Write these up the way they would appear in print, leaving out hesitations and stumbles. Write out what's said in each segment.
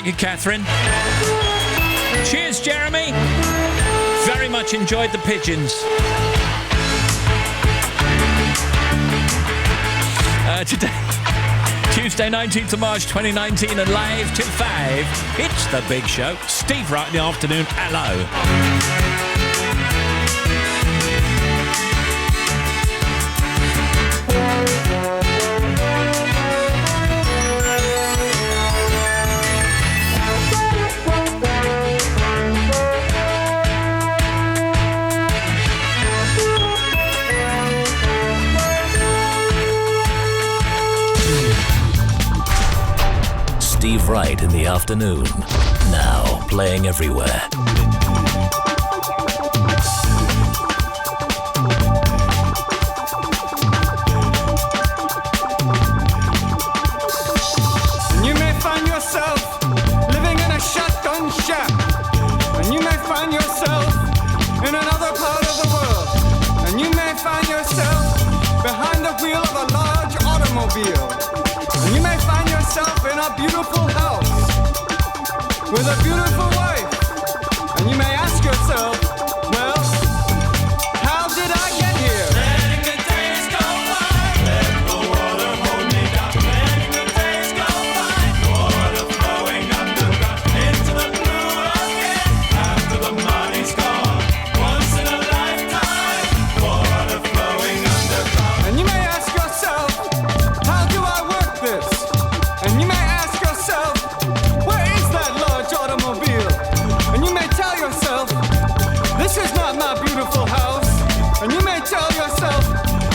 you, Catherine. Cheers, Jeremy. Very much enjoyed the pigeons. Today, Tuesday, 19th of March 2019, and live till 5, it's The Big Show. Steve Wright in the afternoon. Hello. Steve Wright in the afternoon. Now playing everywhere. You may find yourself living in a shotgun shack, and you may find yourself in another part of the world, and you may find yourself behind the wheel of a large automobile. And you may find yourself in a beautiful house with a beautiful wife. And you may ask yourself, well, how did I get here? Letting the days go by, let the water hold me down. Letting the days go by, water flowing underground into the blue again. After the money's gone, once in a lifetime, water flowing underground. And you may ask yourself, how do I work this? And you may ask yourself, where is that large automobile? And you may tell yourself, this is not my beautiful house. And you may tell yourself,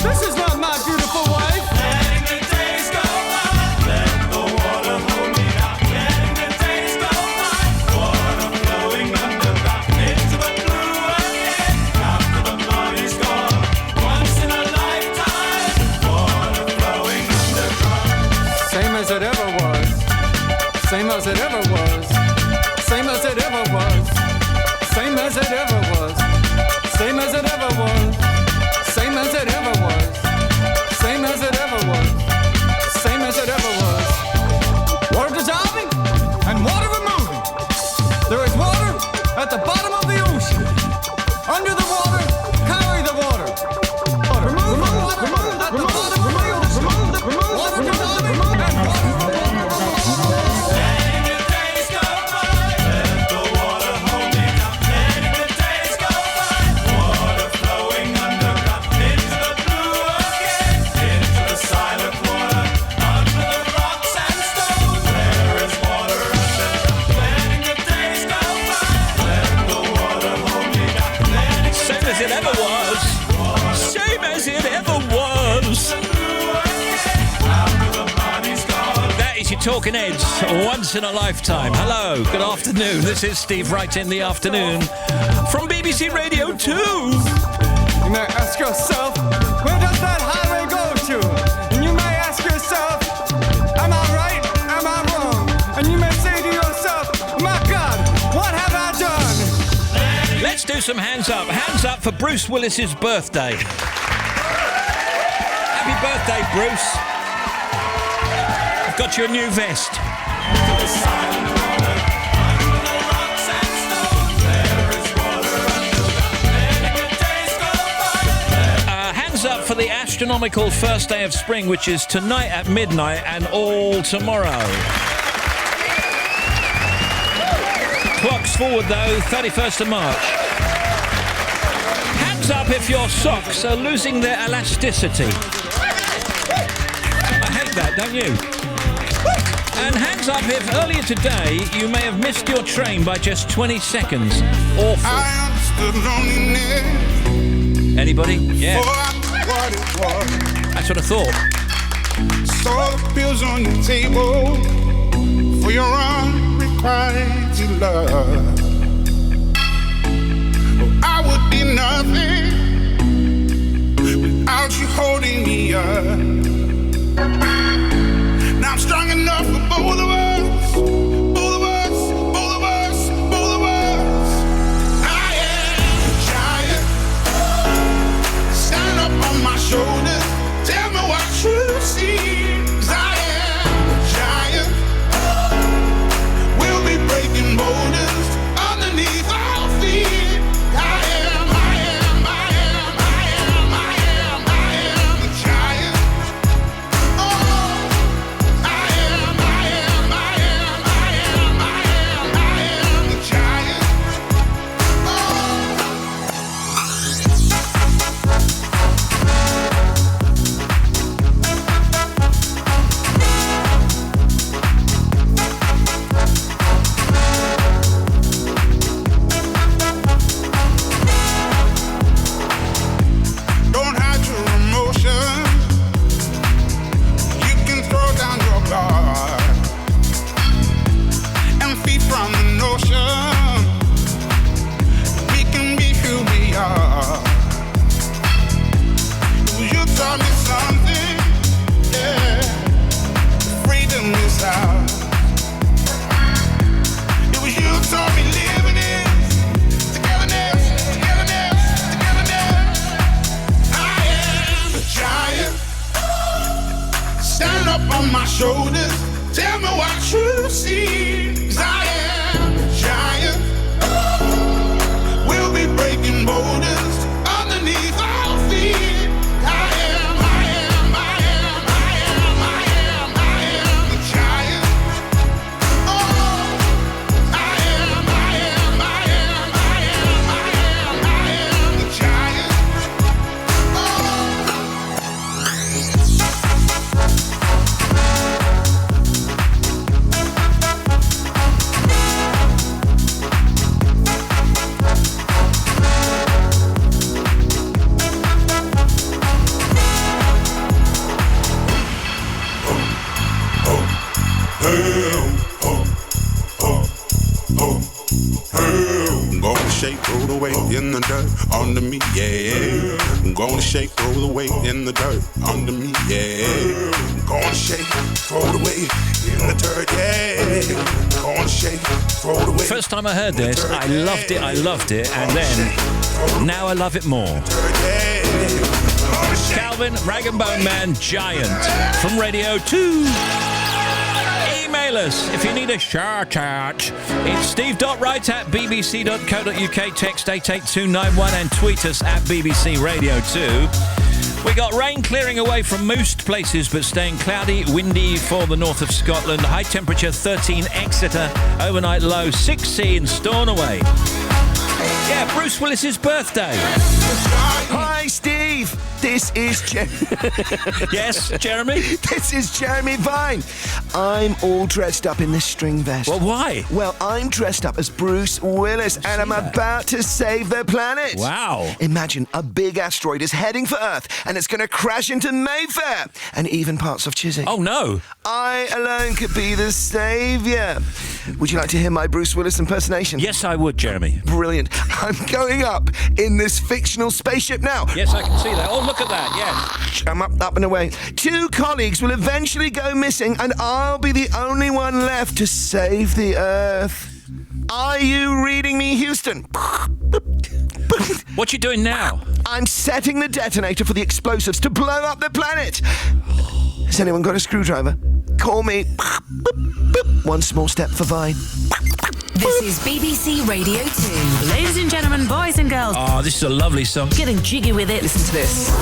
this is not my beautiful wife. Letting the days go by, let the water hold me down. Letting the days go by, water flowing underground into the blue again. After the money's gone, once in a lifetime, water flowing underground. Same as it ever was. Same as it ever was. Same as it ever was. Same as it ever was. Same as it ever was. Same as it ever was. Same as it ever was. Same as it ever was. Water dissolving and water removing. There is water at the bottom of the ocean. Under the water, carry the water. Remove the water at the bottom of the ocean. Water dissolving and water removing. Letting the days go by, let the water hold me down. Letting the days go by, water flowing underground into the blue again, into the silent water, under the rocks and stones. There is water underground. Letting the days go by, let the water hold me down. Letting the Same as it ever was. Same as it ever was. That is your Talking Heads, once in a lifetime. Hello, good afternoon. This is Steve Wright in the afternoon from BBC Radio 2. You may ask yourself, where does that highway go to? And you may ask yourself, am I right? Am I wrong? And you may say to yourself, my God, what have I done? Let's do some hands up. Hands up for Bruce Willis's birthday. Happy birthday, Bruce. I've got you a new vest. Hands up for the astronomical first day of spring, which is tonight at midnight and all tomorrow. Clocks forward, though, 31st of March. Hands up if your socks are losing their elasticity. I hate that, don't you? And hands up if earlier today you may have missed your train by just 20 seconds. Awful. I understood loneliness. Anybody? Yeah. What it was. That's what I thought. Saw the bills on your table for your unrequited love. Oh, I would be nothing without you holding me up. Now I'm strong enough for both of us. Both of us, both of us, both of us. I am a giant. Stand up on my shoulders. Tell me what you see. 'Cause I am a giant. We'll be on my shoulders. Tell me what you see. 'Cause I am a giant. We'll be breaking boulders underneath our feet. I am a giant. Oh, I am a giant. I'm gonna shake, roll the weight in the dirt under me, yeah. I'm gonna shake, roll the weight in the dirt under me, yeah. I'm gonna shake, throw the weight in the dirt, yeah. I'm gonna shake, throw the weight. First time I heard this, I loved it, and then now I love it more. Calvin, Rag and Bone Man, Giant, from Radio 2. Email us if you need a shout out. It's steve.wright at bbc.co.uk, text 88291 and tweet us at BBC Radio 2. We got rain clearing away from most places but staying cloudy, windy for the north of Scotland. High temperature 13 Exeter, overnight low 6 in Stornoway. Yeah, Bruce Willis's birthday. Hi, Steve. This is Yes, Jeremy? This is Jeremy Vine. I'm all dressed up in this string vest. Well, why? Well, I'm dressed up as Bruce Willis, and I'm about to save the planet. Wow. Imagine a big asteroid is heading for Earth, and it's going to crash into Mayfair, and even parts of Chiswick. Oh, no. I alone could be the saviour. Would you like to hear my Bruce Willis impersonation? Yes, I would, Jeremy. Brilliant. I'm going up in this fictional spaceship now. Yes, I can see that. Oh, look at that, yes. I'm up and away. 2 colleagues will eventually go missing, and I'll be the only one left to save the Earth. Are you reading me, Houston? What you doing now? I'm setting the detonator for the explosives to blow up the planet. Has anyone got a screwdriver? Call me. One small step for Vine. This is BBC Radio 2. Ladies and gentlemen, boys and girls. Oh, this is a lovely song. Getting jiggy with it. Listen to this. I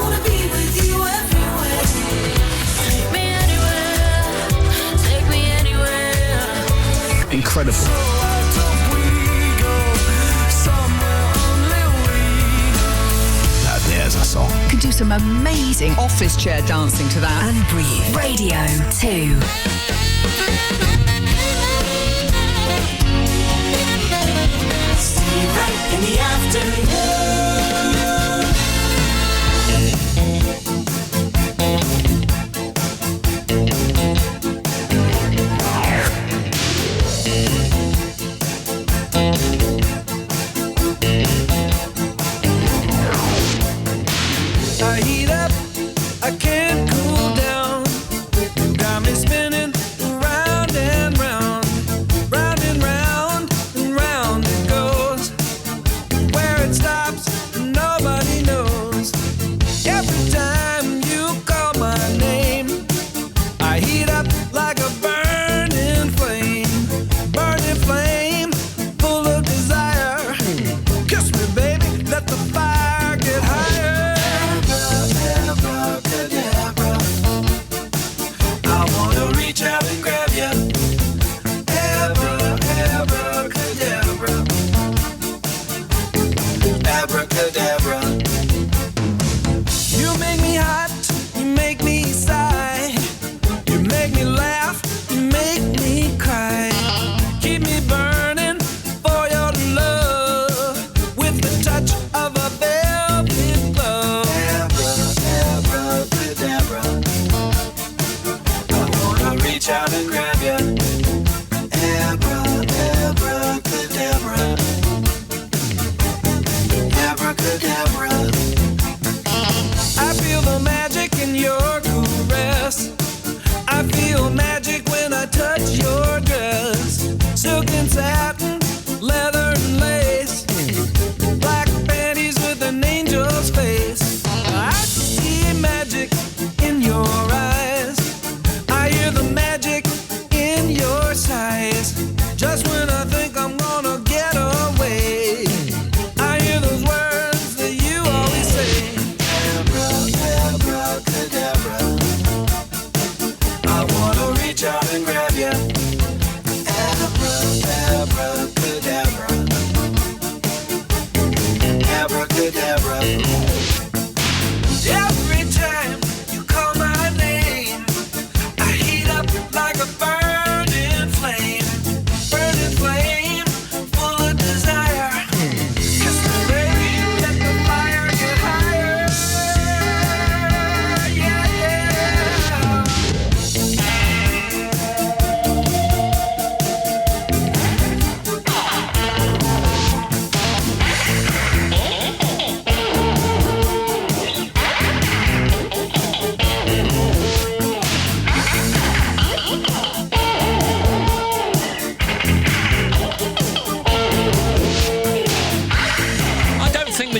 wanna be with you everywhere. Take me anywhere. Take me anywhere. Incredible. Now there's a song. Could do some amazing office chair dancing to that. And breathe. Radio 2. Steve Wright in the afternoon. I heat up, I can't cool down. Got me spinning round and round, round and round and round it goes. Where it stops, nobody knows. Every time you call my name, I heat up like a burning flame, full of desire. Kiss me, baby, let the fire get higher.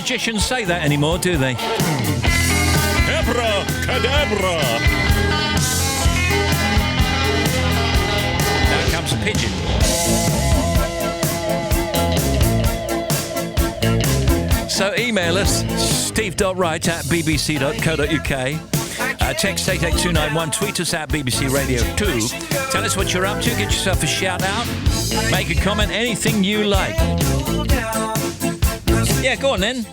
magicians say that anymore, do they? Abracadabra! Now comes a pigeon. So email us, steve.wright@bbc.co.uk. Text 88291, tweet us at BBC Radio 2. Tell us what you're up to, get yourself a shout out, make a comment, anything you like. Yeah, go on then.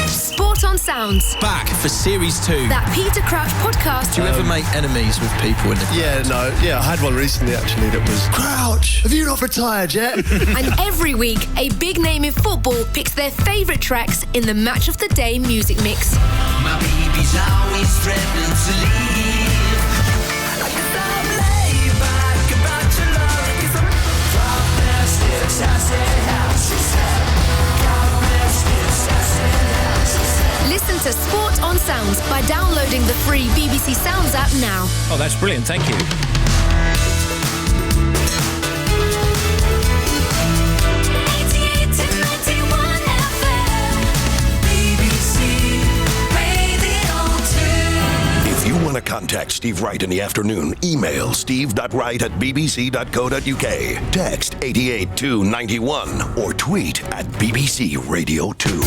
Sport on Sounds. Back for Series 2. That Peter Crouch podcast. Do you ever make enemies with people in the I had one recently actually that was Crouch, have you not retired yet? And every week, a big name in football picks their favourite tracks in the Match of the Day music mix. My baby's always threatening to leave. Listen to Sport on Sounds by downloading the free BBC Sounds app now. Oh, that's brilliant, thank you. If you want to contact Steve Wright in the afternoon, email steve.wright@bbc.co.uk, text 88291, or tweet at BBC Radio 2.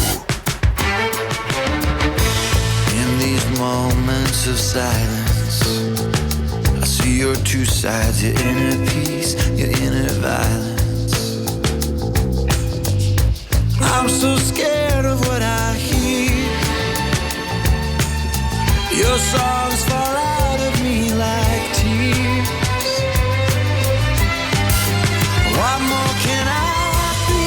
In these moments of silence, I see your two sides, your inner peace, your inner violence. I'm so scared of what I hear. Your songs fall out of me like tears. What more can I do?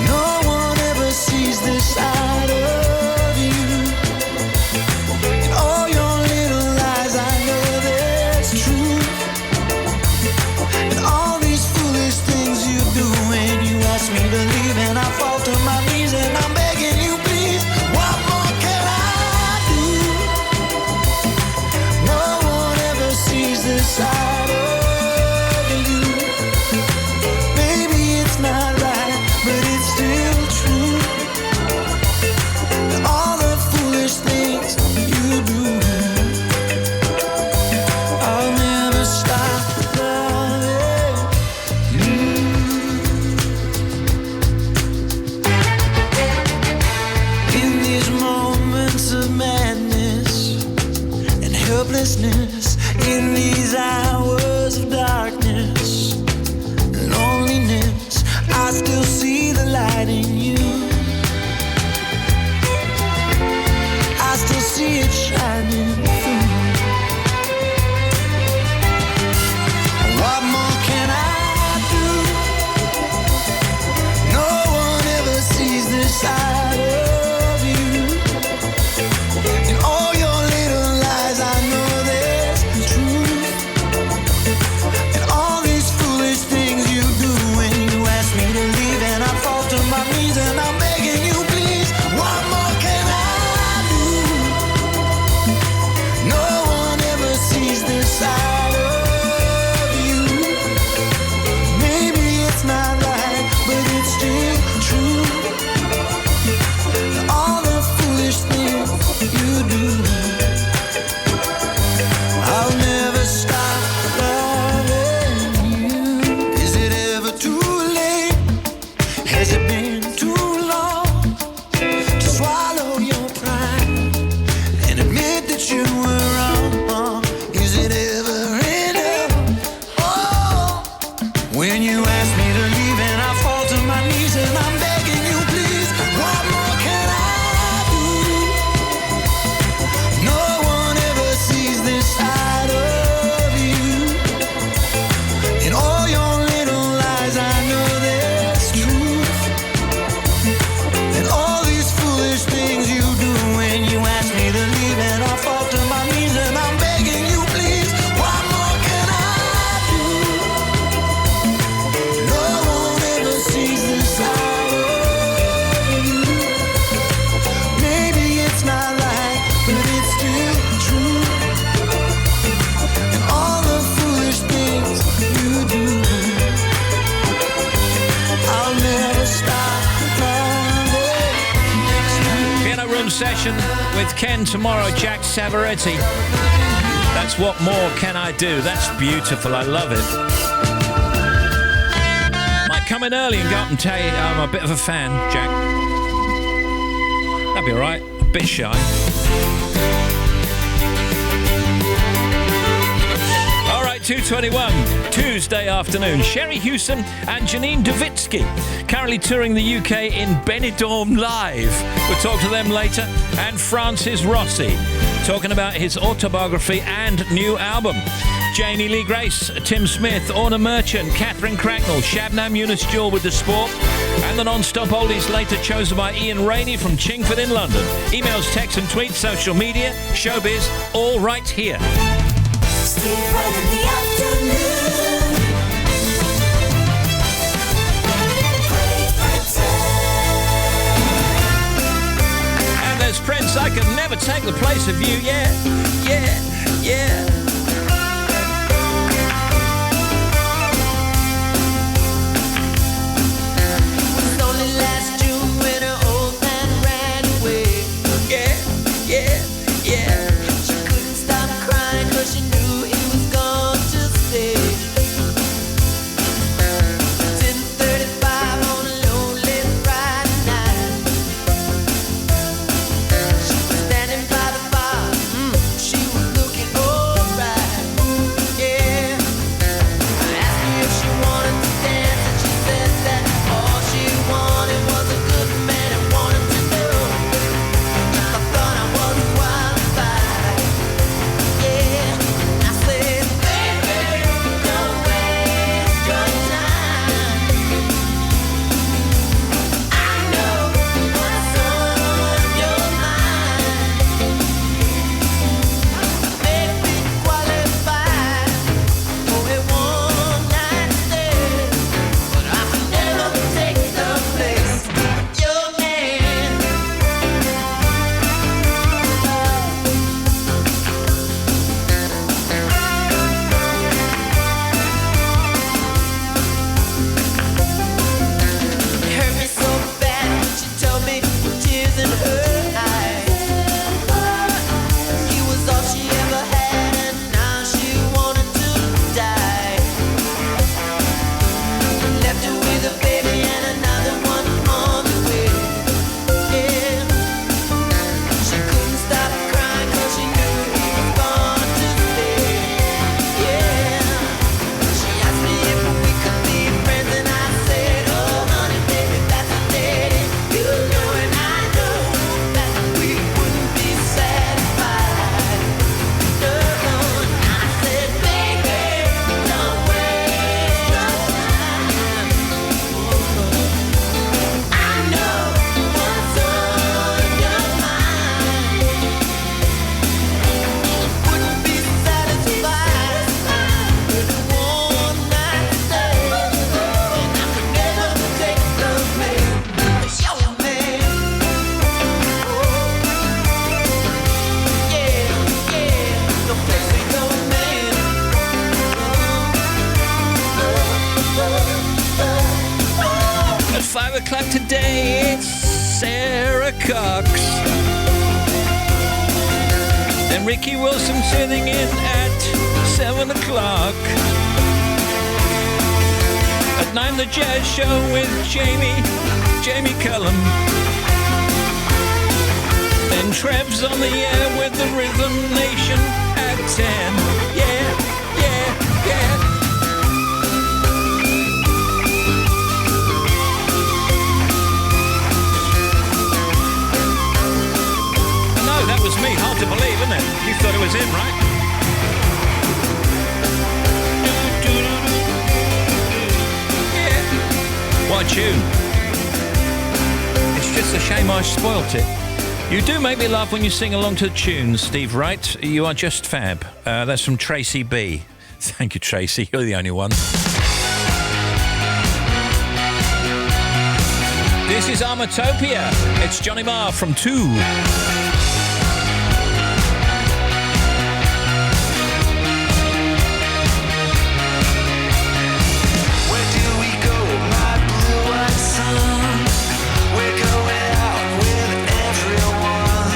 No one ever sees this side of you. And all your little lies, I know there's truth. And all these foolish things you do when you ask me to leave, and I fall to my knees and I'm begging you, please. What more can I do? No one ever sees this side of you. Maybe it's not right, but it's still true. And all the foolish things you do, I'll never stop loving you. In these moments of madness and helplessness, in these hours of darkness and loneliness, I still see the light in you. I still see it shining through. What more can I do? No one ever sees this side of you. In all your little lies, I know there's session with Ken tomorrow, Jack Savaretti. That's What More Can I Do? That's beautiful. I love it. Might come in early and go up and tell you I'm a bit of a fan, Jack. That'd be all right. A bit shy. All right, 2:21, Tuesday afternoon. Sherry Hewson and Janine Duvitsky currently touring the UK in Benidorm Live. We'll talk to them later. And Francis Rossi talking about his autobiography and new album. Janie Lee Grace, Tim Smith, Orna Merchant, Catherine Cracknell, Shabnam Yunus Jewel with the sport, and the non-stop oldies later chosen by Ian Rainey from Chingford in London. Emails, texts and tweets, social media, showbiz, all right here. Steve Wright in the afternoon. And there's Prince, I Can Never Take the Place of You. Yeah, yeah, yeah. Today it's Sarah Cox. Then Ricky Wilson tuning in at 7 o'clock. At 9, the Jazz Show with Jamie Cullum. Then Trev's on the air with the Rhythm Nation at 10. Yeah, yeah, yeah. That was me. Hard to believe, isn't it? You thought it was him, right? Yeah. What a tune. It's just a shame I spoilt it. You do make me laugh when you sing along to the tunes, Steve Wright. You are just fab. That's from Tracy B. Thank you, Tracy. You're the only one. This is Armatopia. It's Johnny Marr from 2. We're going out with everyone.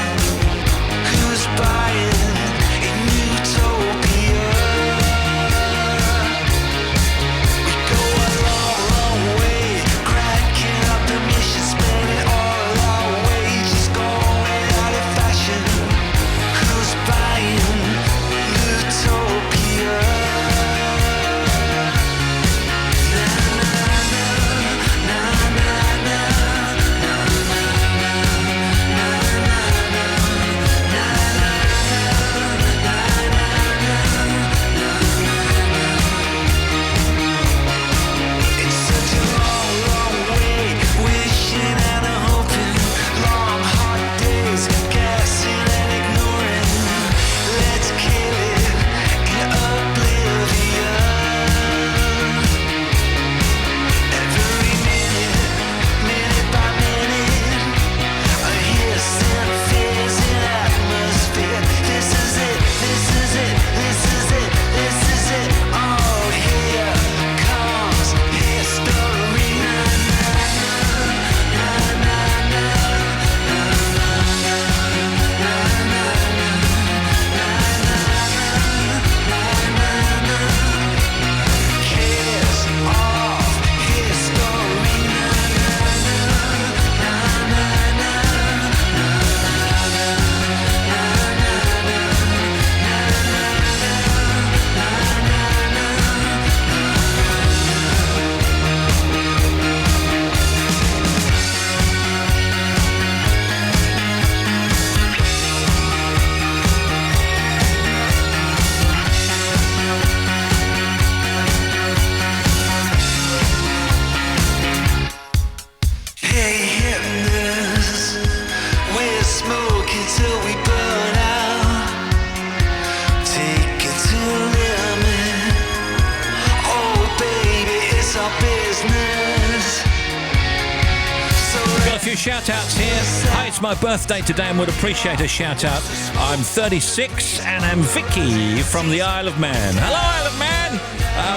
few shout-outs here. Hi, it's my birthday today and would appreciate a shout-out. I'm 36 and I'm Vicky from the Isle of Man. Hello, Isle of Man!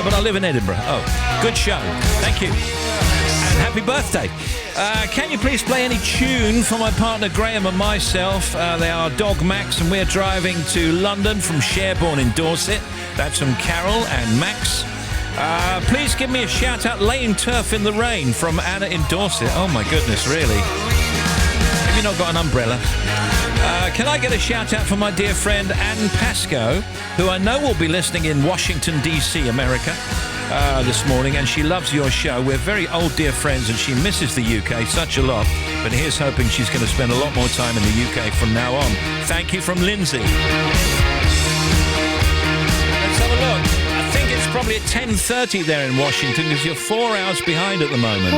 But I live in Edinburgh. Oh, good show. Thank you. And happy birthday. Can you please play any tune for my partner Graham and myself? They are Dog Max and we're driving to London from Sherborne in Dorset. That's from Carol and Max. Please give me a shout out, laying turf in the rain from Anna in Dorset. Oh my goodness, really? Have you not got an umbrella? Can I get a shout out for my dear friend Anne Pascoe, who I know will be listening in Washington, D.C., America, this morning, and she loves your show. We're very old dear friends and she misses the UK such a lot, but here's hoping she's going to spend a lot more time in the UK from now on. Thank you from Lindsay. Let's have a look. I think it's probably at 10:30 there in Washington because you're 4 hours behind at the moment.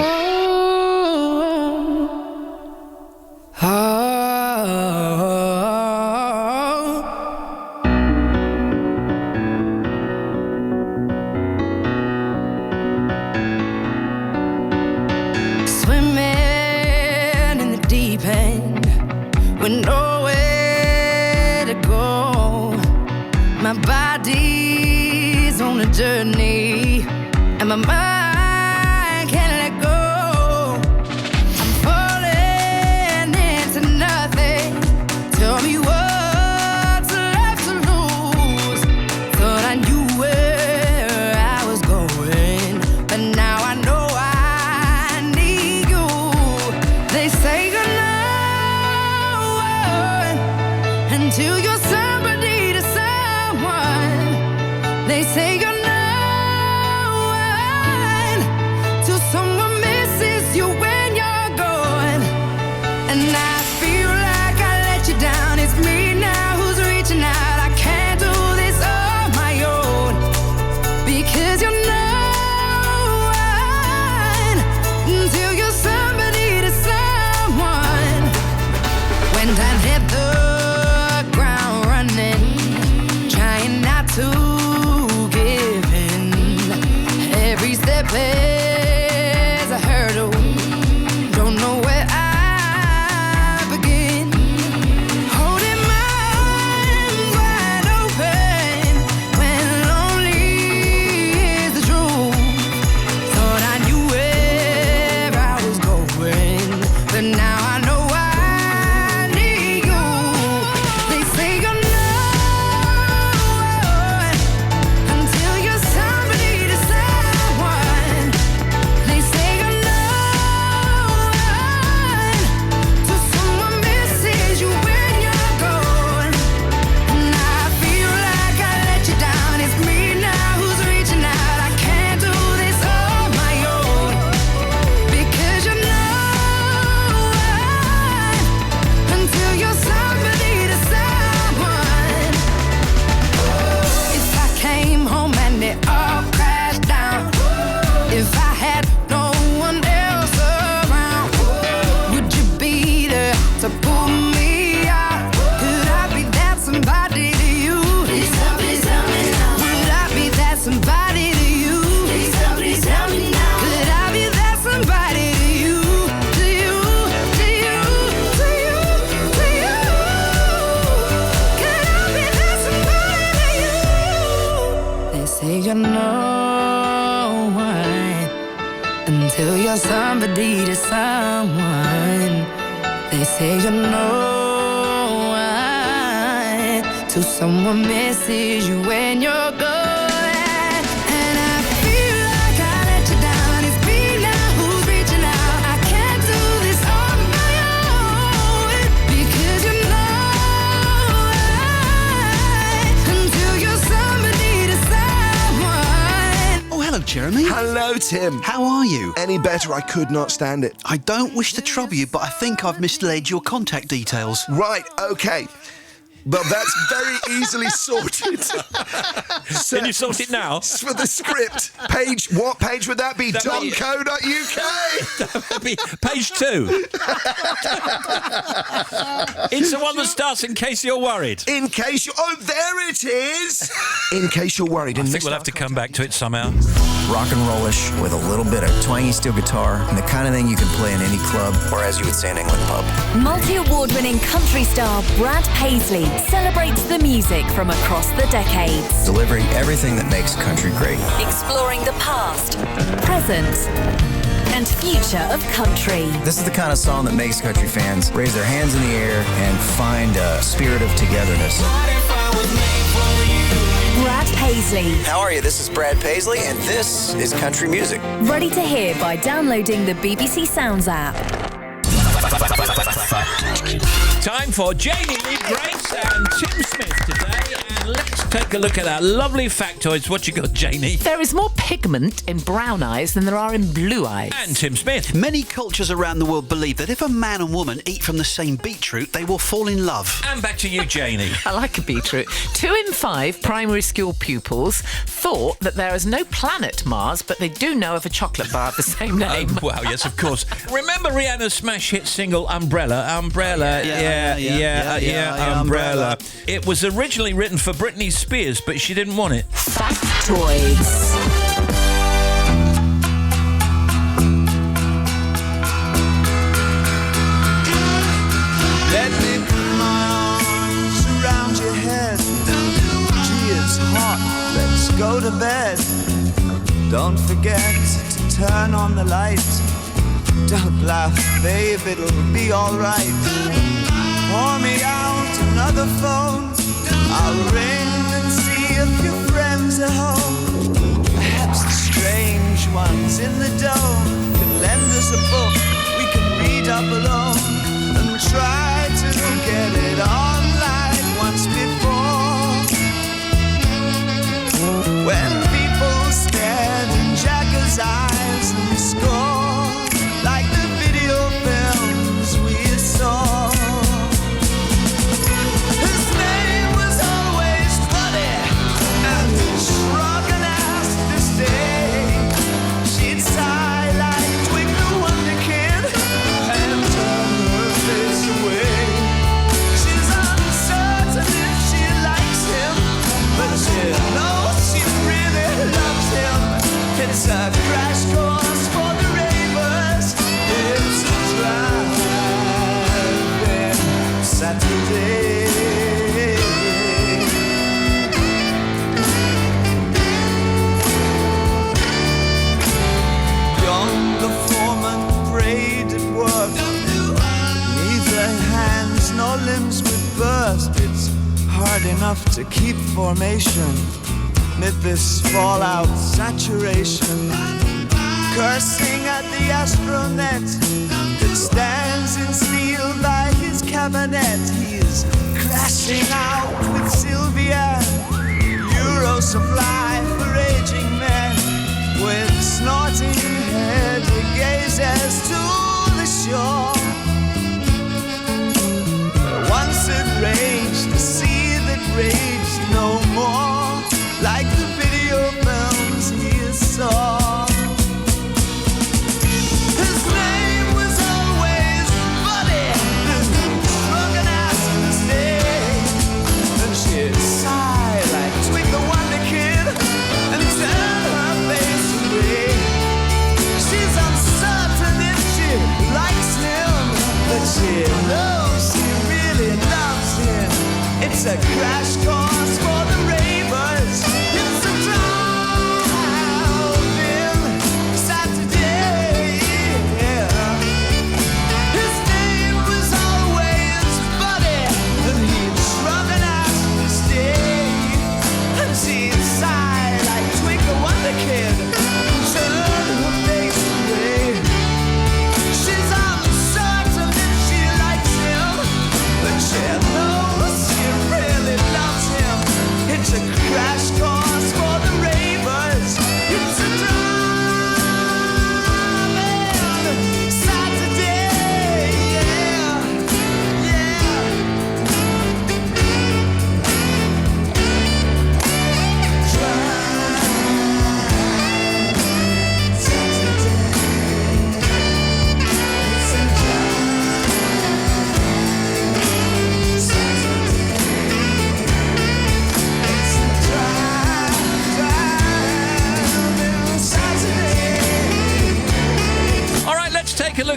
Swimming in the deep end with nowhere to go. My body's on a journey and my mind can't let go. I'm falling into nothing. Tell me what's left to lose. Thought I knew where I was going, but now I know I need you. They say you're no one until you're somebody to someone. They say you're no one till someone misses you when you're gone. And I feel like I let you down. It's me now who's reaching out. I can't do this on my own because you're no one until you're somebody to someone. When I hit the ground running, trying not to give in. Every step is a hurdle. Don't know where I begin. Holding my arms wide open when lonely is the truth. Thought I knew where I was going, but now I know I need you. They say you're no one until you're somebody to someone. They say you're no one till someone misses you when you're gone. And I feel like I let you down. It's me now who's reaching out. I can't do this on my own because you're no one until you're somebody to someone. If I came home and it all crashed down, if I had no one else around, would you be there to pull me out? Could I be that somebody to you? Please tell me now. Would I be that somebody to you? Please tell me now. Could I be that somebody to you? To you, to you, to you, to you. Could I be that somebody to you? They say you're no one until you're somebody to someone. They say you're no one till someone misses you when you're gone. And I feel like I let you down. It's me now who's reaching out. I can't do this on my own because you're no one until you're somebody to someone. Oh, hello, Jeremy. Hello, Tim. How are you? Any better, I could not stand it. I don't wish to trouble you, but I think I've misled your contact details. Right, okay. But that's very easily sorted. Can you sort it now? For the script. What page would that be? That'd be- .co.uk. That'd be page 2. It's the one that starts In Case You're Worried. In case you... Oh, there it is! In case you're worried. I think we'll have to come back to it somehow. Rock and rollish with a little bit of twangy steel guitar and the kind of thing you can play in any club, or as you would say in England, pub. Multi-award-winning country star Brad Paisley celebrates the music from across the decades. Delivering everything that makes country great. Exploring the past, present, and future of country. This is the kind of song that makes country fans raise their hands in the air and find a spirit of togetherness. Brad Paisley. How are you? This is Brad Paisley, and this is country music. Ready to hear by downloading the BBC Sounds app. Time for Janie Lee Grace and Tim Smith today, and let's take a look at our lovely factoids. What you got, Janie? There is more pigment in brown eyes than there are in blue eyes. And Tim Smith. Many cultures around the world believe that if a man and woman eat from the same beetroot, they will fall in love. And back to you, Janie. I like a beetroot. 2 in 5 primary school pupils thought that there is no planet Mars, but they do know of a chocolate bar of the same name. Wow, yes, of course. Remember Rihanna's smash hit single Umbrella? Umbrella, Umbrella. It was originally written for Britney Spears, but she didn't want it. Factoids. Let me put my arms around your head. Gee, it's hot, let's go to bed. Don't forget to turn on the light. Don't laugh, babe, it'll be alright. Pour me out another phone. I'll ring and see if your friends are home. Perhaps the strange ones in the dome can lend us a book we can read up alone and try to get it on like once before. When people stared in Jagger's eyes and scored like the video films we saw. His name was always funny, and he shrug and ask to stay. She'd sigh like Twig the Wonder Kid and turn her face away. She's uncertain if she likes him, but she knows she really loves him. It's a crash course for the ravers. It's a driving Saturday. Young the foreman prayed at work. Neither hands nor limbs would burst. It's hard enough to keep formation amid this fallout saturation. Cursing at the astronet that stands in steel by his cabinet. He's crashing out with Sylvia. Euro supply for aging men. With snorting head he gazes to the shore. Once it raged, the sea that raged no more, like the video films he saw. His name was always Buddy, drunk and asked to stay. Then she'd sigh like Twig the Wonder Kid and turn her face away. She's uncertain if she likes him, but she knows she really loves him. It's a crash course for the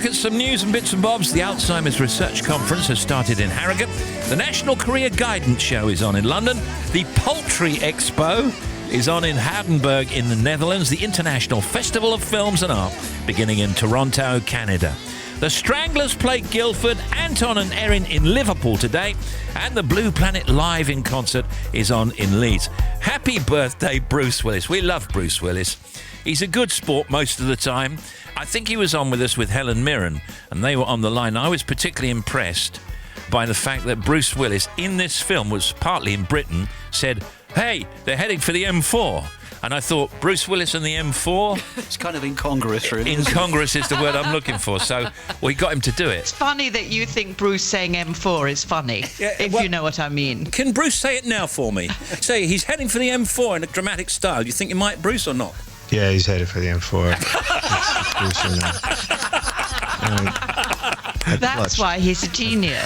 look at some news and bits and bobs. The Alzheimer's Research Conference has started in Harrogate. The National Career Guidance Show is on in London. The Poultry Expo is on in Hardenberg in the Netherlands. The International Festival of Films and Art beginning in Toronto, Canada. The Stranglers play Guildford, Anton and Erin in Liverpool today, and the Blue Planet Live in concert is on in Leeds. Happy birthday, Bruce Willis. We love Bruce Willis. He's a good sport most of the time. I think he was on with us with Helen Mirren, and they were on the line. I was particularly impressed by the fact that Bruce Willis, in this film, was partly in Britain, said, "Hey, they're heading for the M4. And I thought, Bruce Willis and the M4? It's kind of incongruous, really. Incongruous is the word I'm looking for. So we got him to do it. It's funny that you think Bruce saying M4 is funny, if you know what I mean. Can Bruce say it now for me? Say he's heading for the M4 in a dramatic style. Do you think you might, Bruce, or not? Yeah, he's headed for the M4. That's why he's a genius.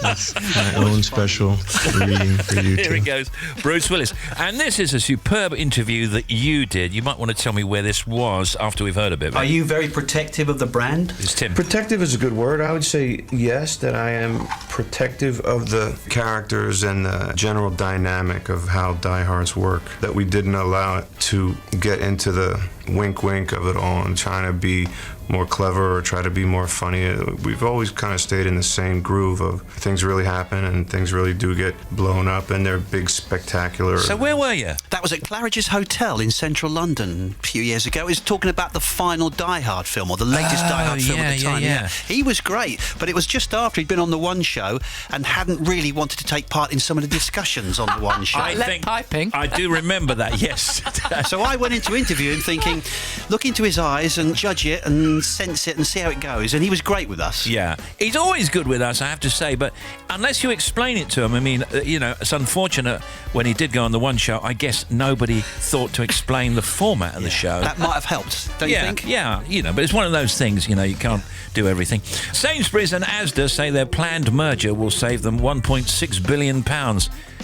That's my own special reading for you Here two. he goes, Bruce Willis. And this is a superb interview that you did. You might want to tell me where this was after we've heard a bit. Are you very protective of the brand? It's Tim. Protective is a good word. I would say yes, that I am protective of the characters and the general dynamic of how diehards work, that we didn't allow it to get into the wink of it all and trying to be more clever or try to be more funny. We've always kind of stayed in the same groove of things really happen and things really do get blown up and they're big, spectacular. So where were you? That was at Claridge's Hotel in central London a few years ago. It was talking about the final Die Hard film, or the latest Die Hard film at the time. Yeah. He was great, but it was just after he'd been on the One Show and hadn't really wanted to take part in some of the discussions on the One Show. I do remember that, yes. So I went in to interview him thinking, look into his eyes and judge it and sense it and see how it goes, and he was great with us. Yeah, he's always good with us, I have to say, but unless you explain it to him, I mean, it's unfortunate when he did go on the One Show, I guess nobody thought to explain the format of the show. That might have helped, don't you think? Yeah, but it's one of those things, you can't do everything. Sainsbury's and Asda say their planned merger will save them £1.6 billion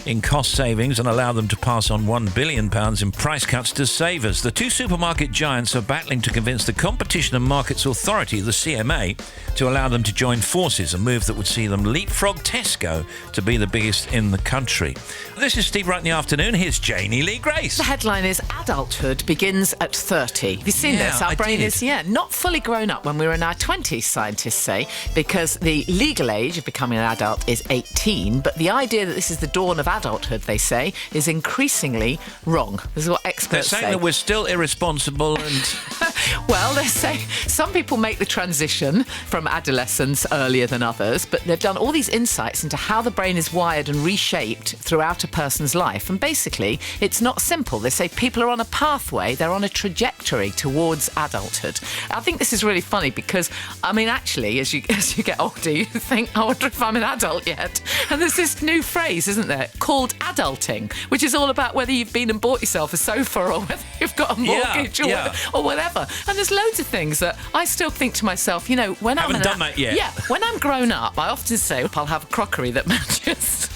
in cost savings and allow them to pass on £1 billion in price cuts to savers. The two supermarket giants are battling to convince the Competition and Markets Authority, the CMA, to allow them to join forces, a move that would see them leapfrog Tesco to be the biggest in the country. This is Steve Wright in the afternoon. Here's Janie Lee Grace. The headline is Adulthood Begins at 30. Have you seen this? Our brain is, not fully grown up when we're in our 20s, scientists say, because the legal age of becoming an adult is 18, but the idea that this is the dawn of adulthood, they say, is increasingly wrong. This is what experts say. They're saying that we're still irresponsible and... Well, they say some people make the transition from adolescence earlier than others, but they've done all these insights into how the brain is wired and reshaped throughout a person's life. And basically, it's not simple. They say people are on a pathway, they're on a trajectory towards adulthood. I think this is really funny because, actually, as you get older, you think, I wonder if I'm an adult yet. And there's this new phrase, isn't there, called adulting, which is all about whether you've been and bought yourself a sofa or whether you've got a mortgage or whatever. And there's loads of things that I still think to myself, when Haven't done that yet. Yeah, when I'm grown up, I often say I'll have crockery that matches,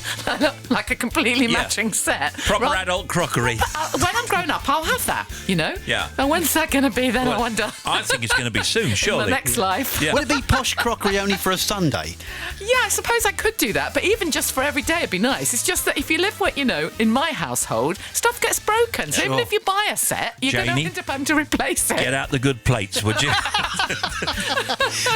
like a completely matching set. Proper adult crockery. When I'm grown up, I'll have that, Yeah. And when's that going to be then, I wonder? I think it's going to be soon, surely. In the next life. Yeah. Would it be posh crockery only for a Sunday? Yeah, I suppose I could do that, but even just for every day it'd be nice. It's just that if you live where, in my household, stuff gets broken. So even if you buy a set, you're going to end up having to replace it. Get out the good plates, would you?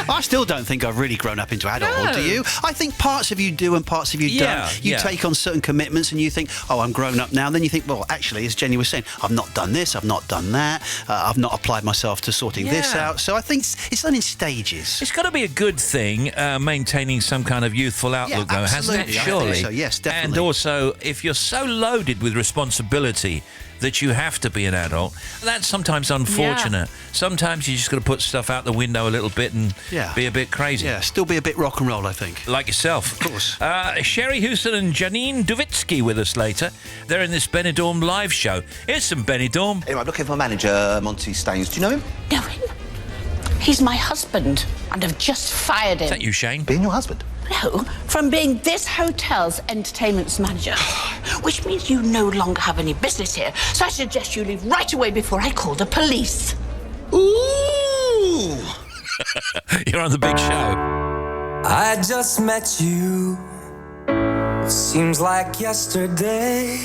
I still don't think I've really grown up into adulthood, do you? I think parts of you do and parts of you don't. You take on certain commitments and you think, oh, I'm grown up now. And then you think, well, actually, as Jenny was saying, I've not done this, I've not done that, I've not applied myself to sorting this out. So I think it's done in stages. It's got to be a good thing, maintaining some kind of youthful outlook, though, hasn't it? Surely. I think so, yes, definitely. And also, if you're so loaded with responsibility that you have to be an adult, that's sometimes unfortunate. Sometimes you just got to put stuff out the window a little bit and be a bit crazy. Yeah, still be a bit rock and roll, I think. Like yourself. Of course. Sherry Houston and Janine Duvitsky with us later. They're in this Benidorm live show. Here's some Benidorm. Anyway, I'm looking for manager Monty Staines. Do you know him? Know him? He's my husband, and I've just fired him. Is that you, Shane? Being your husband? No, from being this hotel's entertainment manager, which means you no longer have any business here. So I suggest you leave right away before I call the police. Ooh! You're on the big show. I just met you. It seems like yesterday.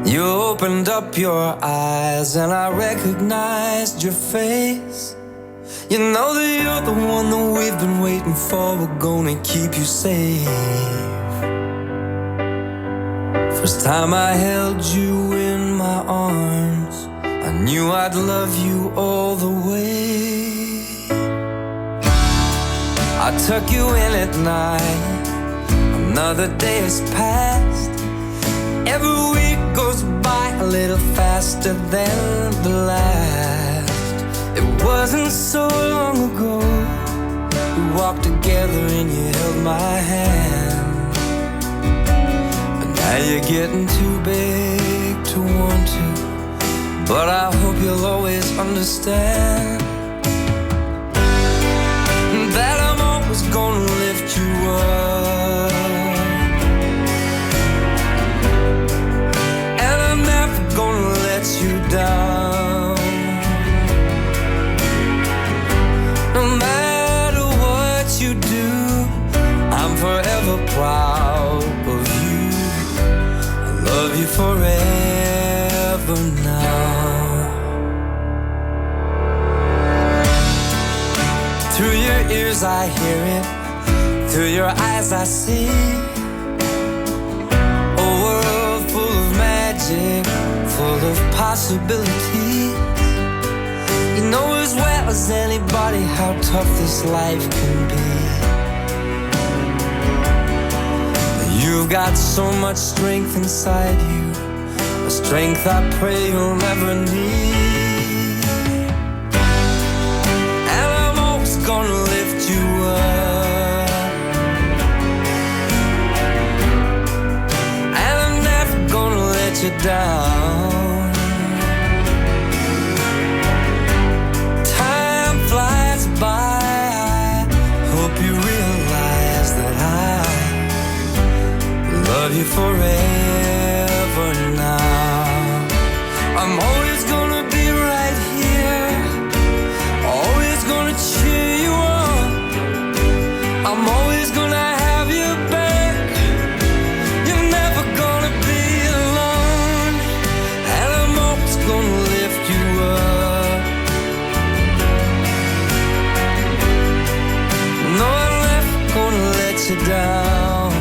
You opened up your eyes and I recognized your face. You know that you're the one that we've been waiting for. We're gonna keep you safe. First time I held you in my arms, I knew I'd love you all the way. I tuck you in at night. Another day has passed. Every week goes by a little faster than the last. It wasn't so long ago we walked together and you held my hand. But now you're getting too big to want to. But I hope you'll always understand that I'm always gonna lift you up. And I'm never gonna let you down. No matter what you do, I'm forever proud of you. I love you forever now. Through your ears I hear it, through your eyes I see a world full of magic, full of possibilities. You know as well as anybody how tough this life can be. You've got so much strength inside you, a strength I pray you'll never need. And I'm always gonna lift you up. And I'm never gonna let you down. Time flies by, I hope you realize that I love you forever now. I'm always gonna be right here, always gonna cheer you on. I'm always gonna have you back. You're never gonna be alone. And I'm always gonna lift you up. No, I'm never gonna let you down.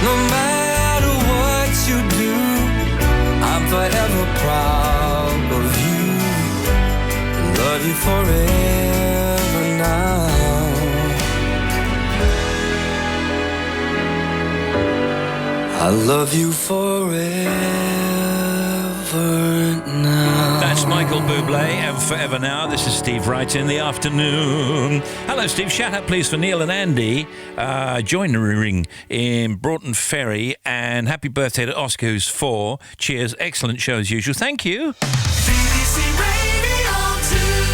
No matter what you do, I'm forever proud of you. Love you forever now. I love you forever now. That's Michael Bublé and Forever Now. This is Steve Wright in the afternoon. Hello, Steve. Shout out, please, for Neil and Andy joining in Broughton Ferry. And happy birthday to Oscar, who's 4. Cheers. Excellent show as usual. Thank you.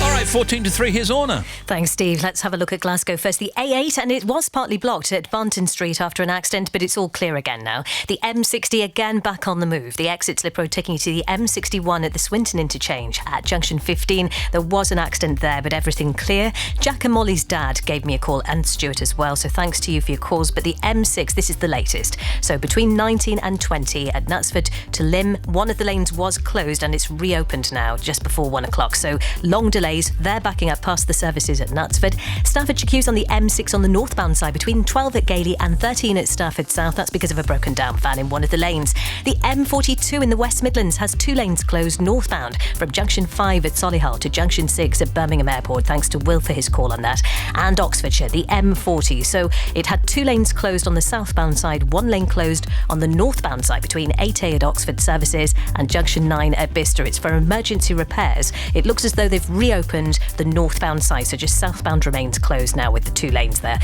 All right, 14 to 3, here's Orna. Thanks, Steve. Let's have a look at Glasgow first. The A8, and it was partly blocked at Barnton Street after an accident, but it's all clear again now. The M60 again back on the move. The exit slip road taking you to the M61 at the Swinton interchange. At junction 15, there was an accident there, but everything clear. Jack and Molly's dad gave me a call, and Stuart as well, so thanks to you for your calls. But the M6, this is the latest. So between 19 and 20 at Knutsford to Lymm, one of the lanes was closed and it's reopened now just before 1 o'clock. So long delays. They're backing up past the services at Knutsford. Staffordshire queues on the M6 on the northbound side between 12 at Gailey and 13 at Stafford South. That's because of a broken down van in one of the lanes. The M42 in the West Midlands has 2 lanes closed northbound from junction 5 at Solihull to junction 6 at Birmingham Airport. Thanks to Will for his call on that. And Oxfordshire, the M40. So it had 2 lanes closed on the southbound side, 1 lane closed on the northbound side between 8A at Oxford services and junction 9 at Bicester. It's for emergency repairs. It looks as though they've reopened and the northbound side, so just southbound remains closed now with the 2 lanes there.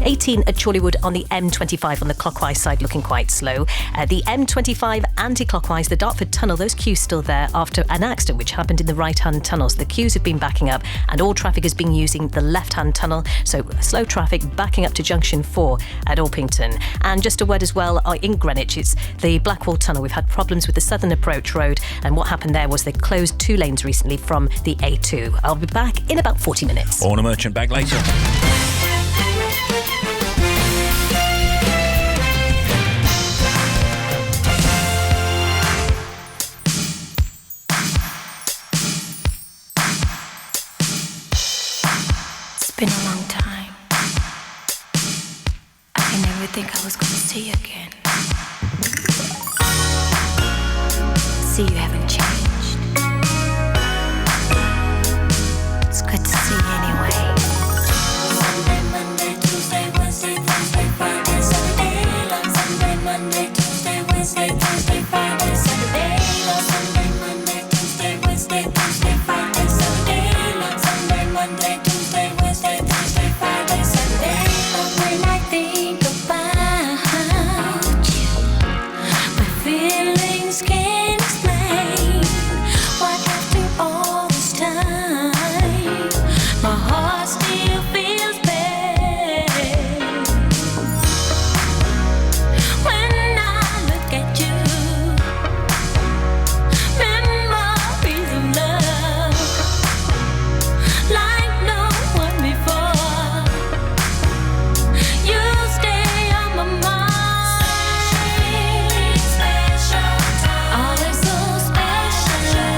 18 at Chorleywood on the M25 on the clockwise side looking quite slow. The M25 anti-clockwise, the Dartford Tunnel, those queues still there after an accident which happened in the right-hand tunnel. So the queues have been backing up and all traffic has been using the left-hand tunnel. So slow traffic backing up to Junction 4 at Orpington. And just a word as well, in Greenwich, it's the Blackwall Tunnel. We've had problems with the Southern Approach Road, and what happened there was they closed 2 lanes recently from the A2. I'll be back in about 40 minutes. On a merchant bag later. It's been a long time. I never think I was gonna see you again. See, you haven't changed. It's good to see you anyway. Sunday, Monday, Tuesday, Wednesday, Thursday, Friday, Saturday. Long Sunday, Monday, Tuesday, Wednesday, Thursday, Friday, Saturday. Long Sunday, Monday, Tuesday, Wednesday, Thursday, Friday, Saturday. Long Sunday, Monday, Tuesday, Wednesday, Thursday, Friday, Saturday. When I think about you, my feelings can't explain what after all this time, my heart still feels pain. When I look at you, memories of love, like no one before. You stay on my mind. Always so special.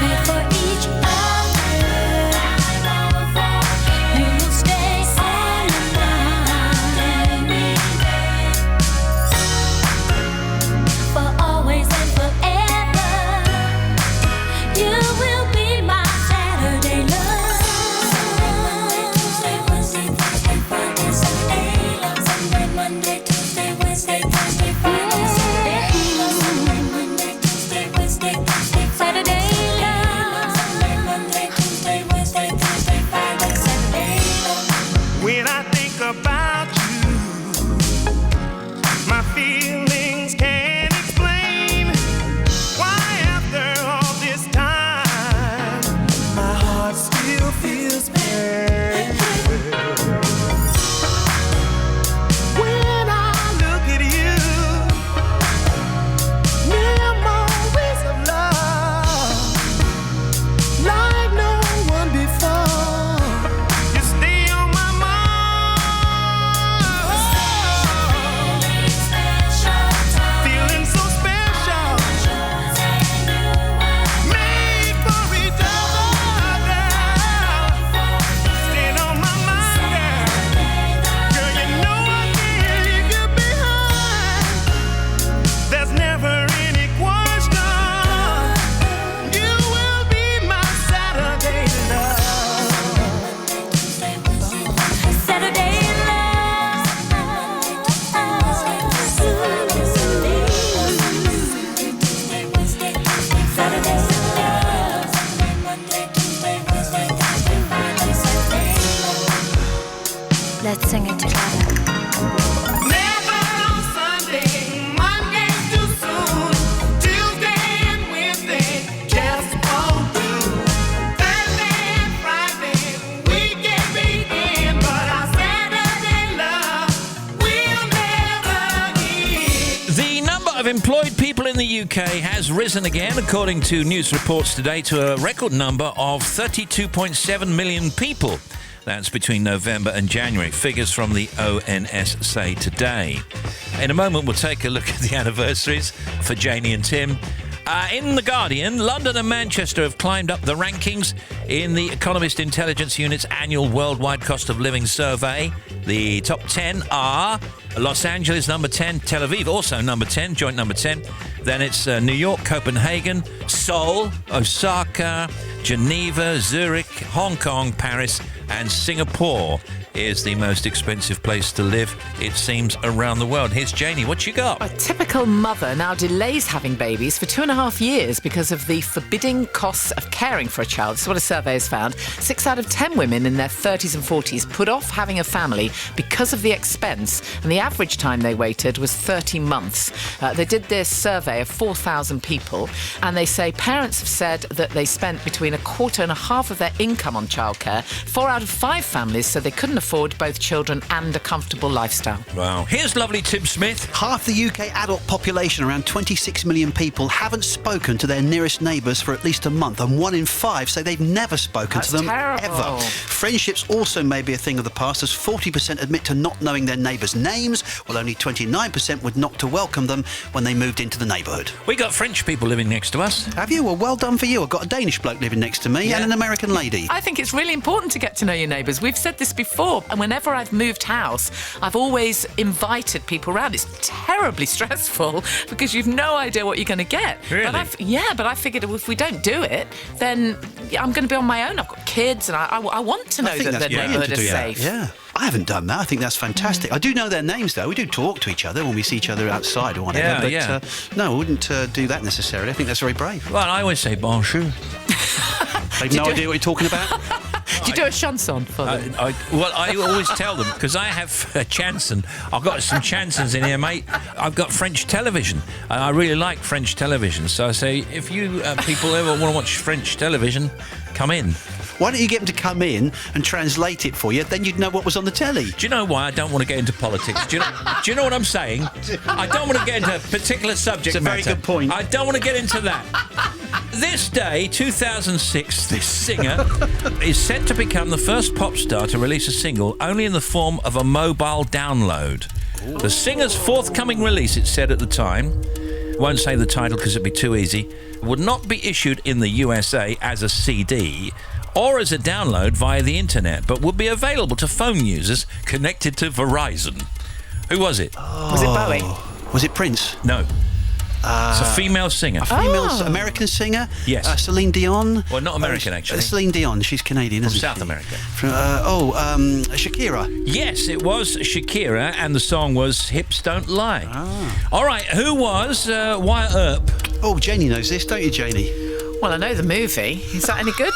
Made for each other. You will stay on my mind. For always and forever. You will be my Saturday love. Monday, Tuesday, Wednesday, Thursday, Friday, Saturday. Long Sunday, Monday, Tuesday, Wednesday, Thursday, Friday, Saturday. Long Sunday, Monday, Tuesday, Wednesday, Thursday, Saturday. Long Sunday, Monday, Tuesday, Wednesday, Thursday, Friday, Saturday. When I think about you, my feelings can't explain why after all this time, my heart still feels pain. When I look at you, memories of love, like no one before. You stay on my mind. Feeling so special. Made for each other. Staying on my mind, girl. You know I can't leave you behind. There's never any question. You will be my Saturday love. Saturday love. Let's sing it together. Never on Sunday, Monday's too soon. Tuesday and Wednesday just won't do. Thursday and Friday, weekend begin, but our Saturday love will never end. The number of employed people in the UK has risen again, according to news reports today, to a record number of 32.7 million people. That's between November and January. Figures from the ONS say today. In a moment, we'll take a look at the anniversaries for Janie and Tim. In The Guardian, London and Manchester have climbed up the rankings in the Economist Intelligence Unit's annual worldwide cost of living survey. The top 10 are Los Angeles, number 10, Tel Aviv, also number 10, joint number 10. Then it's New York, Copenhagen, Seoul, Osaka, Geneva, Zurich, Hong Kong, Paris, and Singapore is the most expensive place to live, it seems, around the world. Here's Janie. What you got? A typical mother now delays having babies for 2.5 years because of the forbidding costs of caring for a child. This is what a survey has found. 6 out of 10 women in their 30s and 40s put off having a family because of the expense, and the average time they waited was 30 months. They did this survey of 4,000 people, and they say parents have said that they spent between a quarter and a half of their income on childcare. 4 out of 5 families said they couldn't afford both children and a comfortable lifestyle. Wow. Here's lovely Tim Smith. Half the UK adult population, around 26 million people, haven't spoken to their nearest neighbours for at least a month, and 1 in 5 say they've never spoken to them ever. Friendships also may be a thing of the past, as 40% admit to not knowing their neighbours' names, while only 29% would knock to welcome them when they moved into the neighbourhood. We got French people living next to us. Have you? Well done for you. I've got a Danish bloke living next to me and an American lady. I think it's really important to get to know your neighbours. We've said this before, and whenever I've moved house, I've always invited people around. It's terribly stressful because you've no idea what you're going to get. Really? But I figured if we don't do it, then I'm going to be on my own. I've got kids, and I want to know that their neighbourhood is safe. Yeah. I haven't done that. I think that's fantastic. I do know their names, though. We do talk to each other when we see each other outside or whatever. No, I wouldn't do that necessarily. I think that's very brave. Well, I always say bonjour. They've no idea what you're talking about. Do you do a chanson for them? I always tell them, because I have a chanson. I've got some chansons in here, mate. I've got French television, and I really like French television. So I say, if you people ever want to watch French television, come in. Why don't you get them to come in and translate it for you? Then you'd know what was on the telly. Do you know why I don't want to get into politics? Do you know what I'm saying? I don't want to get into a particular subject matter. It's a very good point. I don't want to get into that. This day, 2006, this singer is set to become the first pop star to release a single only in the form of a mobile download. Ooh. The singer's forthcoming release, it said at the time, won't say the title because it'd be too easy, would not be issued in the USA as a CD or as a download via the internet, but would be available to phone users connected to Verizon. Who was it? Was it Bowie? Was it Prince? No. It's a female singer. A female American singer? Yes. Celine Dion? Well, not American, actually. Celine Dion. She's Canadian, isn't she? From South America. Shakira. Yes, it was Shakira, and the song was Hips Don't Lie. All right, who was Wyatt Earp? Oh, Janie knows this, don't you, Janie? Well, I know the movie. Is that any good?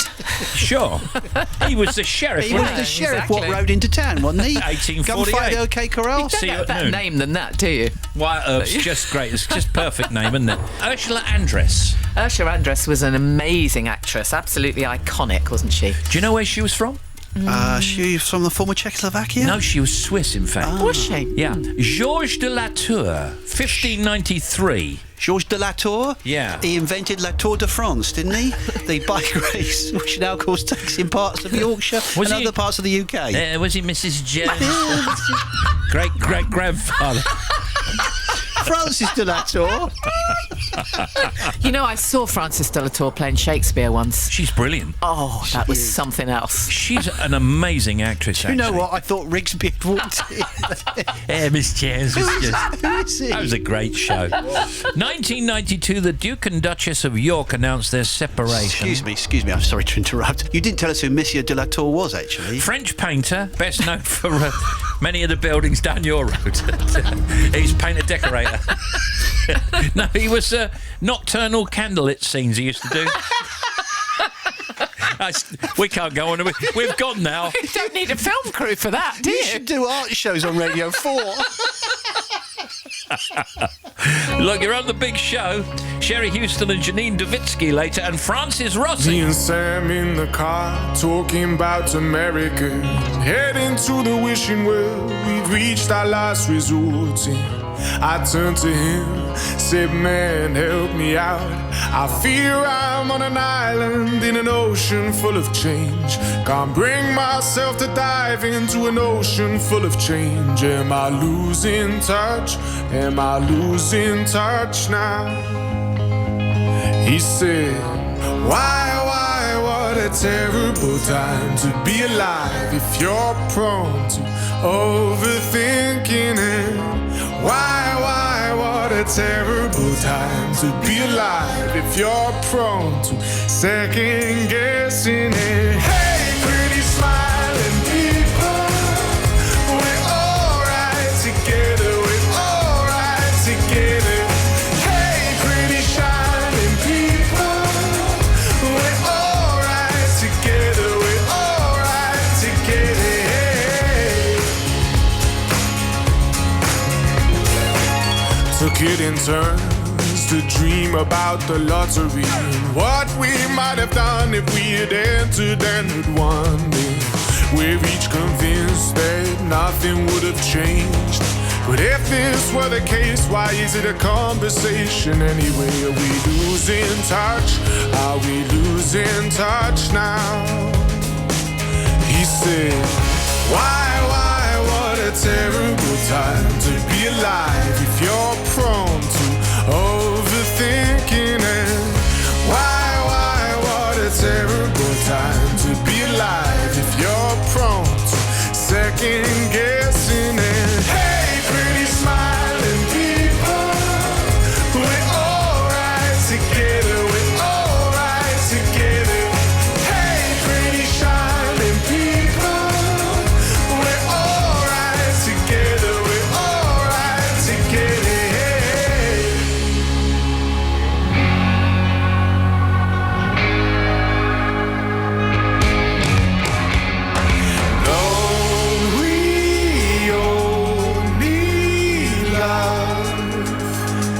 Sure. He was the sheriff. He was the sheriff. What rode into town, wasn't he? 1848. Gunfight OK Corral. You don't have that name than that, do you? Wyatt Earp's just great. It's just perfect name, isn't it? Ursula Andress. Ursula Andress was an amazing actress. Absolutely iconic, wasn't she? Do you know where she was from? She's from the former Czechoslovakia? No, she was Swiss, in fact. Was she? Yeah. Georges de la Tour, 1593. Georges de la Tour? Yeah. He invented La Tour de France, didn't he? The bike race, which now, of course, takes in parts of Yorkshire and other parts of the UK. Was he Mrs. Jones? Great-great-grandfather. Francis de la Tour. You know, I saw Francis de la Tour playing Shakespeare once. She's brilliant. Oh, that was something else. She's an amazing actress, You know what? I thought Rigsby had walked in. Miss Jones. Who is he? That was a great show. 1992, the Duke and Duchess of York announced their separation. Excuse me, I'm sorry to interrupt. You didn't tell us who Monsieur de la Tour was, actually. French painter, best known for many of the buildings down your road. He's painter decorator. No, he was nocturnal candlelit scenes he used to do. We can't go on. We've gone now. You don't need a film crew for that, do you? You should do art shows on Radio 4. Look, you're on the big show. Sherry Houston and Janine Davitsky later, and Francis Rossi. Me and Sam in the car, talking about America. Heading to the wishing well, we've reached our last resort. I turned to him, said, man, help me out. I fear I'm on an island in an ocean full of change. Can't bring myself to dive into an ocean full of change. Am I losing touch? Am I losing touch now? He said, why, what a terrible time to be alive if you're prone to overthinking it. Why, what a terrible time to be alive if you're prone to second guessing it. Hey, pretty smiling people, we're alright together, we're alright together. Hey, pretty shining people, we're alright together, we're alright together. Took it in turns to dream about the lottery and what we might have done if we had entered and had won it. We're each convinced that nothing would have changed. But if this were the case, why is it a conversation anyway? Are we losing touch? Are we losing touch now? He said, why, what a terrible time to be alive if you're prone to overthinking it. Why, what a terrible time to be alive if you're prone to second guessing it. Hey, pretty smiling people, we're alright together, we're alright together. Hey, pretty shining people, we're alright together, we're alright together. Don't we all need love?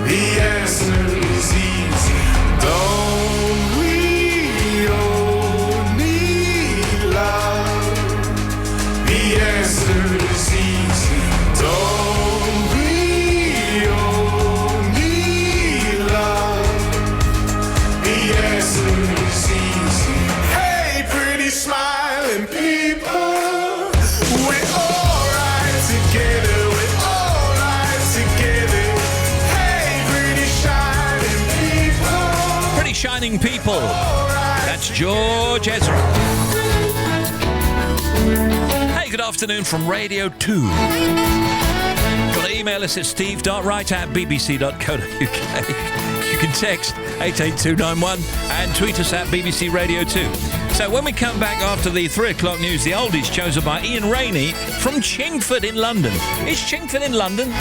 The answer is easy. Don't we all need love? The answer is easy. Don't we all need love? The answer is easy. Hey, pretty smiling people, we're alright together, we're alright together. Hey, pretty shining people. Pretty shining people. That's George Ezra. Hey, good afternoon from Radio 2. Got to email us at steve.wright@bbc.co.uk. You can text 88291 and tweet us at BBC Radio 2. So when we come back after the 3 o'clock news, the oldies chosen by Ian Rainey from Chingford in London. Is Chingford in London?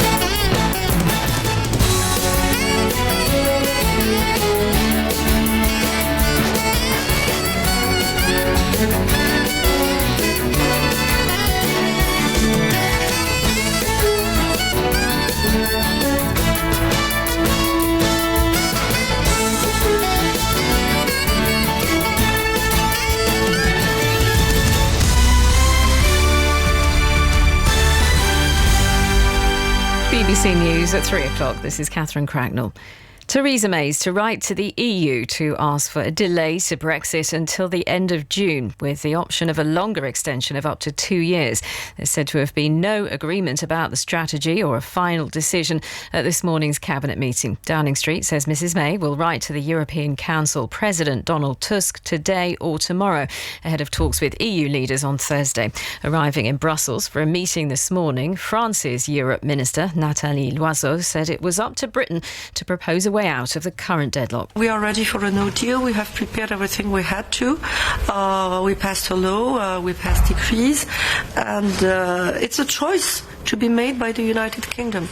BBC News at 3 o'clock. This is Catherine Cracknell. Theresa May's to write to the EU to ask for a delay to Brexit until the end of June, with the option of a longer extension of up to 2 years. There's said to have been no agreement about the strategy or a final decision at this morning's cabinet meeting. Downing Street says Mrs May will write to the European Council President Donald Tusk today or tomorrow, ahead of talks with EU leaders on Thursday. Arriving in Brussels for a meeting this morning, France's Europe Minister Nathalie Loiseau said it was up to Britain to propose a way out of the current deadlock. We are ready for a no deal. We have prepared everything we had to. We passed a law, we passed decrees, and it's a choice to be made by the United Kingdom.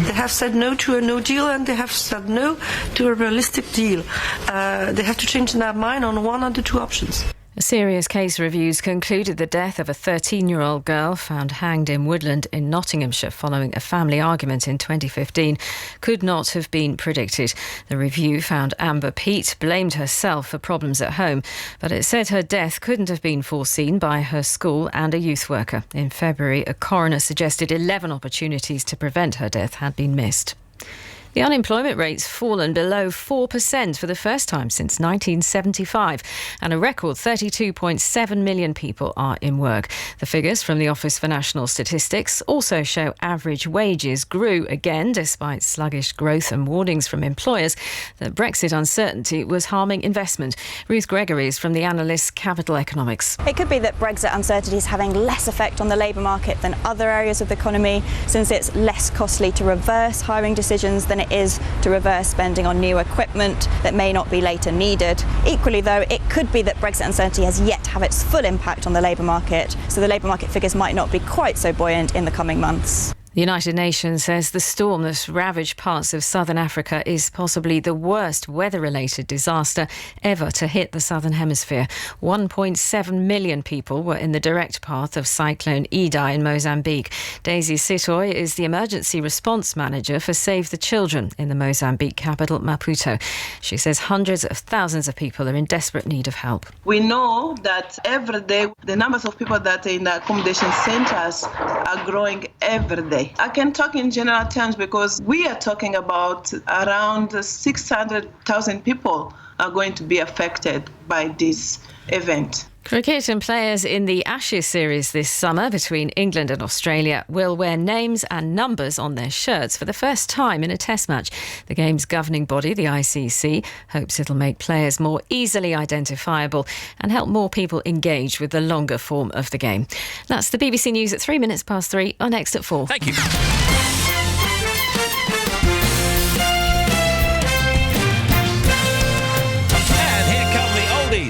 They have said no to a no deal, and they have said no to a realistic deal. They have to change their mind on one of the two options. A serious case reviews concluded the death of a 13-year-old girl found hanged in Woodland in Nottinghamshire following a family argument in 2015 could not have been predicted. The review found Amber Pete blamed herself for problems at home, but it said her death couldn't have been foreseen by her school and a youth worker. In February, a coroner suggested 11 opportunities to prevent her death had been missed. The unemployment rate's fallen below 4% for the first time since 1975, and a record 32.7 million people are in work. The figures from the Office for National Statistics also show average wages grew again despite sluggish growth and warnings from employers that Brexit uncertainty was harming investment. Ruth Gregory is from the analyst Capital Economics. It could be that Brexit uncertainty is having less effect on the labour market than other areas of the economy, since it's less costly to reverse hiring decisions than it is to reverse spending on new equipment that may not be later needed. Equally, though, it could be that Brexit uncertainty has yet to have its full impact on the labour market, so the labour market figures might not be quite so buoyant in the coming months. The United Nations says the storm that's ravaged parts of southern Africa is possibly the worst weather-related disaster ever to hit the southern hemisphere. 1.7 million people were in the direct path of Cyclone Idai in Mozambique. Daisy Sitoy is the emergency response manager for Save the Children in the Mozambique capital, Maputo. She says hundreds of thousands of people are in desperate need of help. We know that every day the numbers of people that are in the accommodation centres are growing every day. I can talk in general terms because we are talking about around 600,000 people are going to be affected by this event. Cricket and players in the Ashes series this summer between England and Australia will wear names and numbers on their shirts for the first time in a test match. The game's governing body, the ICC, hopes it'll make players more easily identifiable and help more people engage with the longer form of the game. That's the BBC News at 3:03 on Next at 4. Thank you.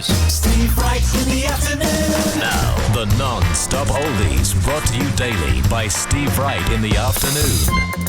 Steve Wright in the afternoon. Now, the non-stop oldies brought to you daily by Steve Wright in the afternoon.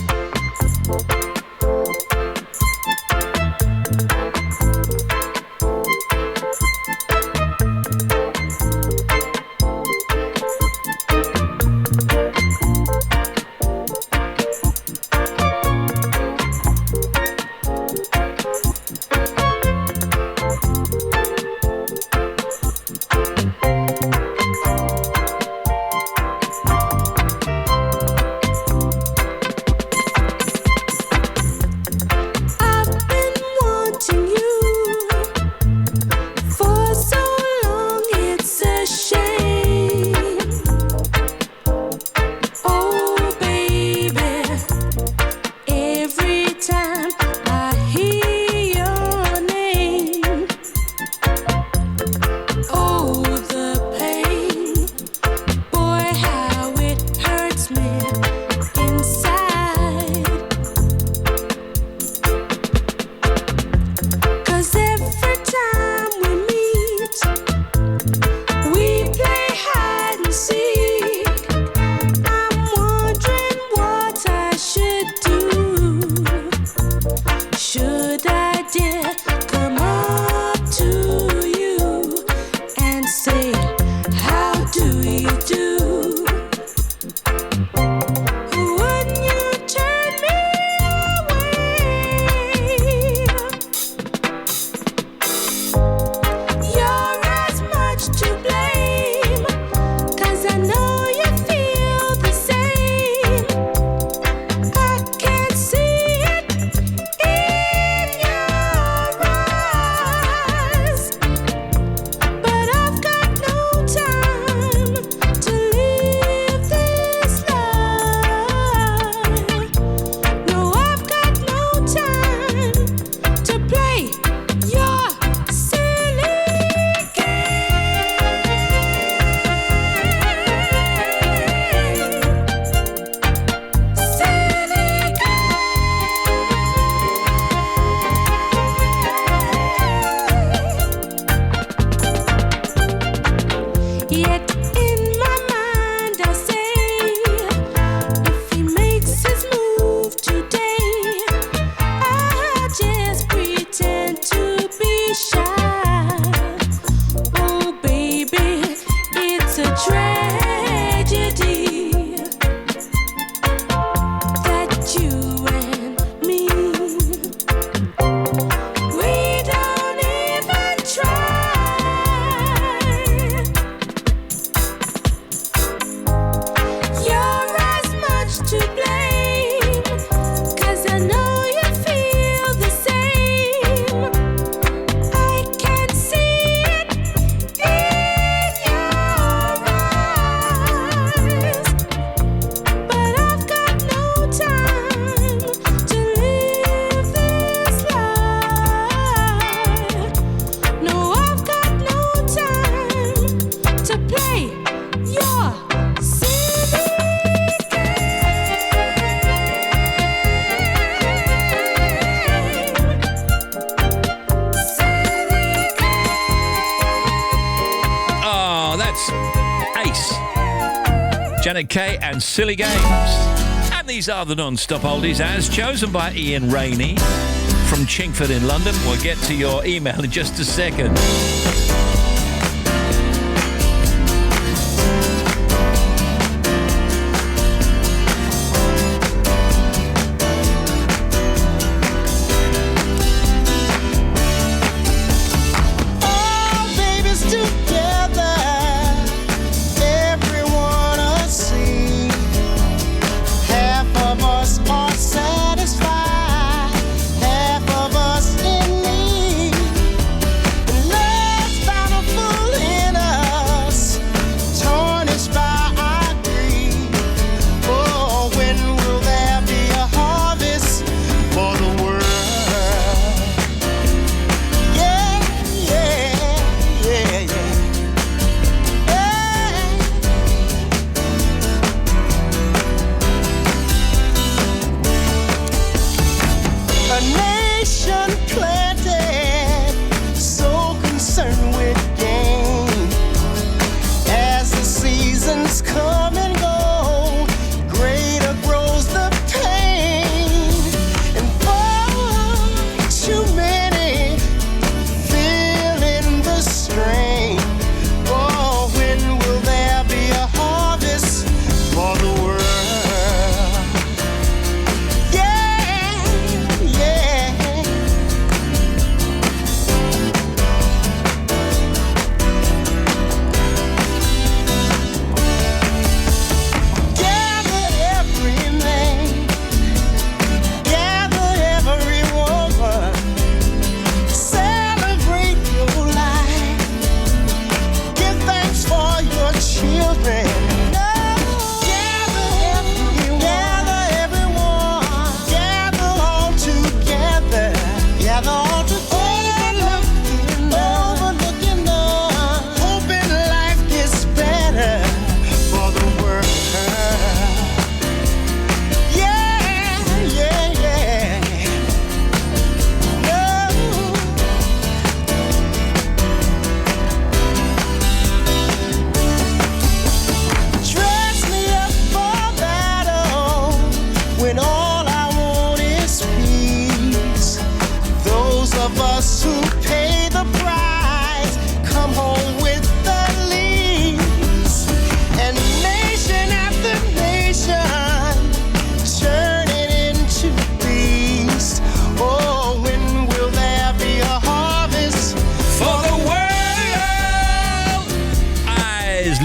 It's Ace, Janet Kay and Silly Games. And these are the non-stop oldies as chosen by Ian Rainey from Chingford in London. We'll get to your email in just a second.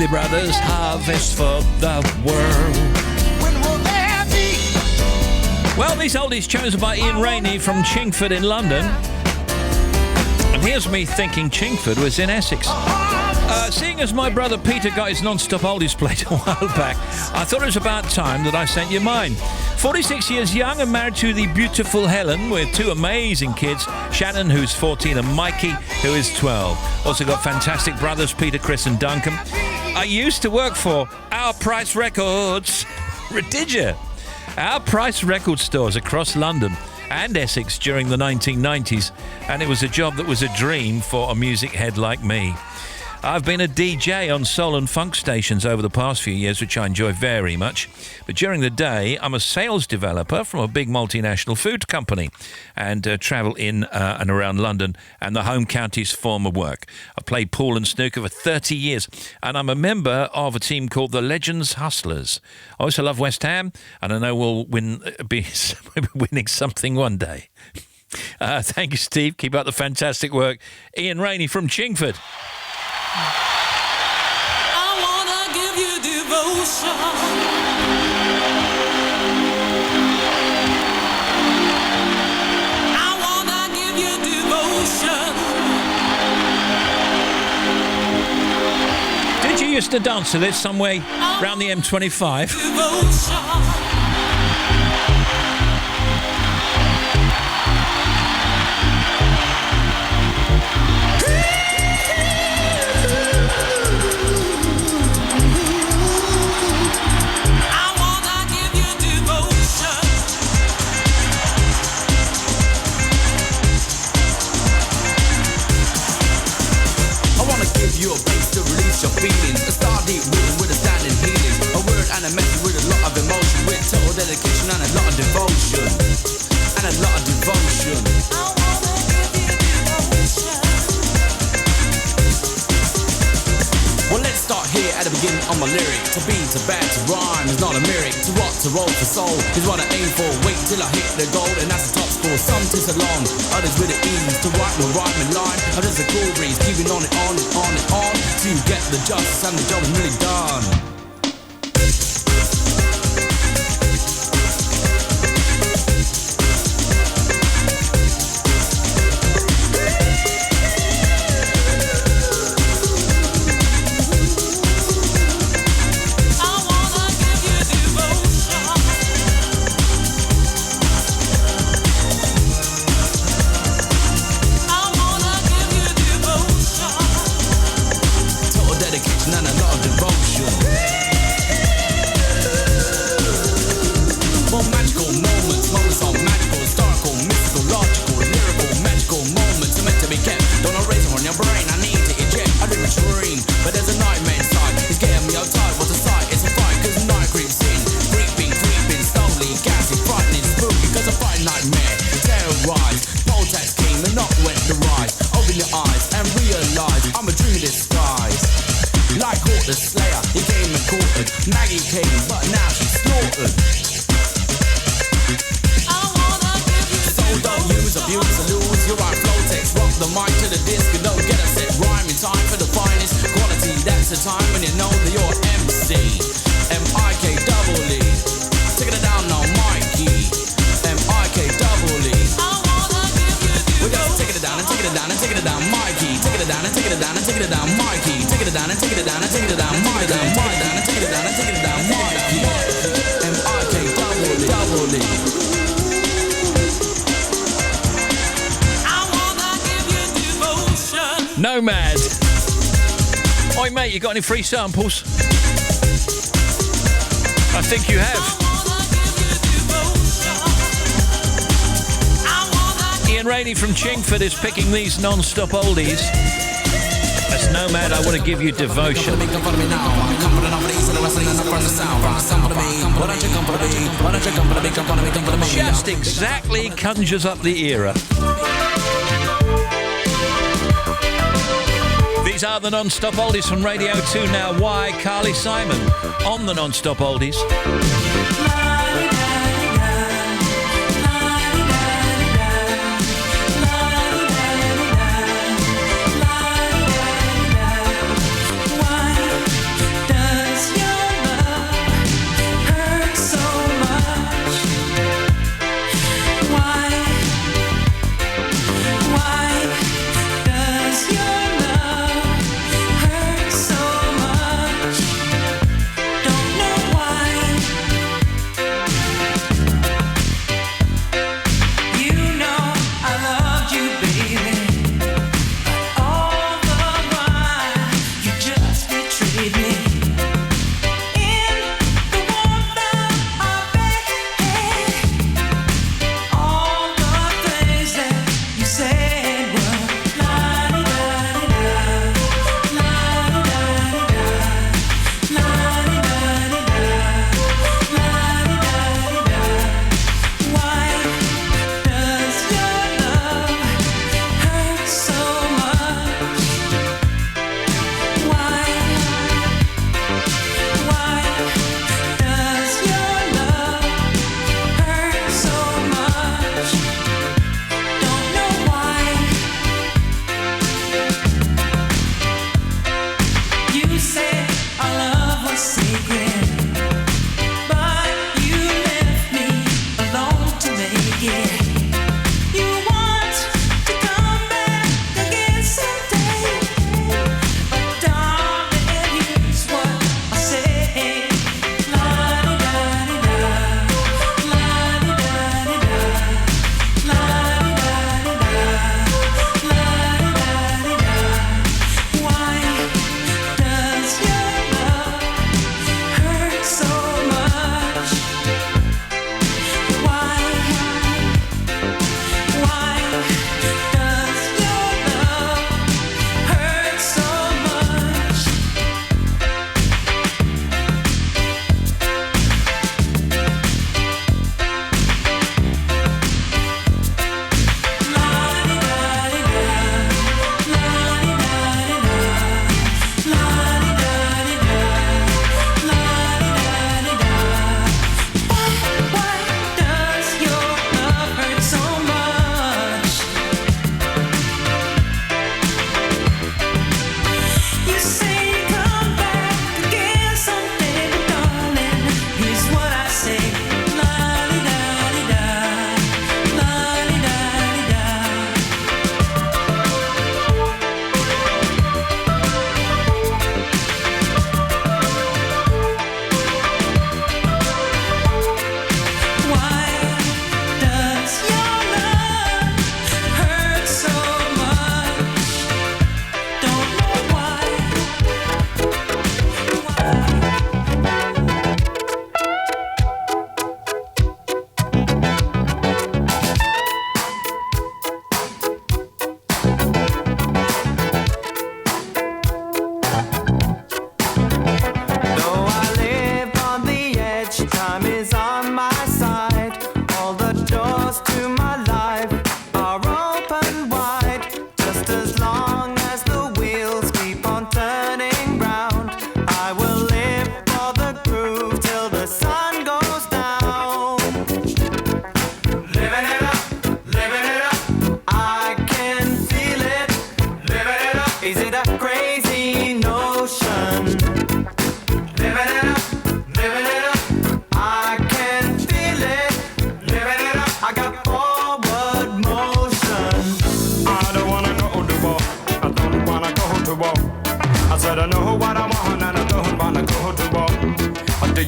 Brothers harvest for the world. When will there be? Well, these oldies chosen by Ian Rainey from Chingford in London. And here's me thinking Chingford was in Essex. Seeing as my brother Peter got his non-stop oldies played a while back, I thought it was about time that I sent you mine. 46 years young and married to the beautiful Helen with two amazing kids, Shannon, who's 14, and Mikey, who is 12. Also got fantastic brothers, Peter, Chris and Duncan. I used to work for Our Price Records. Did you? Our Price record stores across London and Essex during the 1990s, and it was a job that was a dream for a music head like me. I've been a DJ on soul and funk stations over the past few years, which I enjoy very much. But during the day, I'm a sales developer from a big multinational food company and travel in and around London and the home counties for my work. I've played pool and snooker for 30 years, and I'm a member of a team called the Legends Hustlers. I also love West Ham, and I know we'll be winning something one day. Thank you, Steve. Keep up the fantastic work. Ian Rainey from Chingford. I wanna give you devotion. I wanna give you devotion. Did you used to dance to this somewhere around the M25? Devotion. Your place to release your feelings. star deep rhythm with a standing healing. A word and a message with a lot of emotion, with total dedication and a lot of devotion. And a lot of devotion. Well, let's start here at the beginning of my lyric. To be, to bad, to rhyme is not a lyric. To rock, to roll for soul is what I aim for. Wait till I hit the goal, and that's the top score. Some tis along, others with the ease. To write my rhyming line, others a cool breeze. Keeping on and on and on and on till you get the justice and the job is really done. Nomad. Oi, mate, you got any free samples? I think you have. Ian Rainey from Chingford is picking these non-stop oldies. That's Nomad, I want to give you devotion. Just exactly conjures up the era. These are the non-stop oldies from Radio 2 Now. Why? Carly Simon on the non-stop oldies.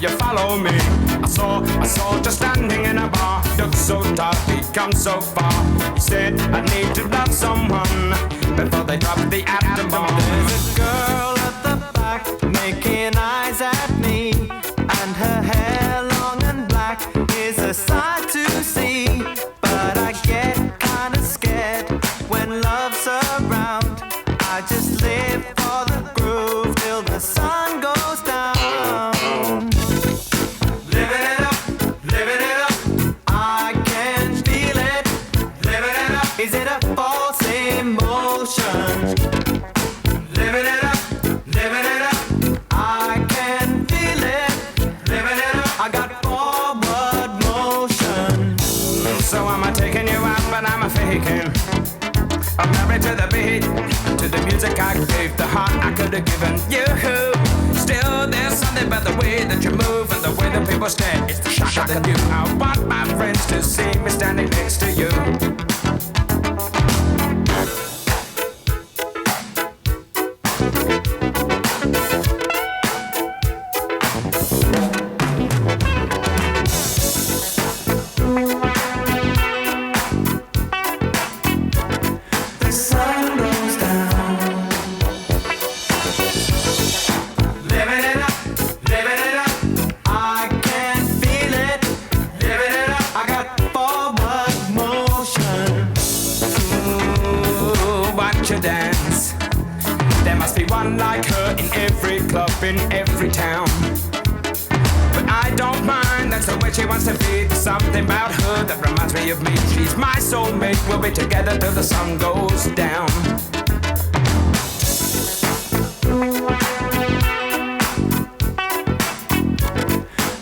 you follow me? I saw just standing in a bar, looked so tough, he'd come so far. He said, I need to love someone before they drop the atom bomb. There's a girl at the back making eyes at me, and her hair long and black is a sight to see. But I get kinda scared when love's around. I just live for the groove till the sun goes down. Living it up, I can feel it. Living it up, is it a false emotion? Living it up, I can feel it. Living it up, I got forward motion. So am I taking you out, but I'm a faking. I'm married to the beat, to the music I gave, the heart I could have given you. Still, there's something about the way that you move and the way that people stare. It's the shocker than you. I want my friends to see me standing next to you. The sun goes down. Living it up, I can feel it. Living it up, I got forward motion. Ooh, watch her dance. There must be one like her in every club, in every town. But I don't mind, that's the way she wants to be. There's something about her that reminds me of me. She's my soulmate, we'll be together till the sun goes down.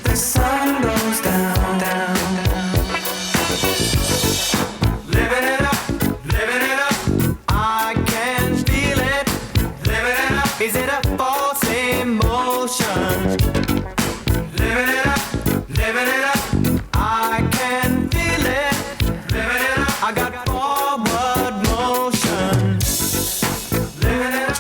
The sun goes down, Living it up, I can feel it. Living it up, is it a false emotion? Living it up, I can feel it. Living it up, I got forward motion. Living it up.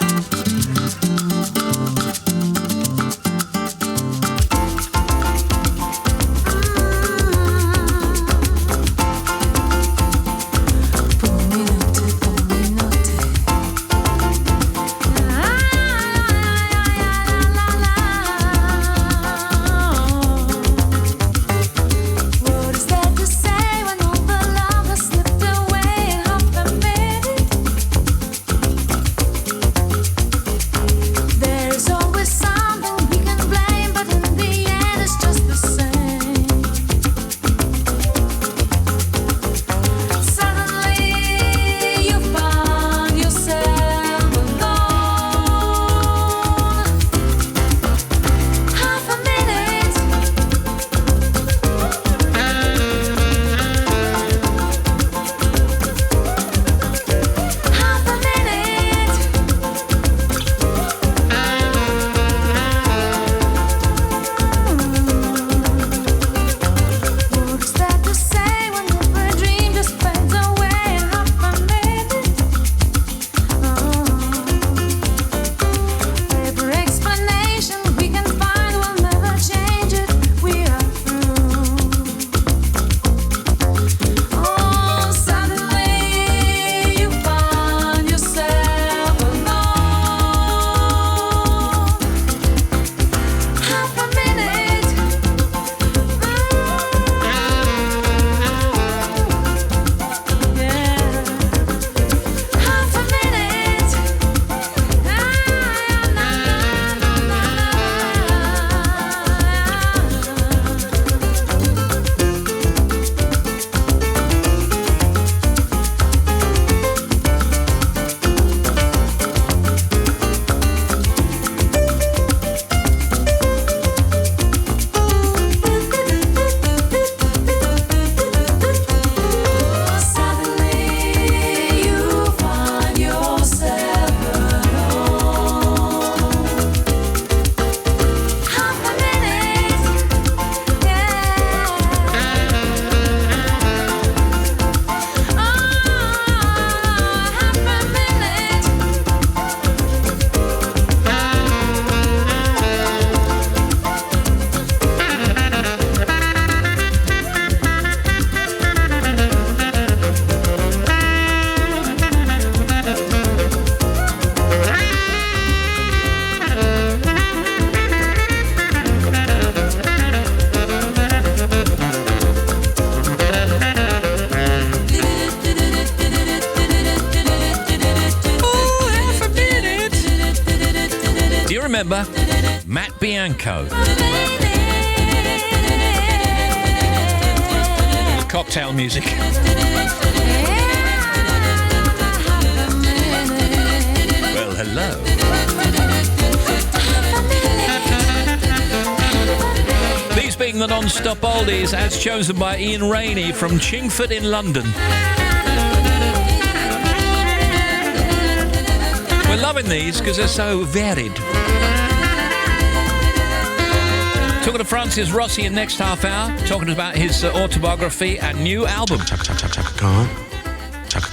remember? Matt Bianco. Cocktail music. Well, hello. These being the non-stop oldies as chosen by Ian Rainey from Chingford in London. We're loving these because they're so varied. Talking to Francis Rossi in next half hour, talking about his autobiography and new album. Chaka Khan, Chaka Khan, Chaka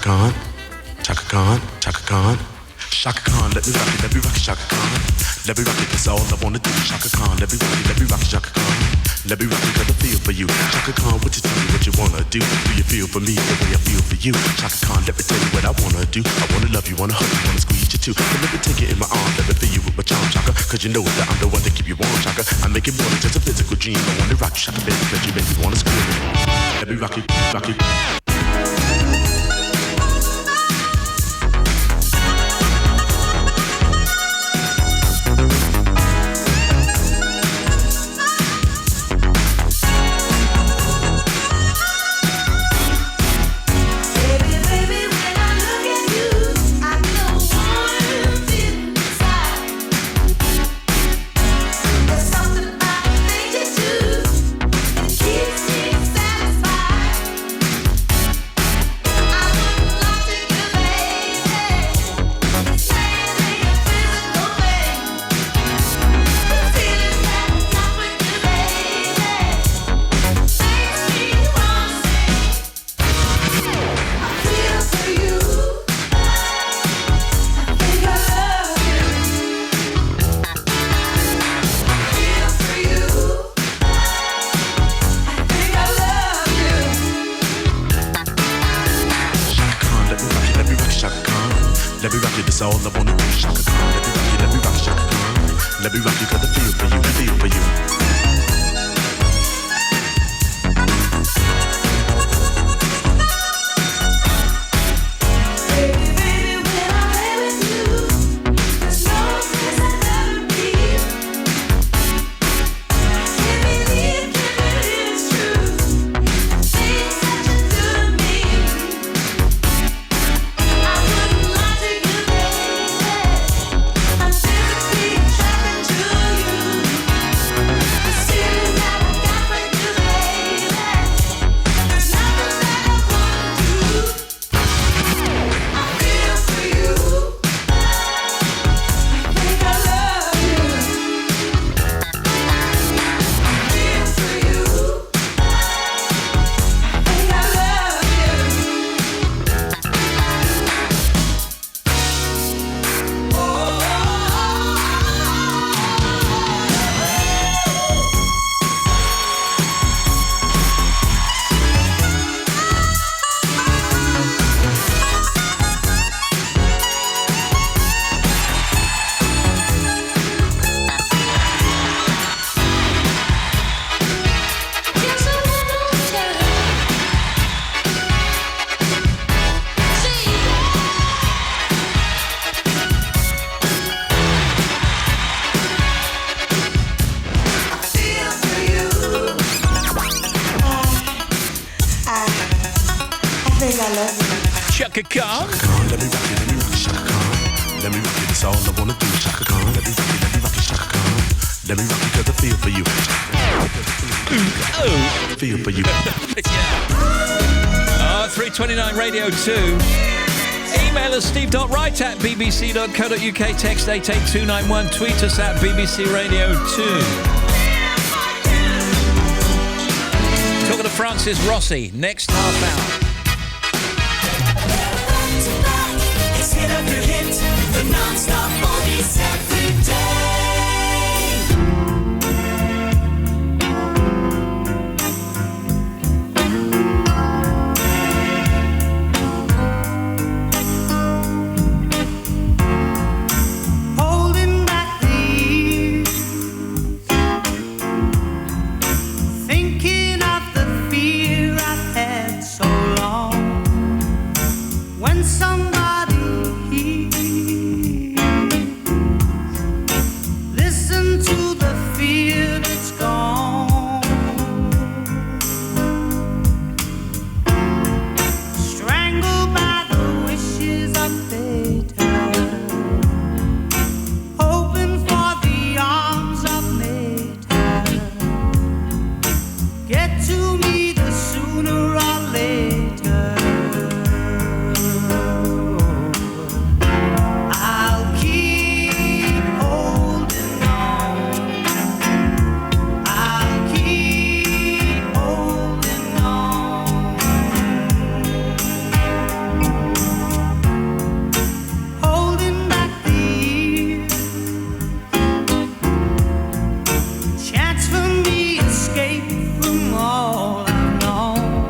Khan, Chaka Khan. Chaka Khan, let me rock it, Chaka Khan. Let me rock it, that's all I wanna do. Chaka Khan, let me rock it, Chaka Khan. Let me rock it, cause I feel for you. Chaka Khan, what you tell me what you wanna do? Do you feel for me the way I feel for you? Chaka Khan, let me tell you what I wanna do. I wanna love you, wanna hug you, wanna squeeze you too. But let me take it in my arms, let me feel you with my charm, Chaka. Cause you know that I'm the one to keep you warm, Chaka. I make it more than just a physical dream. I wanna rock you, Chaka, baby, cause you make me wanna scream. Let me rock it, rock it. all I wanna do. Shaka Khan, let me rock, Shaka Khan. Let me rock you 'cause I feel for you, feel for you. Shaka Khan. Let me rock you, Shaka Khan. Let me rock you, that's all I wanna do. Shaka Khan, let me rock you, Shaka Khan. Let me rock you 'cause I feel for you. Feel for you. Yeah. 329 Radio 2. Email us steve.wright@bbc.co.uk. Text 88291. Tweet us at BBC Radio 2. Talking to Francis Rossi next half hour. It's hit after hit, the non-stop oldies every day. Holding back the years, thinking of the fear I've had so long. When somebody hears to the field, it's gone. Strangled by the wishes of fate, hoping for the arms of nature. Get to me the sooner or later. I'll keep holding on. I'll keep holding on. Holding back the years. Chance for me escape from all I've known.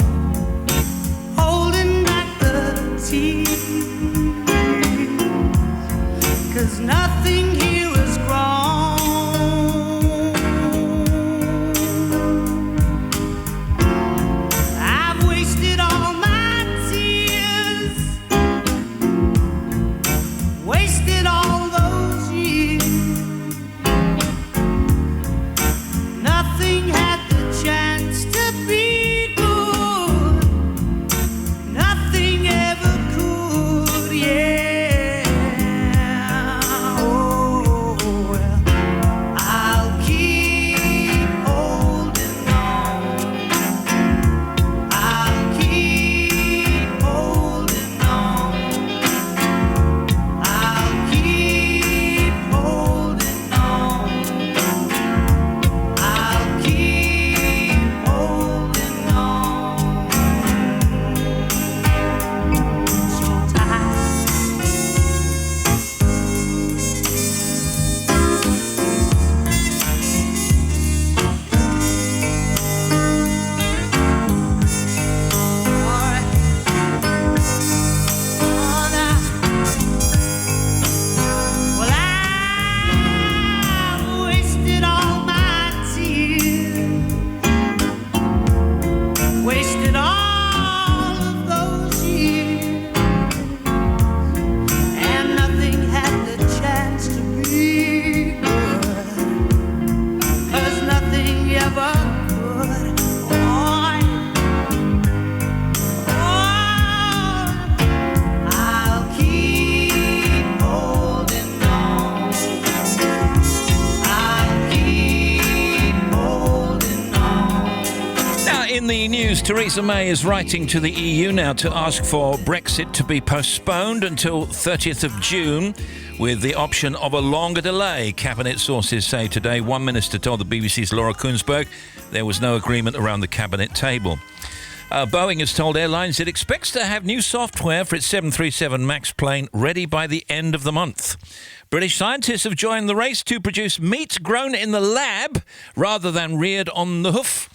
Holding back the tears. 'Cause nothing here is grown. I've wasted all my tears, wasted all those years. Nothing had the chance to be good. Nothing ever could, yeah. Oh, well, I'll keep holding on. I'll keep holding on. I'll keep holding on. I'll keep holding on. So tight. Well, I've wasted all my tears, wasted all of those years, and nothing had the chance to be good, 'cause nothing ever could. I'll keep holding on. I'll keep holding on. Now, in the news, Theresa May is writing to the EU now to ask for Brexit to be postponed until 30th of June, with the option of a longer delay. Cabinet sources say today one minister told the BBC's Laura Kuenssberg there was no agreement around the cabinet table. Boeing has told airlines it expects to have new software for its 737 MAX plane ready by the end of the month. British scientists have joined the race to produce meat grown in the lab rather than reared on the hoof.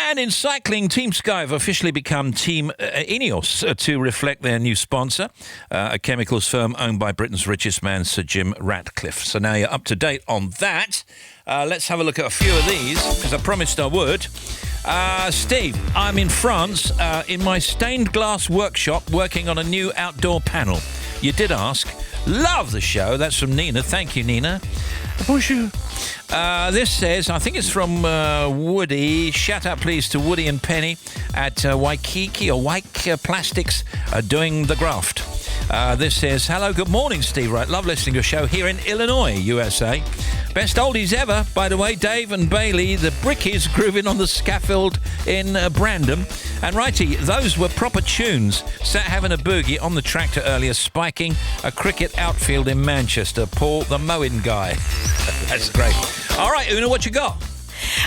And in cycling, Team Sky have officially become Team Ineos to reflect their new sponsor, a chemicals firm owned by Britain's richest man, Sir Jim Ratcliffe. So now you're up to date on that. Let's have a look at a few of these, because I promised I would. Steve, I'm in France in my stained glass workshop working on a new outdoor panel. You did ask. Love the show. That's from Nina. Thank you, Nina. Bonjour. This says, I think it's from Woody. Shout out, please, to Woody and Penny at Waikiki or Waik Plastics doing the graft. This says, hello, good morning, Steve Wright. Love listening to your show here in Illinois, USA. Best oldies ever, by the way, Dave and Bailey, the Brickies grooving on the scaffold in Brandon. And righty, those were proper tunes. Sat having a boogie on the tractor earlier, spiking a cricket outfield in Manchester. Paul, the mowing guy. That's great. All right, Una, what you got?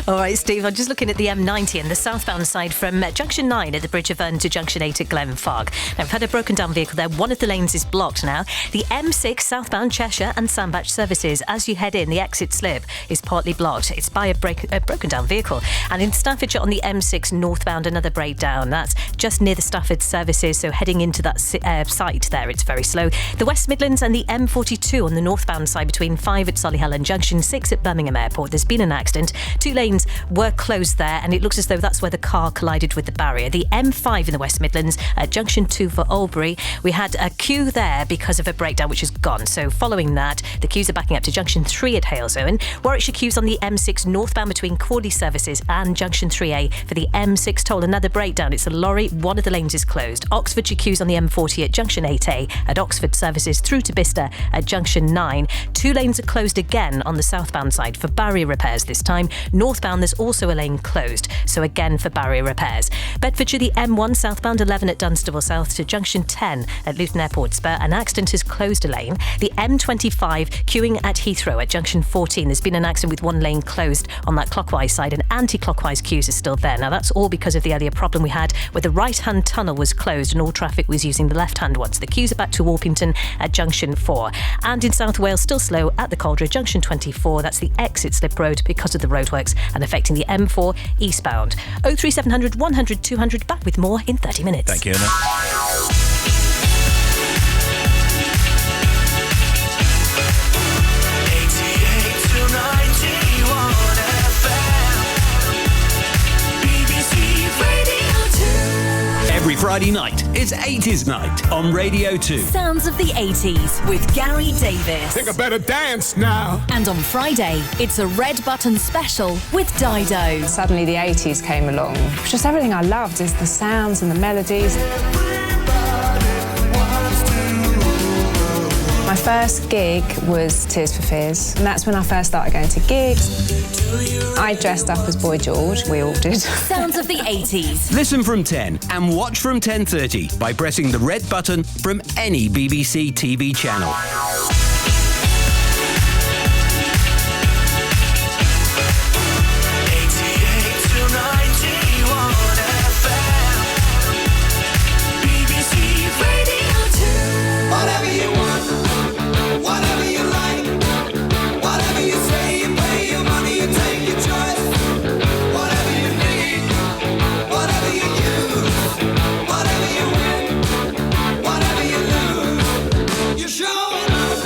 All right, Steve, I'm just looking at the M90 and the southbound side from Junction 9 at the Bridge of Erne to Junction 8 at Glenfarg. Now, we've had a broken down vehicle there. One of the lanes is blocked now. The M6 southbound Cheshire and Sandbach services. As you head in, the exit slip is partly blocked. It's by a broken down vehicle. And in Staffordshire on the M6 northbound, another breakdown. That's just near the Stafford services, so heading into that site there, it's very slow. The West Midlands and the M42 on the northbound side between 5 at Solihull and Junction 6 at Birmingham Airport. There's been an accident. 2 lanes lanes were closed there, and it looks as though that's where the car collided with the barrier. The M5 in the West Midlands at junction 2 for Albury, we had a queue there because of a breakdown which is gone. So following that, the queues are backing up to junction 3 at Halesowen. Warwickshire queues on the M6 northbound between Crawley services and junction 3A for the M6 toll. Another breakdown. It's a lorry. One of the lanes is closed. Oxfordshire queues on the M40 at junction 8A at Oxford services through to Bicester at junction 9. 2 lanes are closed again on the southbound side for barrier repairs this time. Northbound, there's also a lane closed, so again for barrier repairs. Bedfordshire, the M1 southbound 11 at Dunstable South to junction 10 at Luton Airport Spur. An accident has closed a lane. The M25 queuing at Heathrow at junction 14. There's been an accident with one lane closed on that clockwise side, and anti-clockwise queues are still there. Now that's all because of the earlier problem we had where the right-hand tunnel was closed and all traffic was using the left-hand ones. The queues are back to Orpington at junction 4. And in South Wales, still slow at the Caldera, junction 24. That's the exit slip road because of the roadworks and affecting the M4 eastbound. 03700 100 200. Back with more in 30 minutes. Thank you, Anna. Every Friday night, it's 80s night on Radio 2. Sounds of the 80s with Gary Davis. Think I better dance now. And on Friday, it's a Red Button special with Dido. Suddenly the 80s came along. Just everything I loved is the sounds and the melodies. My first gig was Tears for Fears, and that's when I first started going to gigs. I dressed up as Boy George, we all did. Sounds of the 80s. Listen from 10 and watch from 10:30 by pressing the red button from any BBC TV channel. Whatever you want, whatever you like, whatever you say, you pay your money, you take your choice. Whatever you need, whatever you use, whatever you win, whatever you lose, you're showing up.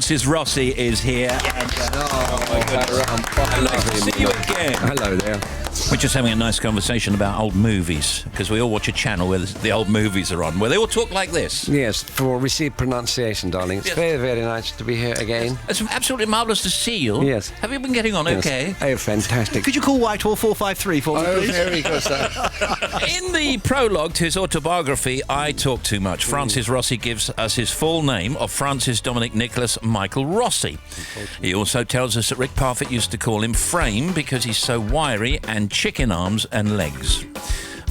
Francis Rossi is here. Nice to see you again. Hello there. We're just having a nice conversation about old movies, because we all watch a channel where the old movies are on, where they all talk like this. Yes, for received pronunciation, darling. It's very, very nice to be here again. It's absolutely marvellous to see you. Yes. Have you been getting on okay? Oh, fantastic. Could you call Whitehall 453 for me, please? Very good, sir. In the prologue to his autobiography, I Talk Too Much, Francis Rossi gives us his full name of Francis Dominic Nicholas Michael Rossi. He also tells us that Rick Parfitt used to call him Frame because he's so wiry and chicken arms and legs.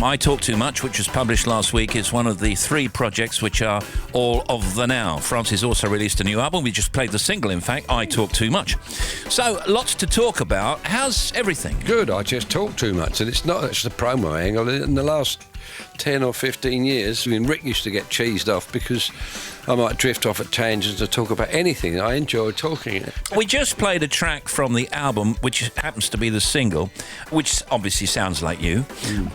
I Talk Too Much, which was published last week, is one of the 3 projects which are all of the now. Francis also released a new album. We just played the single, in fact, I Talk Too Much. So, lots to talk about. How's everything? Good. I just talk too much, and it's not just a promo angle. In the last 10 or 15 years, Rick used to get cheesed off because I might drift off at tangents to talk about anything. I enjoy talking. We just played a track from the album, which happens to be the single, which obviously sounds like you.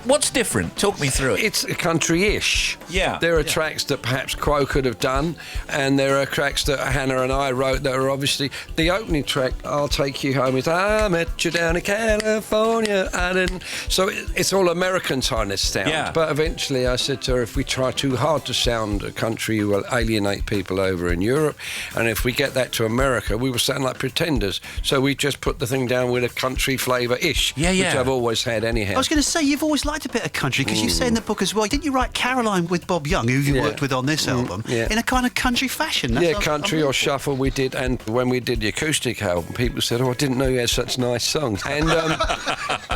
What's different? Talk me through it. It's country-ish. Yeah. There are tracks that perhaps Quo could have done, and there are tracks that Hannah and I wrote that are obviously... The opening track, I'll Take You Home, is I met you down in California. I didn't... So it's all American kind of sound. Yeah. But eventually I said to her, if we try too hard to sound a country, we'll alienate people over in Europe. And if we get that to America, we will sound like pretenders. So we just put the thing down with a country flavour-ish, which I've always had anyhow. I was going to say, you've always liked a bit of country, because you say in the book as well, didn't you write Caroline with Bob Young, who you worked with on this album, in a kind of country fashion? That's country or shuffle we did. And when we did the acoustic album, people said, I didn't know you had such nice songs. And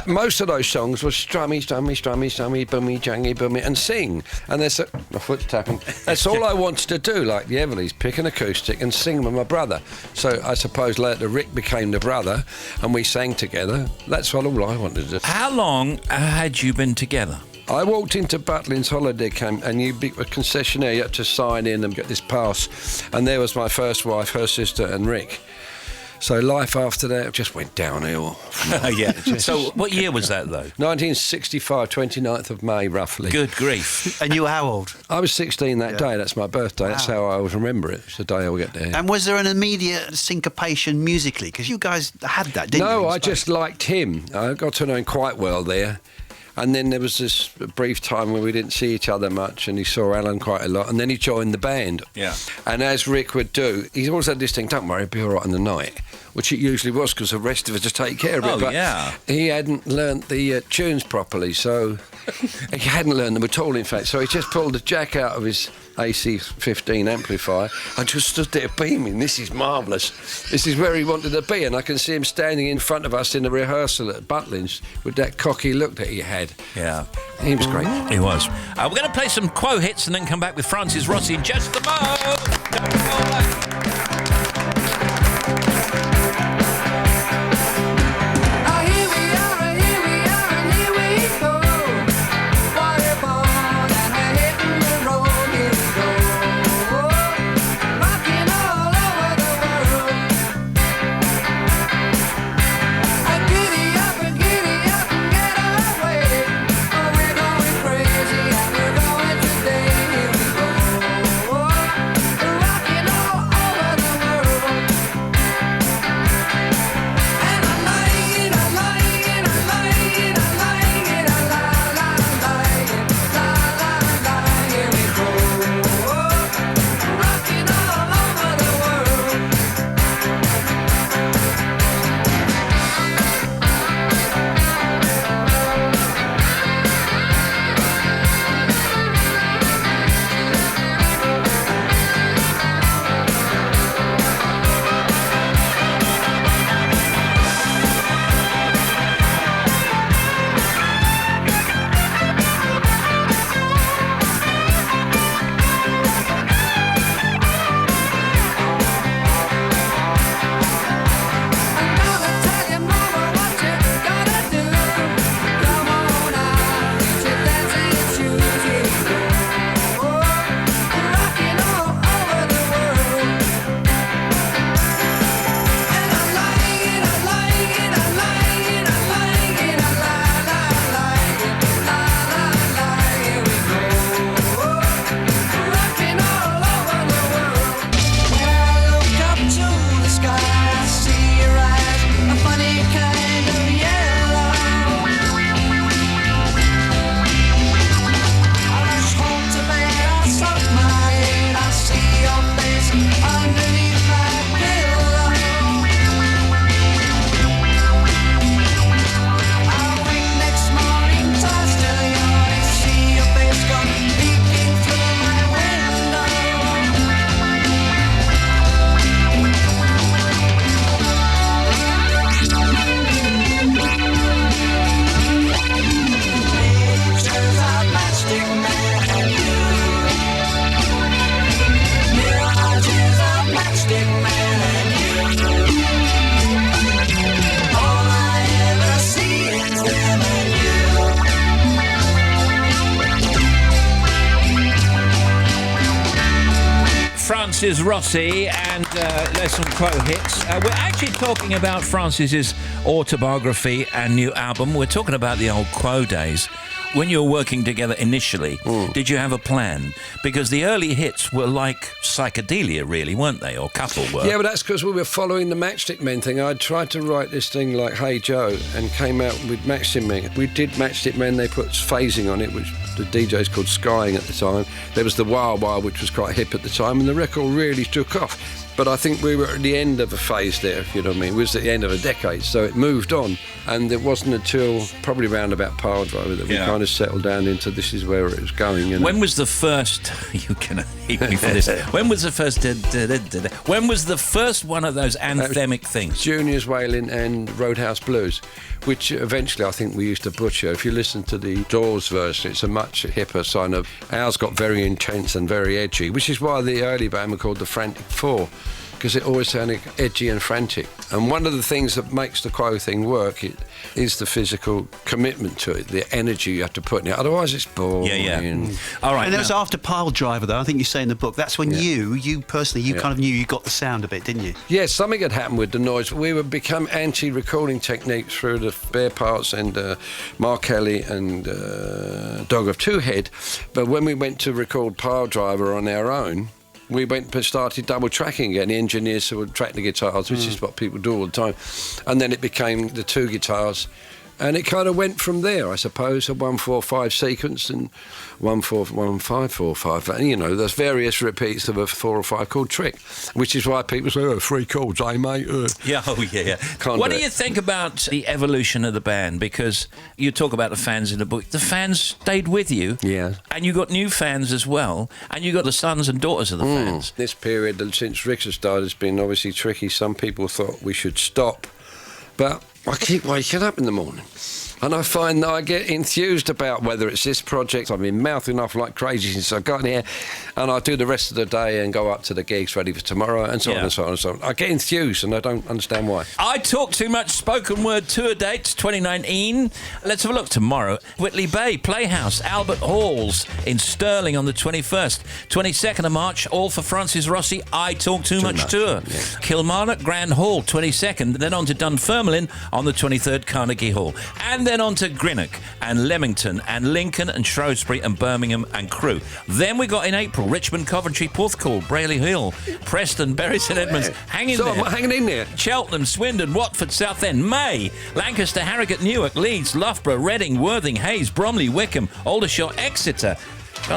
most of those songs were strummy, strummy, strummy, strummy, bummy, jangy, bummy, and sing. And there's my foot's tapping. That's all I wanted to do, like the Everleys, pick an acoustic and sing with my brother. So I suppose later Rick became the brother and we sang together. That's all I wanted to do. How long had you been together? I walked into Butlin's holiday camp, and you be a concessionaire, you had to sign in and get this pass. And there was my first wife, her sister, and Rick. So life after that just went downhill. So what year was that, though? 1965, 29th of May, roughly. Good grief. And you were how old? I was 16 that day. That's my birthday. That's how I always remember it. It's the day I'll get there. And was there an immediate syncopation musically? Because you guys had that, didn't you? No, I just liked him. I got to know him quite well there. And then there was this brief time where we didn't see each other much, and he saw Alan quite a lot, and then he joined the band. Yeah. And as Rick would do, he's always had this thing, don't worry, it'll be all right in the night, which it usually was, because the rest of us just take care of it. But he hadn't learnt the tunes properly, so he hadn't learned them at all, in fact. So he just pulled the jack out of his AC-15 amplifier and just stood there beaming. This is marvellous. This is where he wanted to be, and I can see him standing in front of us in the rehearsal at Butlin's with that cocky look that he had. Yeah. He was great. He was. We're going to play some Quo hits and then come back with Francis Rossi in just a moment. Don't go away. Rocking all over the world. Francis Rossi and Les Some Quo hits. We're actually talking about Francis's autobiography and new album. We're talking about the old Quo days. When you were working together initially, did you have a plan? Because the early hits were like psychedelia, really, weren't they? Or couple were. Yeah, but that's because we were following the Matchstick Men thing. I tried to write this thing like Hey Joe and came out with Matchstick Men. We did Matchstick Men, they put phasing on it, which the DJs called skying at the time. There was the Wild Wild, which was quite hip at the time, and the record really took off. But I think we were at the end of a phase there, if you know what I mean. It was at the end of a decade, so it moved on. And it wasn't until probably round about Pile Driver that we kind of settled down into this is where it was going. You know? When was the first... You're going to hate me for this. When was the first... When was the first one of those anthemic things? Junior's Wailing and Roadhouse Blues, which eventually I think we used to butcher. If you listen to the Doors version, it's a much hipper sign of... Ours got very intense and very edgy, which is why the early band were called the Frantic Four, because it always sounded edgy and frantic. And one of the things that makes the Quo thing work is the physical commitment to it, the energy you have to put in it. Otherwise, it's boring. Yeah. All right. And it was after Pile Driver, though. I think you say in the book that's when you personally, kind of knew you got the sound a bit, didn't you? Yeah, something had happened with the noise. We would become anti-recording techniques through the Bear Parts and Mark Kelly and Dog of Two Head. But when we went to record Pile Driver on our own, we went and started double tracking again. The engineers who would track the guitars, which is what people do all the time. And then it became the two guitars. And it kind of went from there, I suppose, a 1-4-5 sequence and 1-4-1-5-4-5. And, you know, there's various repeats of a 4 or 5 chord trick, which is why people say, 3 chords, eh, mate? Yeah. What do you think about the evolution of the band? Because you talk about the fans in the book. The fans stayed with you. Yeah. And you got new fans as well. And you got the sons and daughters of the fans. This period, since Rick has started, has been obviously tricky. Some people thought we should stop. But I keep waking up in the morning. And I find that I get enthused about whether it's this project. I've been mouthing off like crazy since I got here, and I do the rest of the day and go up to the gigs ready for tomorrow, and so on and so on and so on. I get enthused, and I don't understand why. I Talk Too Much spoken word tour dates 2019. Let's have a look tomorrow. Whitley Bay, Playhouse, Albert Halls in Stirling on the 21st. 22nd of March, all for Francis Rossi, I Talk Too Much tour. Yeah. Kilmarnock, Grand Hall, 22nd. Then on to Dunfermline on the 23rd, Carnegie Hall. And then on to Greenock and Leamington and Lincoln and Shrewsbury and Birmingham and Crewe. Then we got in April Richmond, Coventry, Porthcawl, Brayley Hill, Preston, Bury St Edmunds. Hanging in there. Cheltenham, Swindon, Watford, Southend. May, Lancaster, Harrogate, Newark, Leeds, Loughborough, Reading, Worthing, Hayes, Bromley, Wickham, Aldershot, Exeter.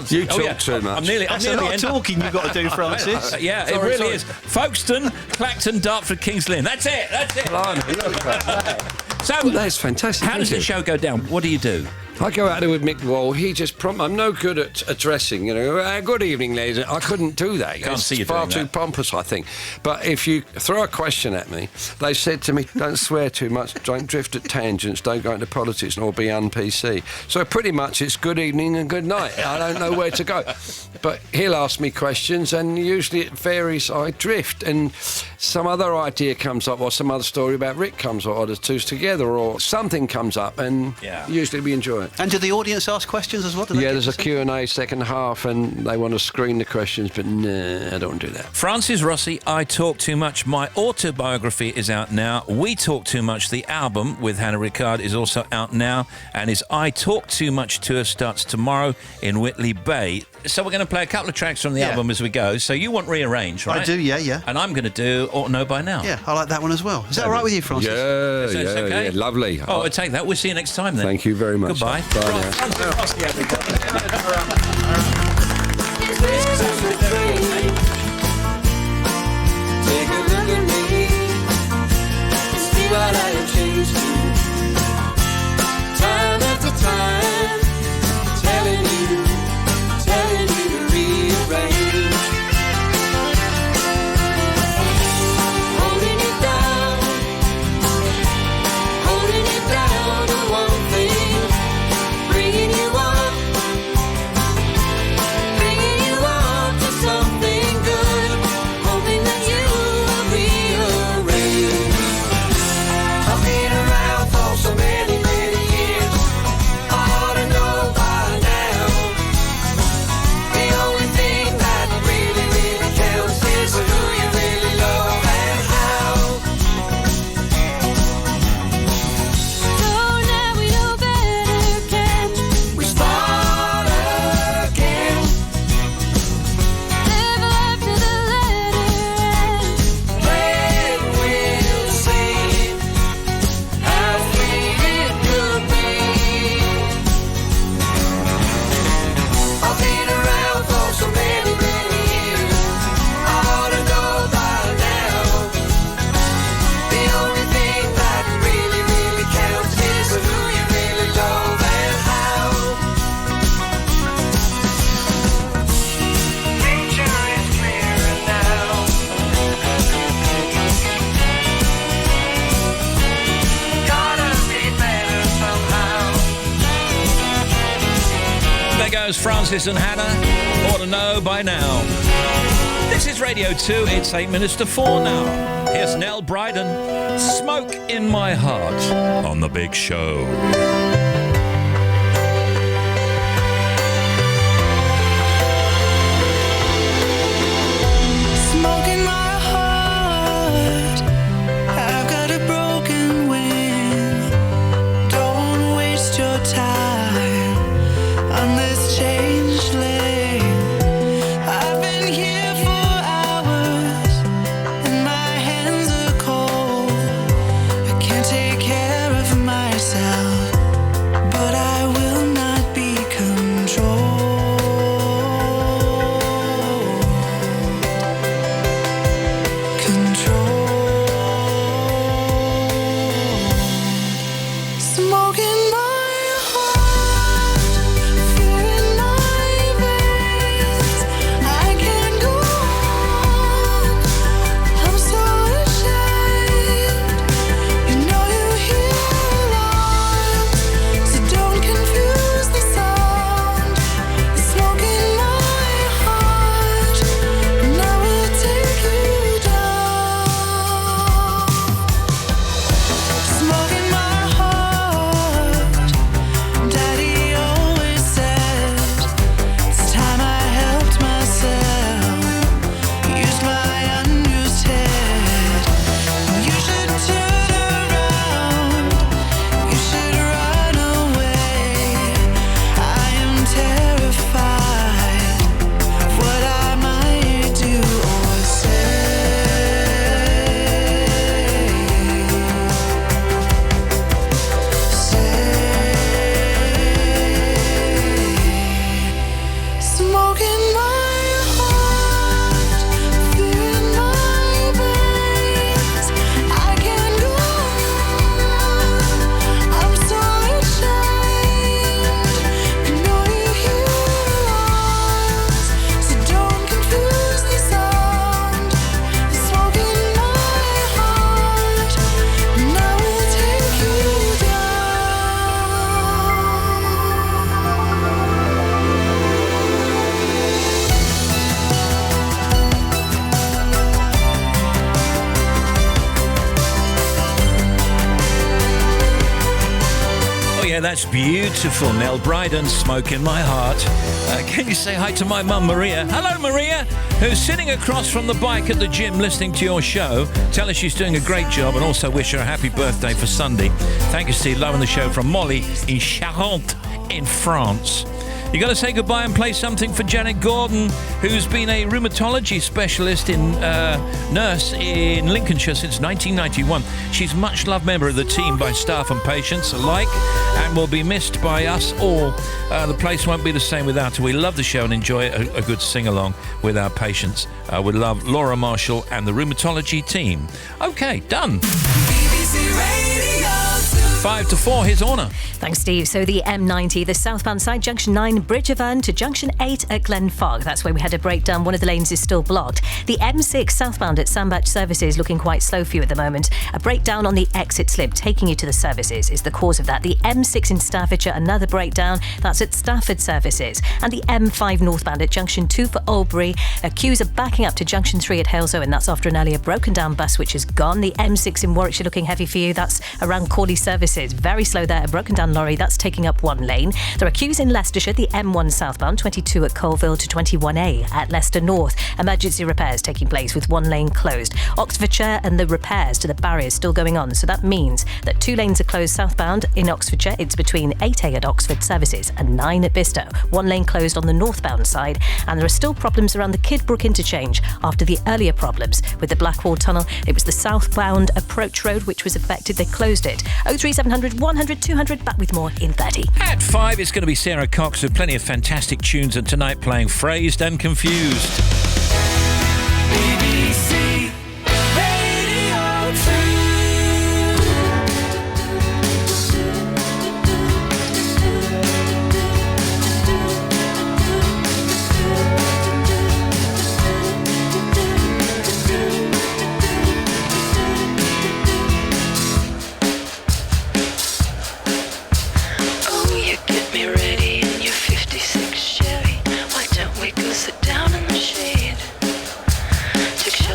You talk too much. I'm nearly a lot of talking you've got to do, Francis. It really is. Folkestone, Clacton, Dartford, Kings Lynn. That's it. So that's fantastic. How does the show go down? What do you do? I go out there with Mick Wall. He just I'm no good at addressing, you know. Good evening, ladies. I couldn't do that. Can't see you It's far doing too that. pompous, I think. But if you throw a question at me, they said to me, don't swear too much, don't drift at tangents, don't go into politics or be un-PC. So pretty much it's good evening and good night. I don't know where to go. But he'll ask me questions, and usually it varies. I drift, and some other idea comes up, or some other story about Rick comes up, or the two's together, or something comes up, and usually we enjoy it. And do the audience ask questions as well? There's a Q&A second half, and they want to screen the questions, but I don't want to do that. Francis Rossi, I Talk Too Much. My autobiography is out now. We Talk Too Much, the album with Hannah Ricard, is also out now, and his I Talk Too Much tour starts tomorrow in Whitley Bay. So we're going to play a couple of tracks from the album as we go. So you want Rearrange, right? I do, yeah. And I'm going to do Ought to Know By Now. Yeah, I like that one as well. Is that all right with you, Francis? Yeah, lovely. Oh, we'll take that. We'll see you next time then. Thank you very much. Goodbye. Bye now. Francis Rossi, everybody. Take a look at me, see what I have changed to. Time after time, telling you to rearrange. Holding it down to one thing, bringing you up Thomas, Francis and Hannah ought to know by now. This is Radio 2. It's 8 minutes to 4 now. Here's Nell Bryden, Smoke in My Heart on The Big Show. Smoke in my heart, I've got a broken wing. Don't waste your time on this changed lane. I've been here for hours and my hands are cold. I can't take care of myself, but I will not be controlled. Smoke in my heart, fear in my veins. I can't go on. I'm so ashamed. You know you hear alarms, so don't confuse the sound. The smoke in my heart, and I will take you down. Smoke in my heart, Daddy always said it's time I helped myself. Used my unused head. You should turn around. You should run away. I am terrified of what I might do or Smoke in my heart, fear in my veins. I can't go on. I'm so ashamed. You know you hear alarms, so don't confuse the sound. The smoke in my heart, and I will take you down. Oh yeah, that's beautiful. Nell Bryden, Smoke in My Heart. Can you say hi to my mum, Maria? Hello, Maria, who's sitting across from the bike at the gym listening to your show. Tell her she's doing a great job and also wish her a happy birthday for Sunday. Thank you, Steve. Loving the show from Molly in Charente in France. You got to say goodbye and play something for Janet Gordon, who's been a rheumatology specialist in nurse in Lincolnshire since 1991. She's a much-loved member of the team by staff and patients alike and will be missed by us all. The place won't be the same without her. We love the show and enjoy a good sing-along with our patients. We love Laura Marshall and the rheumatology team. Okay, done. BBC Radio 5 to 4, here's Orna. Thanks, Steve. So the M90, the southbound side, Junction 9, Bridge of Erne to Junction 8 at Glenfog. That's where we had a breakdown. One of the lanes is still blocked. The M6 southbound at Sandbach Services looking quite slow for you at the moment. A breakdown on the exit slip taking you to the services is the cause of that. The M6 in Staffordshire, another breakdown. That's at Stafford Services. And the M5 northbound at Junction 2 for Albury. Queues are backing up to Junction 3 at Halesoe, and that's after an earlier broken down bus which is gone. The M6 in Warwickshire looking heavy for you. That's around Cawley Services. Very slow there. A broken down lorry that's taking up one lane. There are queues in Leicestershire, the M1 southbound, 22 at Colville to 21A at Leicester North. Emergency repairs taking place with one lane closed. Oxfordshire and the repairs to the barriers still going on. So that means that 2 lanes are closed southbound. In Oxfordshire, it's between 8A at Oxford Services and 9 at Bistow. 1 lane closed on the northbound side. And there are still problems around the Kidbrooke interchange after the earlier problems with the Blackwall Tunnel. It was the southbound approach road which was affected. They closed it. 03700 100 200. Back with more in 30. At 5, it's going to be Sarah Cox with plenty of fantastic tunes, and tonight playing Phrased and Confused. BBC Radio 2. Oh, you get me ready in your 56 Chevy.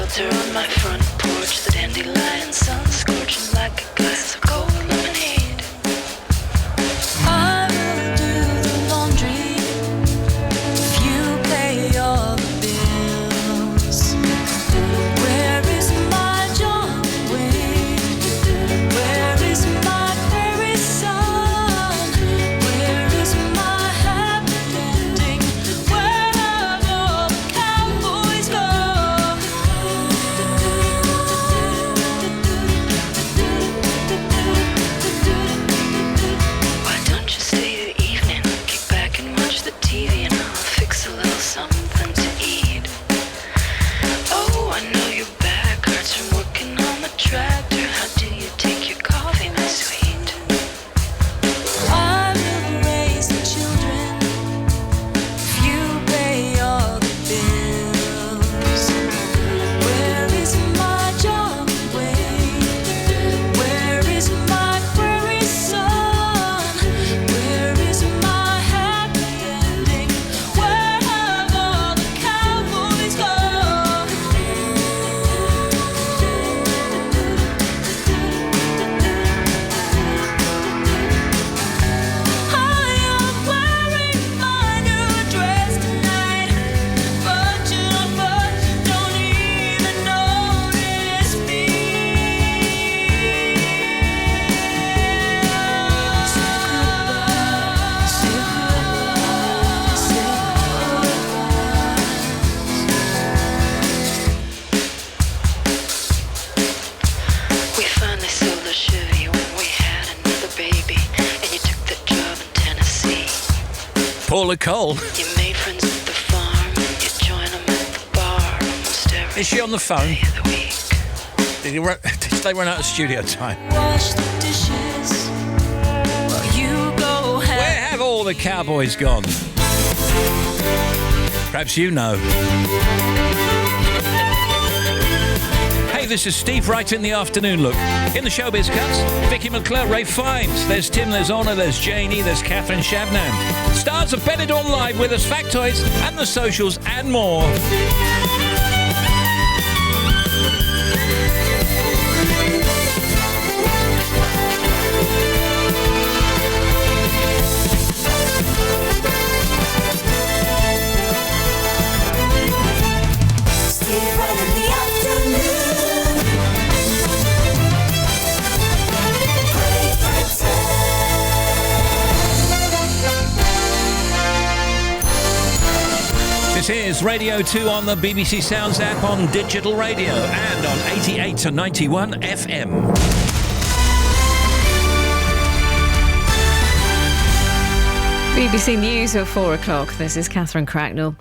shelter on my front porch. The dandelion sun scorching like a glass of cold lemonade. I will do the laundry if you pay all the bills. Where is my John Wayne? Where is my prairie sun? Where is my happy ending? Where have all the cowboys gone? Why don't you stay the evening? Kick back and watch the TV and I'll fix a little something to eat. Oh, I know your back hurts from working on the tractor. How do you take your coffee, my sweet? I will raise the children if you pay all the bills. Where is my John Wayne? Where is my prairie sun? Where is my happy ending? Where have all the cowboys gone? I am wearing my new dress tonight, but you don't even notice me. We finally sold the Chevy when we had another baby, and you took the job in Tennessee. Paula Cole. You made friends at the farm, you join them at the bar almost every Is she on the phone? Did they run out of studio time? wash the dishes while you go Where have all the cowboys gone? Perhaps you know. Hey, this is Steve Wright in the afternoon look. In the showbiz cuts, Vicky McClure, Ray Fiennes. There's Tim, there's Honor, there's Janie, there's Catherine Shabnam. Stars of Benidorm Live with us, Factoids and the socials and more. Steve Wright in the afternoon. This is Radio 2 on the BBC Sounds app, on digital radio and on 88 to 91 FM. BBC News at 4 o'clock. This is Catherine Cracknell.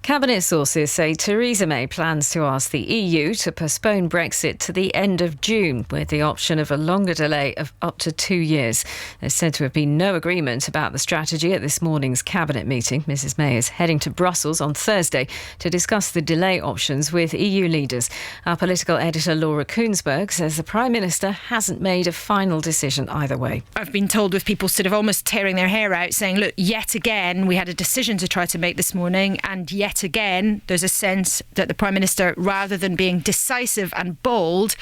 Cabinet sources say Theresa May plans to ask the EU to postpone Brexit to the end of June, with the option of a longer delay of up to 2 years. There's said to have been no agreement about the strategy at this morning's Cabinet meeting. Mrs May is heading to Brussels on Thursday to discuss the delay options with EU leaders. Our political editor Laura Koonsberg says the Prime Minister hasn't made a final decision either way. I've been told with people sort of almost tearing their hair out, saying, look, yet again, we had a decision to try to make this morning, and yet again, there's a sense that the Prime Minister, rather than being decisive and bold,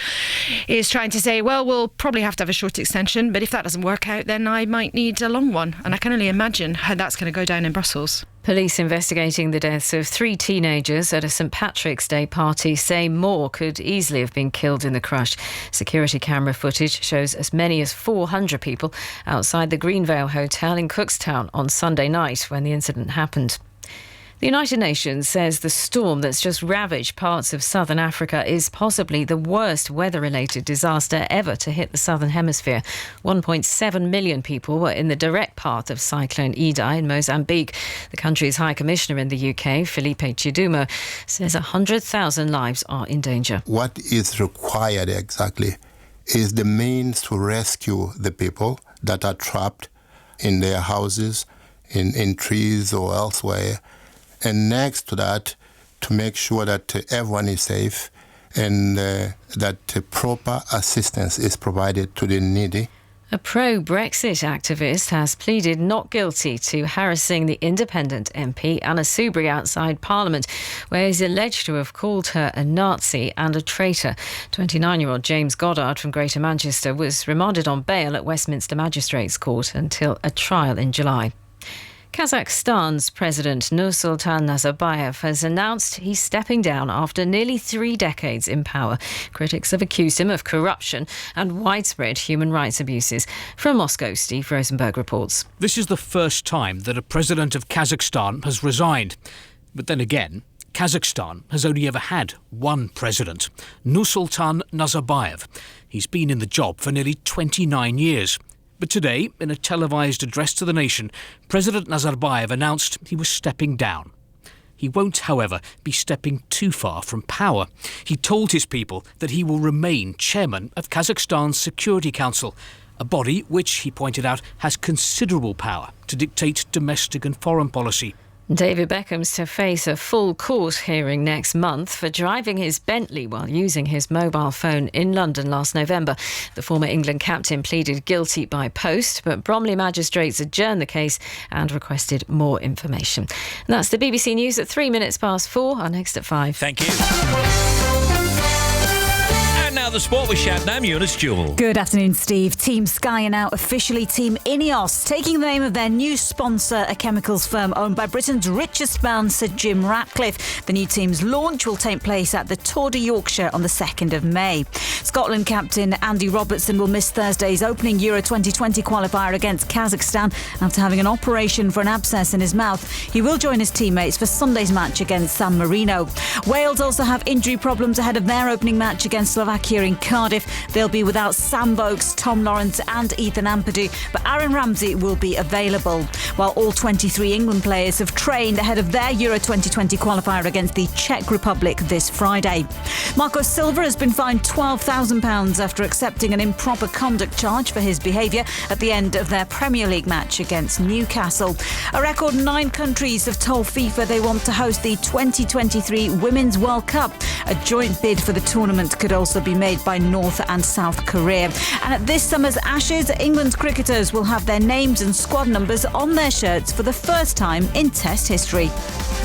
is trying to say, well, we'll probably have to have a short extension, but if that doesn't work out, then I might need a long one. And I can only imagine how that's going to go down in Brussels. Police investigating the deaths of 3 teenagers at a St Patrick's Day party say more could easily have been killed in the crush. Security camera footage shows as many as 400 people outside the Greenvale Hotel in Cookstown on Sunday night when the incident happened. The United Nations says the storm that's just ravaged parts of southern Africa is possibly the worst weather-related disaster ever to hit the southern hemisphere. 1.7 million people were in the direct path of Cyclone Idai in Mozambique. The country's High Commissioner in the UK, Felipe Chidumo, says 100,000 lives are in danger. What is required exactly is the means to rescue the people that are trapped in their houses, in trees or elsewhere. And next to that, to make sure that everyone is safe and that proper assistance is provided to the needy. A pro-Brexit activist has pleaded not guilty to harassing the independent MP Anna Soubry outside Parliament, where he's alleged to have called her a Nazi and a traitor. 29-year-old James Goddard from Greater Manchester was remanded on bail at Westminster Magistrates Court until a trial in July. Kazakhstan's President Nursultan Nazarbayev has announced he's stepping down after nearly 3 decades in power. Critics have accused him of corruption and widespread human rights abuses. From Moscow, Steve Rosenberg reports. This is the first time that a president of Kazakhstan has resigned. But then again, Kazakhstan has only ever had one president, Nursultan Nazarbayev. He's been in the job for nearly 29 years. But today, in a televised address to the nation, President Nazarbayev announced he was stepping down. He won't, however, be stepping too far from power. He told his people that he will remain chairman of Kazakhstan's Security Council, a body which, he pointed out, has considerable power to dictate domestic and foreign policy. David Beckham's to face a full court hearing next month for driving his Bentley while using his mobile phone in London last November. The former England captain pleaded guilty by post, but Bromley magistrates adjourned the case and requested more information. And that's the BBC News at 4:03. Our next at 5. Thank you. Now the sport with Shabnam Yunus Jewel. Good afternoon, Steve. Team Sky are now officially Team Ineos, taking the name of their new sponsor, a chemicals firm owned by Britain's richest man, Sir Jim Ratcliffe. The new team's launch will take place at the Tour de Yorkshire on the 2nd of May. Scotland captain Andy Robertson will miss Thursday's opening Euro 2020 qualifier against Kazakhstan after having an operation for an abscess in his mouth. He will join his teammates for Sunday's match against San Marino. Wales also have injury problems ahead of their opening match against Slovakia in Cardiff. They'll be without Sam Vokes, Tom Lawrence and Ethan Ampadu, but Aaron Ramsey will be available. While all 23 England players have trained ahead of their Euro 2020 qualifier against the Czech Republic this Friday. Marco Silva has been fined £12,000 after accepting an improper conduct charge for his behaviour at the end of their Premier League match against Newcastle. A record 9 countries have told FIFA they want to host the 2023 Women's World Cup. A joint bid for the tournament could also be made by North and South Korea. And at this summer's Ashes, England's cricketers will have their names and squad numbers on their shirts for the first time in Test history.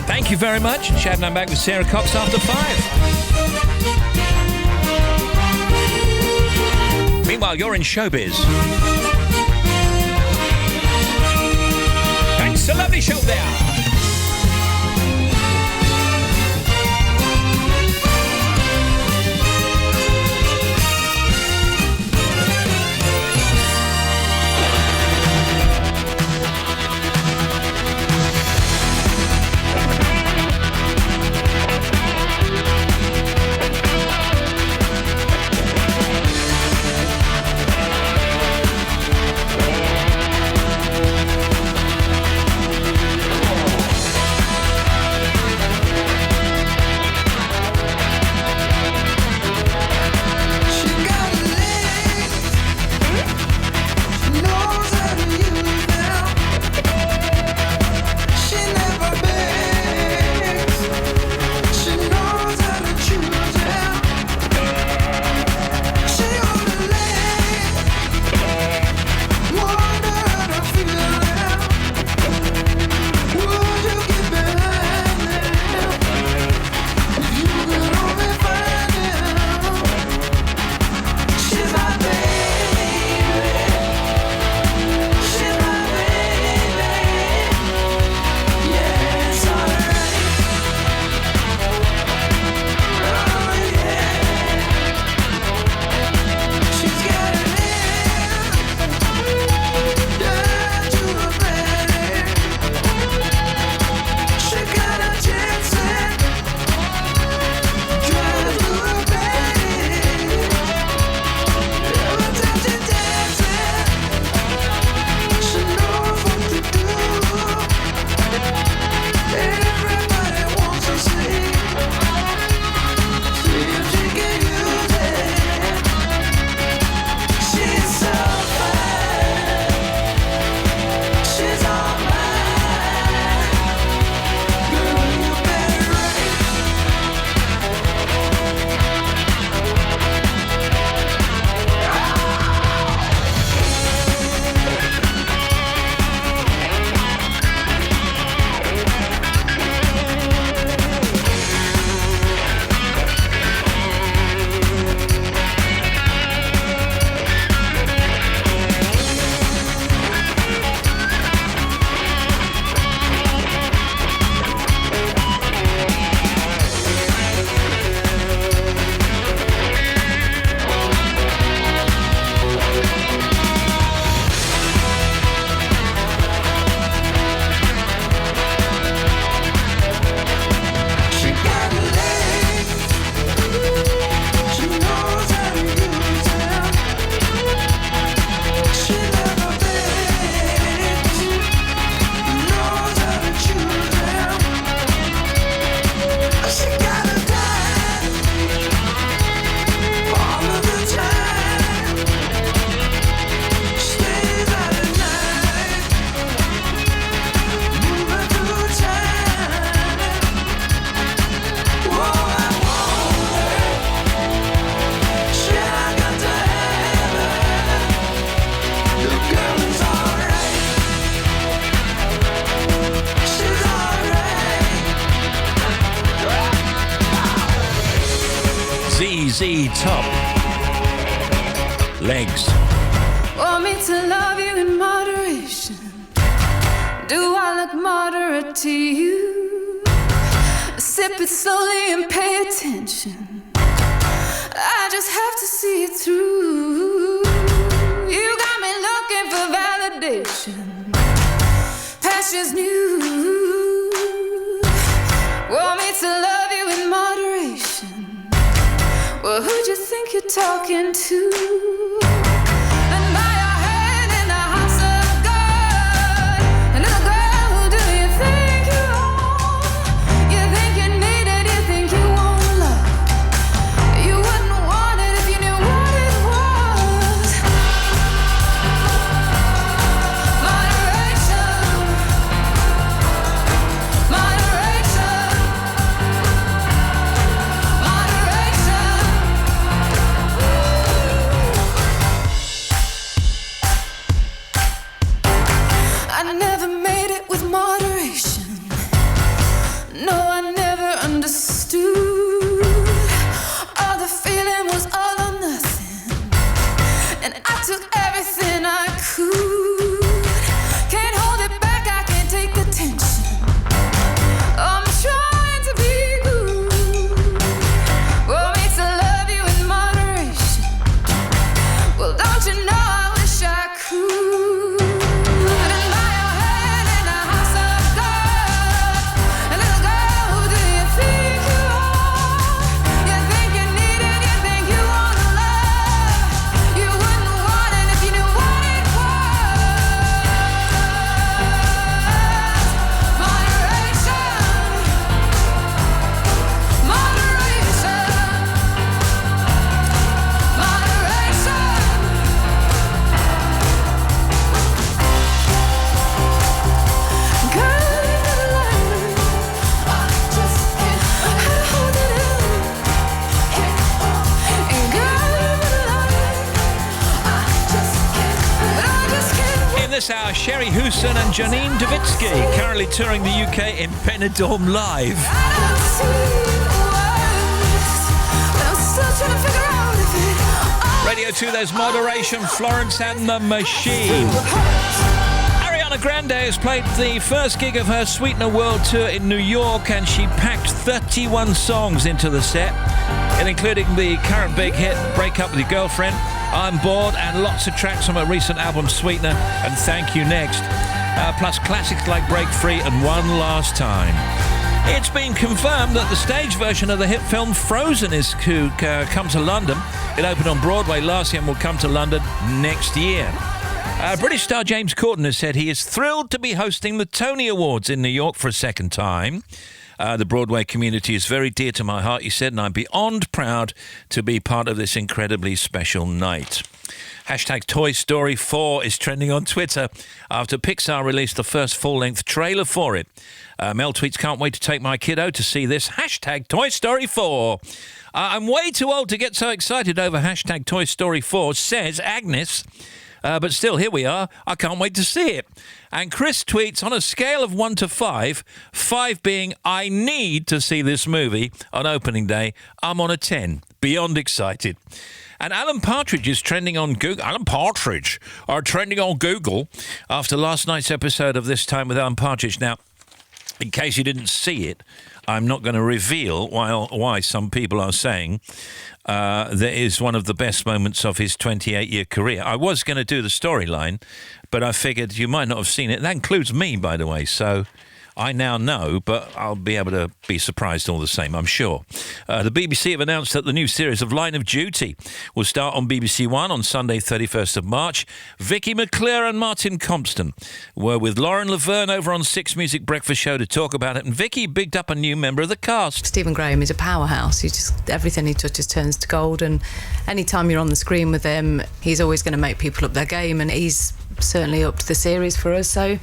Thank you very much. Shabnam back with Sarah Cox after 5. Meanwhile, you're in showbiz. Thanks, a lovely show there. ZZ Top. Legs. Want me to love you in moderation? Do I look moderate to you? Sip it slowly and pay attention. I just have to see it through. You got me looking for validation. Passion's new. Want me to love you in moderation? Well, who'd you think you're talking to? And by your hand in the house of God, and little girl, who do you think you are? You think you need it, you think you want love. You wouldn't want it if you knew what it was. Moderation. Moderation. Moderation. I never made it with moderation. No, I never understood. All the feeling was all or nothing, and I took everything I could. Can't hold it back, I can't take the tension. I'm trying to be good. Want me to love you in moderation? Well, don't you know I wish I could. And by your hand in the house of God, and little girl, who do you think you are? You think you need it, you think you want love. You wouldn't want it if you knew what it was. Moderation. Moderation. In this hour, Sherry Hooson and Janine Davitsky, currently touring the UK in Benidorm Live. Radio 2, there's Moderation, Florence and the Machine. Ariana Grande has played the first gig of her Sweetener World Tour in New York, and she packed 31 songs into the set, and including the current big hit, Break Up With Your Girlfriend, I'm Bored, and lots of tracks from her recent album Sweetener and Thank You Next, plus classics like Break Free and One Last Time. It's been confirmed that the stage version of the hit film Frozen is to come to London. It opened on Broadway last year and will come to London next year. British star James Corden has said he is thrilled to be hosting the Tony Awards in New York for a second time. The Broadway community is very dear to my heart, he said, and I'm beyond proud to be part of this incredibly special night. Hashtag Toy Story 4 is trending on Twitter after Pixar released the first full-length trailer for it. Mel tweets, can't wait to take my kiddo to see this. Hashtag Toy Story 4. I'm way too old to get so excited over hashtag Toy Story 4, says Agnes. But still, here we are. I can't wait to see it. And Chris tweets, on a scale of 1 to 5, 5 being I need to see this movie on opening day, I'm on a 10. Beyond excited. And Alan Partridge is trending on Google. Alan Partridge are trending on Google after last night's episode of This Time with Alan Partridge. Now, in case you didn't see it, I'm not going to reveal why some people are saying that is one of the best moments of his 28-year career. I was going to do the storyline, but I figured you might not have seen it. That includes me, by the way, so I now know, but I'll be able to be surprised all the same, I'm sure. The BBC have announced that the new series of Line of Duty will start on BBC One on Sunday, 31st of March. Vicky McClure and Martin Compston were with Lauren Laverne over on Six Music Breakfast Show to talk about it, and Vicky bigged up a new member of the cast. Stephen Graham is a powerhouse. Everything he touches turns to gold, and anytime you're on the screen with him, he's always going to make people up their game, and he's certainly upped the series for us. So,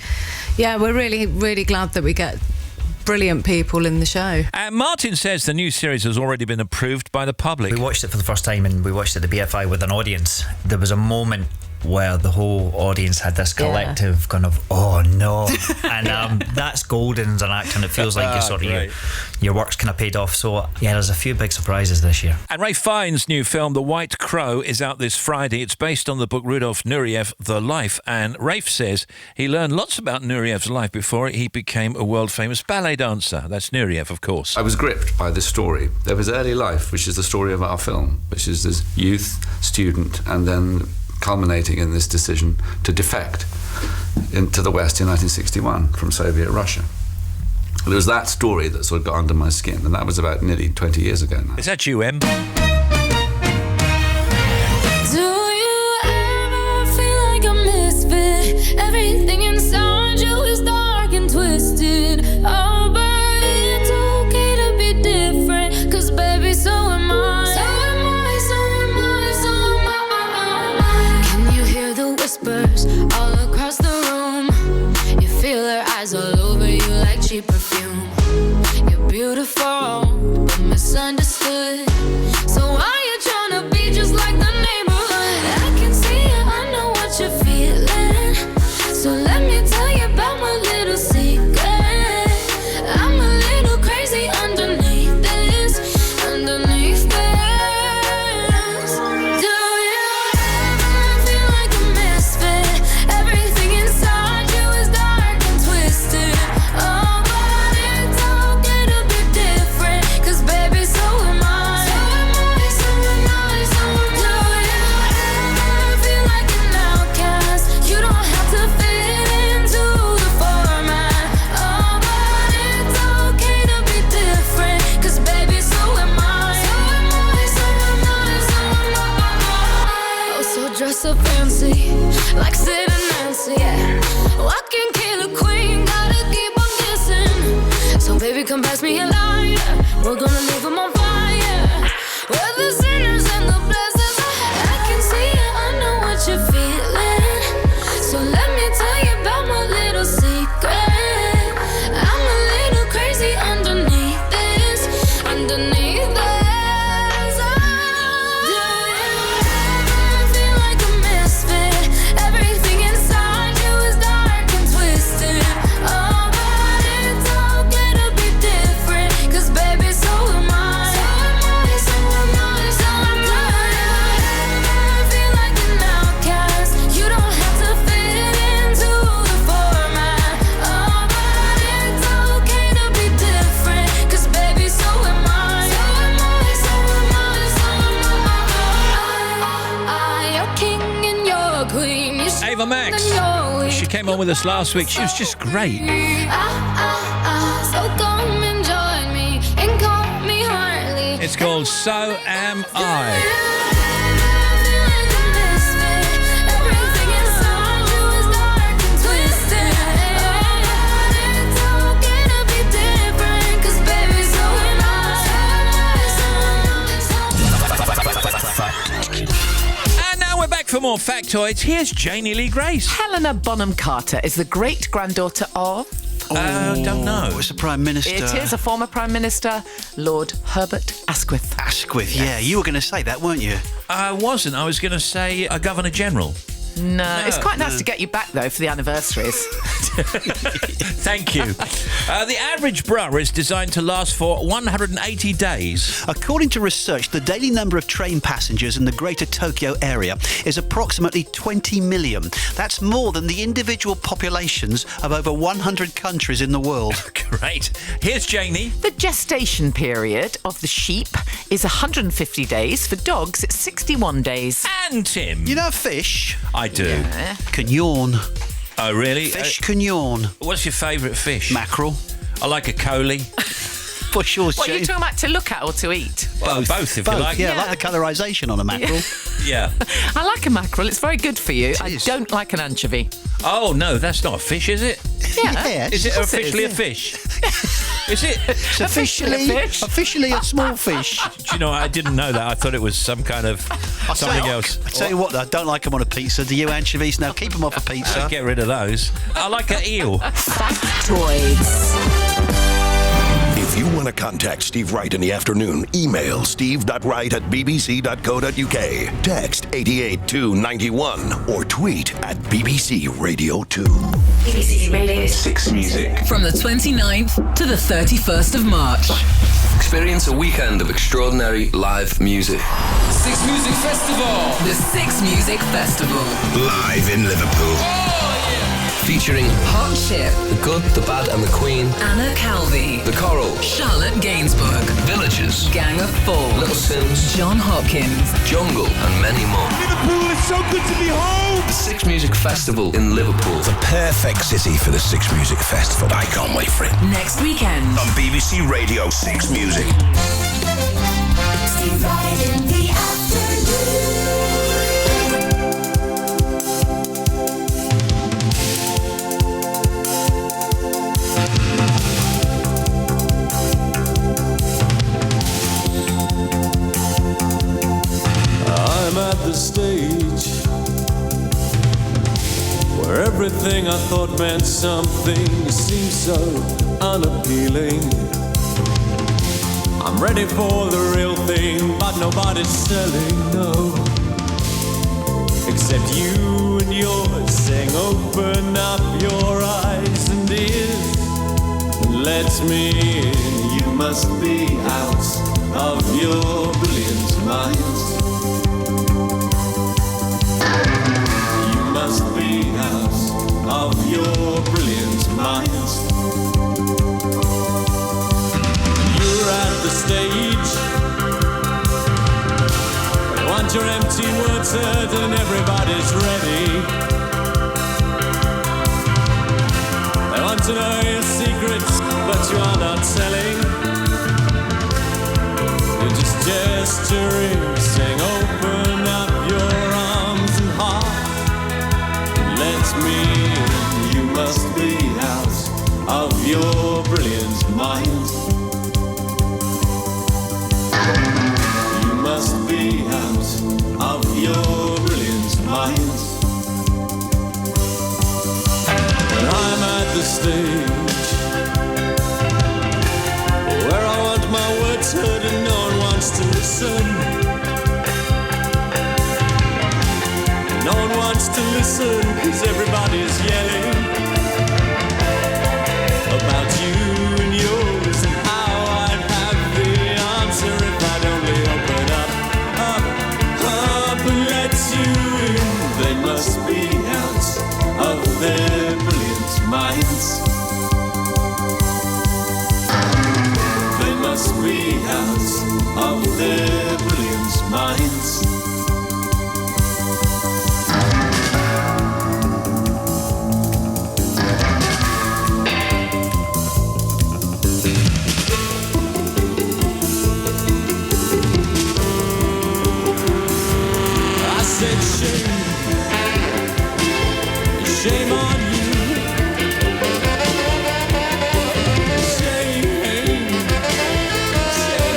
yeah, we're really, really glad that we get brilliant people in the show. And Martin says the new series has already been approved by the public. We watched it for the first time, and we watched it at the BFI with an audience. There was a moment where the whole audience had this collective kind of, oh no. And that's golden as an actor, and it feels like your work's kind of paid off. So, yeah, there's a few big surprises this year. And Ralph Fiennes' new film, The White Crow, is out this Friday. It's based on the book Rudolf Nureyev, The Life. And Ralph says he learned lots about Nureyev's life before he became a world-famous ballet dancer. That's Nureyev, of course. I was gripped by this story of his early life, which is the story of our film, which is this youth, student, and then culminating in this decision to defect into the West in 1961 from Soviet Russia. It was that story that sort of got under my skin, and that was about nearly 20 years ago now. Is that you, Em? Do you ever feel like a misfit? Everything inside you is dark and twisted. Oh, but it's okay to be different, 'cause baby, so am I. So am I, so am I, so am I. Can you hear the whispers all across the room? You feel their eyes all over you like cheap perfume. You're beautiful, but misunderstood. So why you tryna be just like the neighborhood? I can see it, I know what you're feeling. So let me tell you about my little secret. I'm a little crazy underneath this, underneath this. Do you ever feel like a misfit? Everything inside you is dark and twisted. Oh, but it's okay to be different, 'cause baby, so am I. So am I, so am I, so am I. Do you ever feel like an outcast? You don't have to fit into the format. Oh, but it's okay to be different, 'cause baby, so am I. So am I, so am I, so am I. Oh, so dress up fancy, like Sid and Nancy, yeah. Walking killer queen, gotta keep on kissing. So baby, come pass me a lighter, we're gonna leave them on fire. We're the sinners and the blessings. I can see it, I know what you're feeling. So let me tell you about my little secret. I'm a little crazy underneath this, underneath this. Do you ever feel like a misfit? Everything inside you is dark and twisted. Oh, but it's okay to be different, 'cause baby, so am I. So am I, so am I, so am I. Do you ever feel like an outcast? You don't have to fit into the format. Oh, but it's okay to be different, 'cause baby, so am I. So am I, so am I, so am I. You're king and you're queen. You're Ava Max. She came on with us last week. She was just great. So come and join me and call me Harley. It's called So Am I. Everything inside you is dark and twisted. It's okay to be different, 'cause baby, so am I. And now we're back for more factoids. Here's Janie Lee Grace. Helena Bonham Carter is the great-granddaughter of... Don't know. It's the Prime Minister. It is a former Prime Minister, Lord Herbert Asquith. Asquith, yeah. You were going to say that, weren't you? I wasn't. I was going to say a Governor General. No, it's quite nice to get you back, though, for the anniversaries. Thank you. The average bra is designed to last for 180 days. According to research, the daily number of train passengers in the greater Tokyo area is approximately 20 million. That's more than the individual populations of over 100 countries in the world. Great. Here's Janie. The gestation period of the sheep is 150 days. For dogs, it's 61 days. And Tim. You know fish? I do. Yeah. Can yawn. Oh, really? Fish can yawn. What's your favourite fish? Mackerel. I like a coley. For sure, What are you talking about, to look at or to eat? Both, if you like. Yeah, I like the colorisation on a mackerel. Yeah. I like a mackerel. It's very good for you. I don't like an anchovy. Oh, no, that's not a fish, is it? Yeah. Is it officially a fish? Is it? It's officially a small fish. Do you know, I didn't know that. I thought it was some kind of something else. I tell you what, I don't like them on a pizza. Do you, anchovies? Now keep them off a pizza. Get rid of those. I like an eel. Factoids. If If you want to contact Steve Wright in the afternoon, email steve.wright@bbc.co.uk, text 88291, or tweet at BBC Radio 2. BBC Radio 6 Music. From the 29th to the 31st of March. Experience a weekend of extraordinary live music. 6 Music Festival. The 6 Music Festival. Live in Liverpool. Featuring Hot Chip. The Good, the Bad and the Queen. Anna Calvi. The Coral. Charlotte Gainsbourg. Villagers. Gang of Four. Little Sims. John Hopkins. Jungle and many more. Liverpool, it's so good to be home. The 6 Music Festival in Liverpool. The perfect city for the 6 Music Festival. I can't wait for it. Next weekend. On BBC Radio 6 Music. Steve Wright in the afternoon. I'm at the stage where everything I thought meant something seems so unappealing. I'm ready for the real thing, but nobody's selling, no. Except you and yours saying open up your eyes and ears and let me in. You must be out of your brilliant mind. You must be out of your brilliant mind. You're at the stage where you want your empty words heard and everybody's ready. They want to know your secrets, but you are not telling. You're just gesturing, saying open up your arms and heart. Let me in. You must be out of your brilliant mind. You must be out of your brilliant mind. When I'm at the stage where I want my words heard and no one wants to listen. No one wants to listen because everybody's yelling about you and yours and how I'd have the answer if I'd only open up and let you in. They must be out of their brilliant minds. They must be out of their brilliant minds. Shame on you. Shame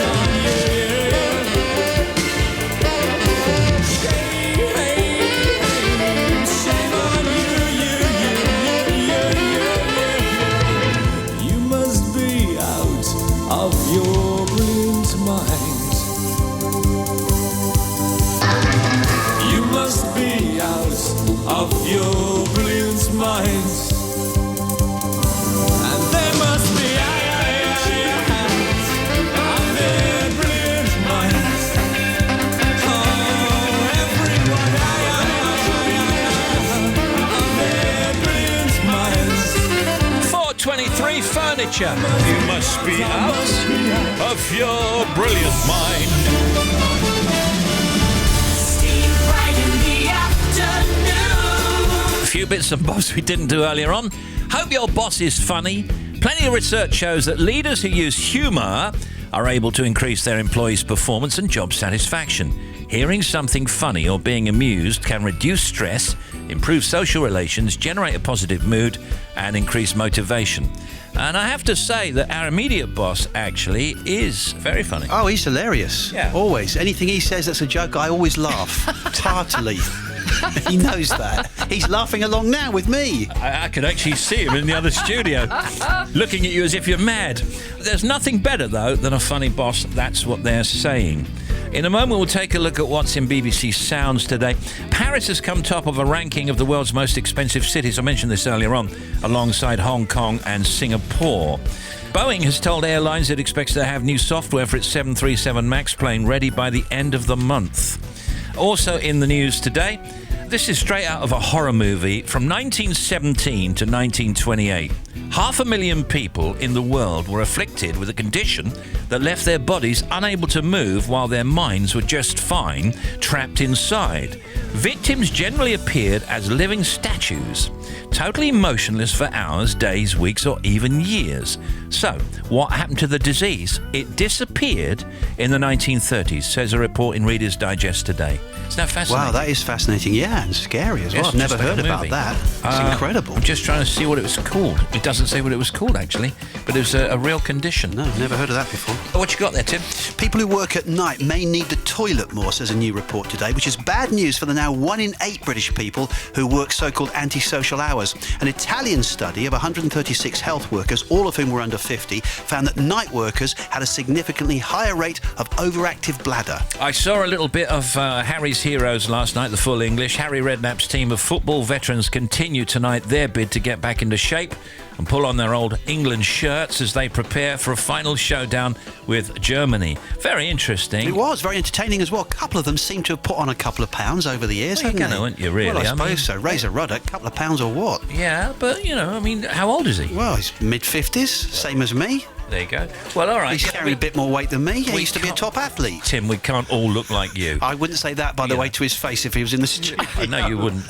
on you. Shame on you. You must be out of your brilliant mind. You must be out of your brilliant mind. And they must be out of their brilliant minds. Oh, everyone of their brilliant minds. 423 Furniture. You must be out of your brilliant mind. A few bits and bobs we didn't do earlier on. Hope your boss is funny. Plenty of research shows that leaders who use humour are able to increase their employees' performance and job satisfaction. Hearing something funny or being amused can reduce stress, improve social relations, generate a positive mood, and increase motivation. And I have to say that our immediate boss actually is very funny. Oh, he's hilarious. Yeah. Always. Anything he says that's a joke, I always laugh heartily. He knows that. He's laughing along now with me. I could actually see him in the other studio, looking at you as if you're mad. There's nothing better, though, than a funny boss. That's what they're saying. In a moment, we'll take a look at what's in BBC Sounds today. Paris has come top of a ranking of the world's most expensive cities. I mentioned this earlier on, alongside Hong Kong and Singapore. Boeing has told airlines it expects to have new software for its 737 MAX plane ready by the end of the month. Also in the news today, this is straight out of a horror movie from 1917 to 1928. 500,000 people in the world were afflicted with a condition that left their bodies unable to move while their minds were just fine, trapped inside. Victims generally appeared as living statues, totally motionless for hours, days, weeks, or even years. So, what happened to the disease? It disappeared in the 1930s, says a report in Reader's Digest today. Isn't that fascinating? Wow, that is fascinating. Yeah, and scary as well. I've never heard about that. It's incredible. I'm just trying to see what it was called. It doesn't say what it was called, actually, but it was a real condition. No, never heard of that before. What you got there, Tim? People who work at night may need the toilet more, says a new report today, which is bad news for the now 1 in 8 British people who work so-called antisocial hours. An Italian study of 136 health workers, all of whom were under 50, found that night workers had a significantly higher rate of overactive bladder. I saw a little bit of Harry's Heroes last night, the full English. Harry Redknapp's team of football veterans continue tonight their bid to get back into shape and pull on their old England shirts as they prepare for a final showdown with Germany. Very interesting. It was very entertaining as well. A couple of them seem to have put on a couple of pounds over the years, Well, haven't you're they? gonna, aren't you, really? Well, I I suppose mean, so. Razor Ruddock, a couple of pounds or what? Yeah, but, I mean, how old is he? Well, he's mid-50s, same as me. There you go. Well, all right. He's carrying a bit more weight than me. He used to be a top athlete. Tim, we can't all look like you. I wouldn't say that, by the way, to his face if he was in the studio. I know you wouldn't.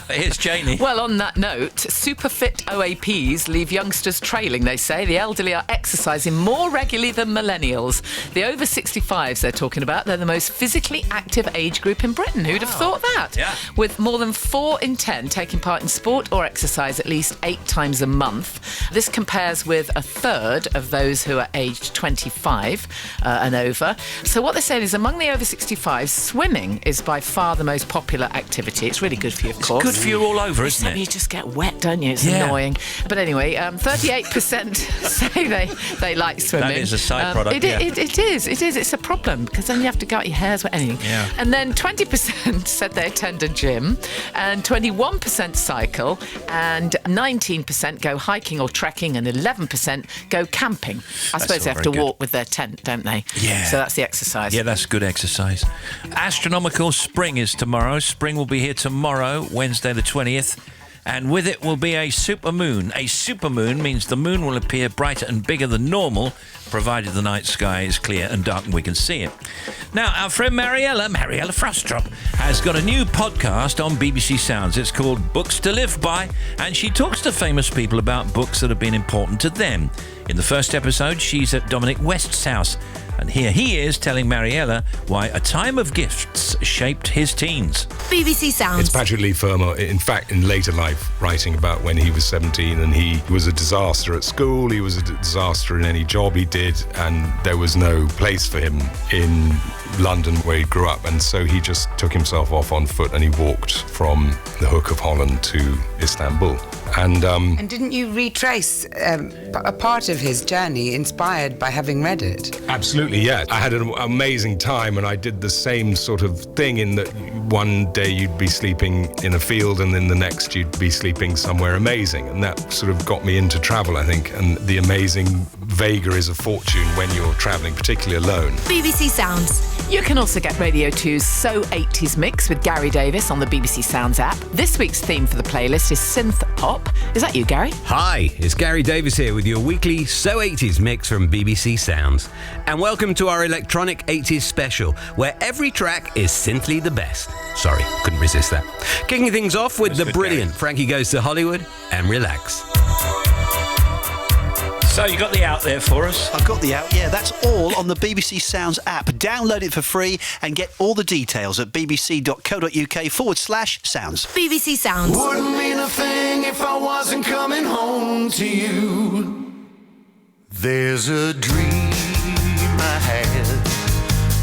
Here's Janie. Well, on that note, super fit OAPs leave youngsters trailing, they say. The elderly are exercising more regularly than millennials. The over 65s they're talking about, they're the most physically active age group in Britain. Who'd have thought that? Yeah. With more than 4 in 10 taking part in sport or exercise at least 8 times a month. This compares with a third of those who are aged 25 and over. So what they're saying is among the over 65s, swimming is by far the most popular activity. It's really good for you, of course. Good for you all over, isn't it? You just get wet, don't you? It's Yeah. annoying. But anyway, 38% say they like swimming. That is a side product, It yeah. is. It's a problem because then you have to go out your hair's wet, anything. Yeah. And then 20% said they attend a gym, and 21% cycle, and 19% go hiking or trekking, and 11% go camping. I That's suppose all they have very to good. walk with their tent, don't they? Yeah. So that's the exercise. Yeah, that's good exercise. Astronomical spring is tomorrow. Spring will be here tomorrow, Wednesday the 20th. And with it will be a supermoon. A supermoon means the moon will appear brighter and bigger than normal, provided the night sky is clear and dark and we can see it. Now, our friend Mariella Frostrop, has got a new podcast on BBC Sounds. It's called Books to Live By, and she talks to famous people about books that have been important to them. In the first episode, she's at Dominic West's house, and here he is telling Mariella why A Time of Gifts shaped his teens. BBC Sounds. It's Patrick Leigh Fermor, in fact, in later life, writing about when he was 17 and he was a disaster at school, he was a disaster in any job he did, and there was no place for him in London where he grew up, and so he just took himself off on foot and he walked from the Hook of Holland to Istanbul. And didn't you retrace a part of his journey inspired by having read it? Absolutely, yeah. I had an amazing time, and I did the same sort of thing in that one day you'd be sleeping in a field and then the next you'd be sleeping somewhere amazing, and that sort of got me into travel, I think, and the amazing vagaries of fortune when you're travelling, particularly alone. BBC Sounds. You can also get Radio 2's So 80s Mix with Gary Davis on the BBC Sounds app. This week's theme for the playlist is synth pop. Is that you, Gary? Hi, it's Gary Davis here with your weekly So 80s Mix from BBC Sounds. And welcome to our electronic 80s special, where every track is synthly the best. Sorry, couldn't resist that. Kicking things off with the brilliant Frankie Goes to Hollywood and Relax. So you got the out there for us? I've got the out, yeah. That's all on the BBC Sounds app. Download it for free and get all the details at bbc.co.uk/sounds. BBC Sounds. Wouldn't mean a thing if I wasn't coming home to you. There's a dream I had.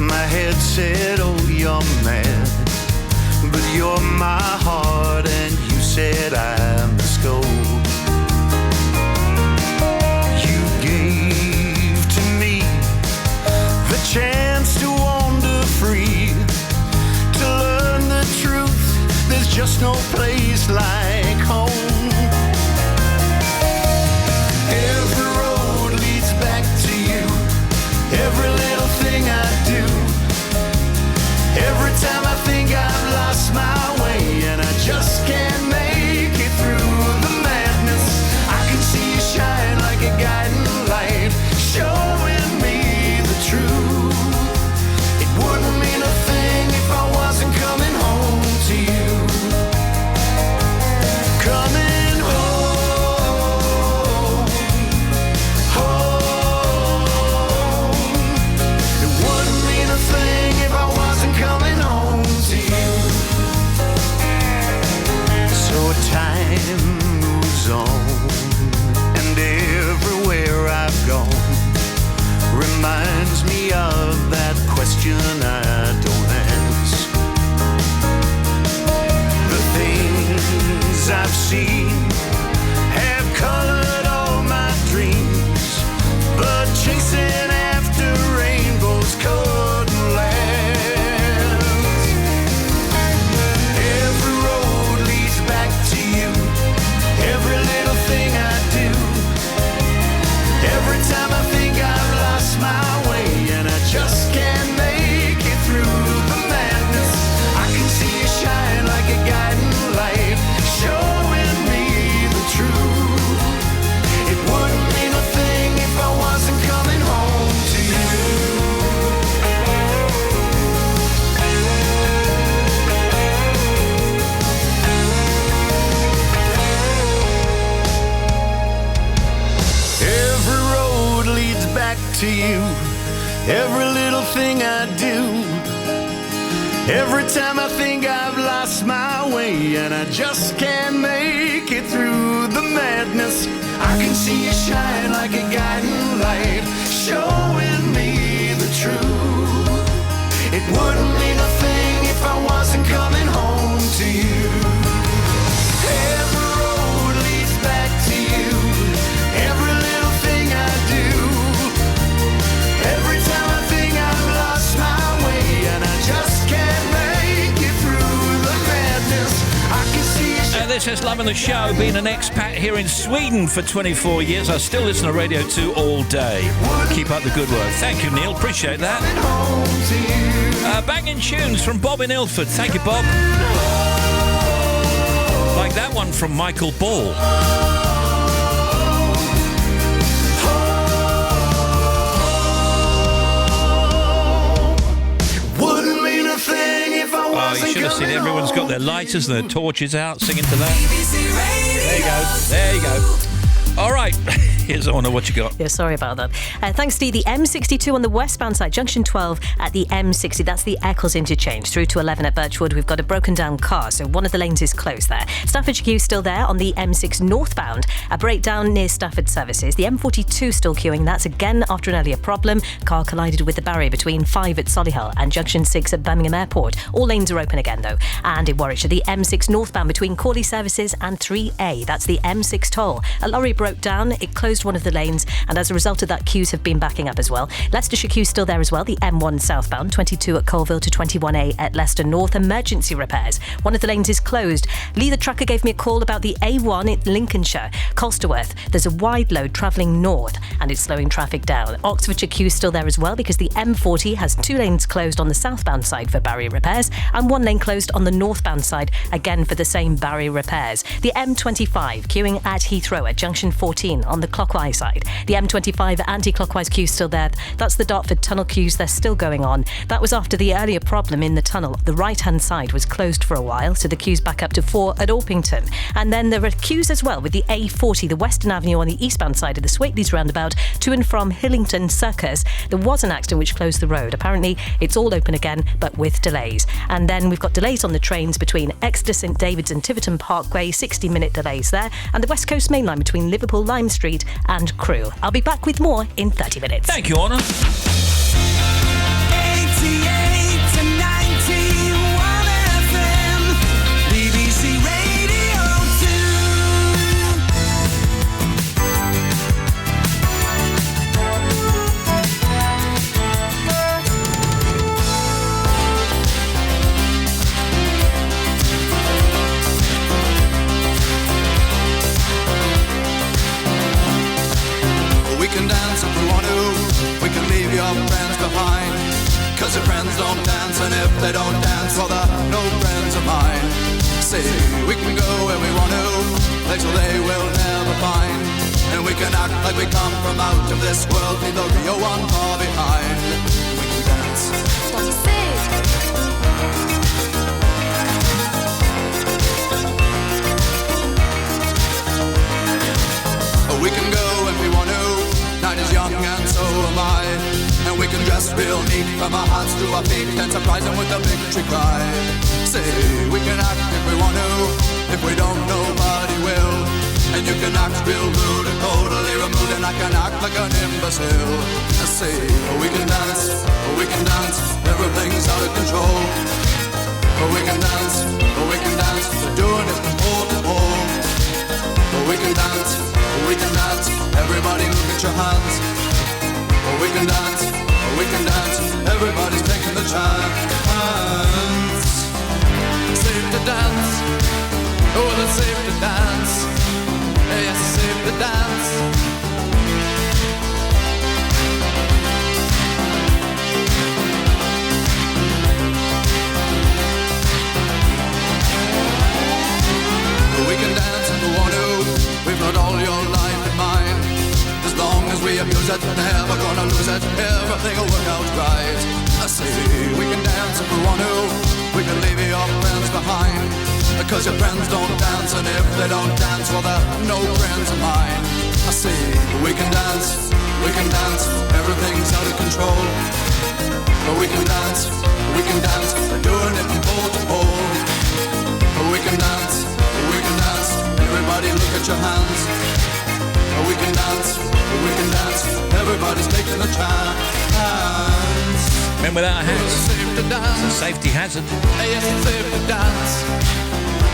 My head said, oh, you're mad. but you're my heart and you said I must go. You gave to me the chance to wander free, to learn the truth, there's just no place like home. Every road leads back to you, every little thing I do. Every time I think I've lost my way and I just can't make it through the madness, I can see you shine like a guiding light, showing me the truth. It wouldn't mean a thing if I wasn't coming home to you. Coming home, home. It wouldn't mean a thing if I wasn't coming home to you. So time moves on, and everywhere I've gone reminds me of that question I don't ask. The things I've seen have colored all my dreams, but chasing after rainbows couldn't last. Every road leads back to you, every little thing I do. Every time I think I've lost my way and I just can't make it through the madness, I can see you shine like a guiding light, showing me the truth. It wouldn't mean a thing if I wasn't coming home to you. Every road leads back to you, every little thing I do. Every time I think I've lost my way and I just can't make it through the madness, I can see you shine like a guiding light, showing me the truth. It wouldn't mean a thing if I wasn't coming home to you. Every road leads back to you, every little thing I do. Every time I think I've lost my way and I just can't make it through the madness, I can see you. This is Loving the Show, being an expat here in Sweden for 24 years. I still listen to Radio 2 all day. Keep up the good work. Thank you, Neil. Appreciate that. Banging tunes from Bob in Ilford. Thank you, Bob. Like that one from Michael Ball. Wouldn't mean a thing if I Oh, wasn't you should have seen coming everyone's got their lighters and their torches out singing to that. There you go. There you go. All right. Here's Honor. What you got? Yeah, sorry about that. Thanks, Steve. The M62 on the westbound side, junction 12 at the M60. That's the Eccles interchange. Through to 11 at Birchwood, we've got a broken down car, so one of the lanes is closed there. Staffordshire queue still there on the M6 northbound. A breakdown near Stafford services. The M42 still queuing. That's again after an earlier problem. Car collided with the barrier between 5 at Solihull and junction 6 at Birmingham Airport. All lanes are open again, though. And in Warwickshire, the M6 northbound between Cawley services and 3A. That's the M6 toll. A lorry broke down. It closed one of the lanes, and as a result of that, queues have been backing up as well. Leicestershire queue still there as well. The M1 southbound, 22 at Colville to 21A at Leicester North. Emergency repairs. One of the lanes is closed. Lee the trucker gave me a call about the A1 in Lincolnshire. Colsterworth, there's a wide load travelling north and it's slowing traffic down. Oxfordshire queue still there as well because the M40 has 2 lanes closed on the southbound side for barrier repairs and 1 lane closed on the northbound side, again for the same barrier repairs. The M25 queuing at Heathrow at junction 14 on the clockwise side. The M25 anti-clockwise queue still there. That's the Dartford tunnel queues. They're still going on. That was after the earlier problem in the tunnel. The right-hand side was closed for a while, so the queues back up to 4 at Orpington. And then there are queues as well with the A40, the Western Avenue on the eastbound side of the Swatelys roundabout to and from Hillington Circus. There was an accident which closed the road. Apparently, it's all open again, but with delays. And then we've got delays on the trains between Exeter, St David's and Tiverton Parkway, 60-minute delays there, and the West Coast Main Line between Liverpool Lime Street and Crewe. I'll be back with more in 30 minutes. Thank you, Anna. friends don't dance, and if they don't dance, well, they're no friends of mine. See, we can go where we want to, places they will never find. And we can act like we come from out of this world, leave the real one far behind. We can dance. We can go when we want to, night is young and so am I. And we can dress real neat from our hearts to our feet and surprise them with a victory cry. Say, we can act if we want to, if we don't, nobody will. And you can act real rude and totally removed, and I can act like an imbecile. I say, we can dance, everything's out of control. We can dance, we're doing it from pole to pole. We can dance, everybody look at your hands. We can dance, everybody's taking the chance. Safe to dance, oh, it's safe to dance. Yes, it's safe to dance. We can dance if we want to. We've got all your life in mind. As long as we abuse it, never gonna lose it. Everything will work out right. I say we can dance if we want to. We can leave your friends behind. Because your friends don't dance, and if they don't dance, well, they're no friends of mine. I say we can dance, everything's out of control. But we can dance, we're doing it from pole to pole. But we can dance, everybody look at your hands. But we can dance, everybody's taking a chance. Remember that hats? It's a safety hazard. Yes, it's safe to dance.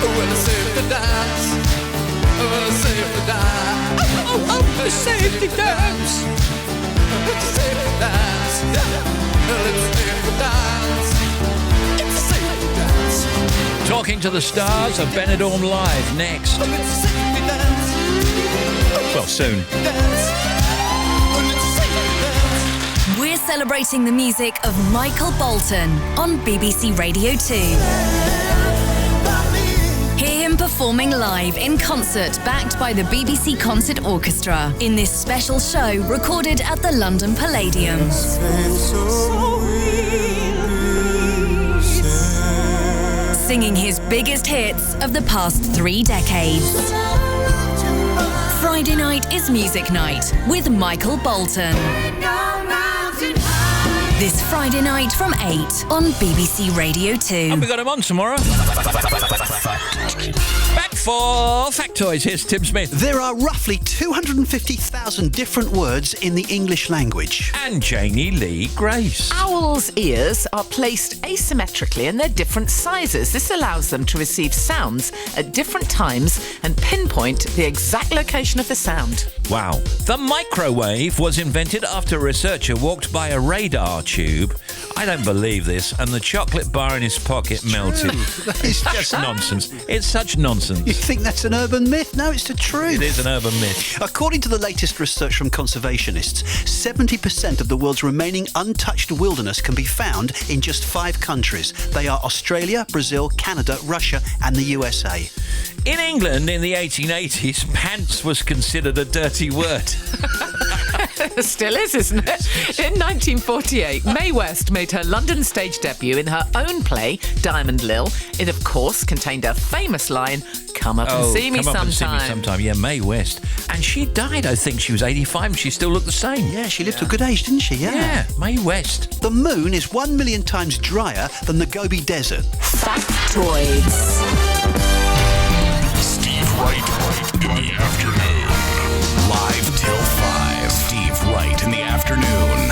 Well, it's safe to dance. Well, it's safe to dance. Oh, it's safe to dance. It's safe to dance. Well, it's safe to dance. It's safe to dance. Talking to the Stars of Benidorm Live next. Well, it's safe to dance. Well, soon. We're celebrating the music of Michael Bolton on BBC Radio 2. Hear him performing live in concert, backed by the BBC Concert Orchestra, in this special show recorded at the London Palladium. Singing his biggest hits of the past 3 decades. Friday night is Music Night with Michael Bolton. This Friday night from 8 on BBC Radio 2. And we got him on tomorrow. Back for Factoids. Here's Tim Smith. There are roughly 250,000 different words in the English language. And Janie Lee Grace. Owls' ears are placed asymmetrically and they're different sizes. This allows them to receive sounds at different times and pinpoint the exact location of the sound. Wow. The microwave was invented after a researcher walked by a radar tube. I don't believe this. And the chocolate bar in his pocket melted. It's just nonsense. It's such nonsense. You think that's an urban myth? No, it's the truth. It is an urban myth. According to the latest research from conservationists, 70% of the world's remaining untouched wilderness can be found in just 5 countries. They are Australia, Brazil, Canada, Russia and the USA. In England in the 1880s, pants was considered a dirty word. Still is, isn't it? In 1948, Mae West made her London stage debut in her own play, Diamond Lil. It, of course, contained her famous line, "Come up and see me come up and see me sometime." sometime. Yeah, Mae West. And she died, I think. She was 85 and she still looked the same. Yeah, she lived to a good age, didn't she? Yeah, Mae West. The moon is 1 million times drier than the Gobi Desert. Factoids. Steve Wright in the afternoon. Live till 5. Steve Wright in the afternoon.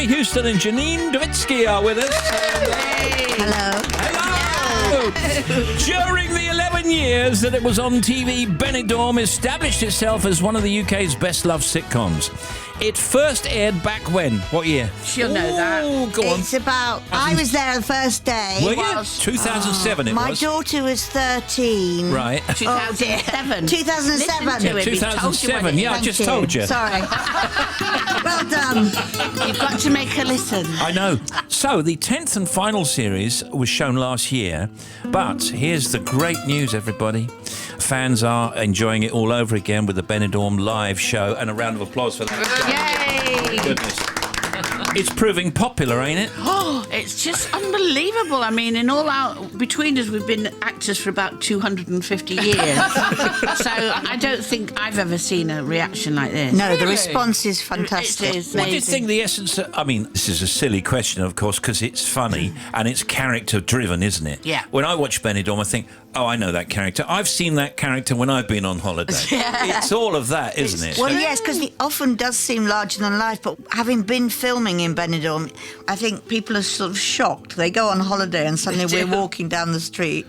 Sherry Houston and Janine Dovitsky are with us. Hello. During the 11 years that it was on TV, Benidorm established itself as one of the UK's best-loved sitcoms. It first aired back when? What year? She'll know that. Go on. It's about... I was there the first day. Were you? 2007 it My was. daughter was 13. Right. 2007. 2007. Listen to him. 2007. Yeah, I just told you. Sorry. Well done. You've got to make her listen. I know. So, the 10th and final series was shown last year, but here's the great news, everybody. Fans are enjoying it all over again with the Benidorm live show, and a round of applause for that. Yay! Goodness. It's proving popular, ain't it? Oh, it's just unbelievable. I mean, in all our... Between us, we've been actors for about 250 years. So I don't think I've ever seen a reaction like this. No, the response is fantastic. It is What do you think the essence of... I mean, this is a silly question, of course, because it's funny and it's character-driven, isn't it? Yeah. When I watch Benidorm, I think, oh, I know that character. I've seen that character when I've been on holiday. Yeah. It's all of that, isn't it? Well, yes, because it often does seem larger than life, but having been filming in Benidorm, I think people are sort of shocked. They go on holiday and suddenly we're walking down the street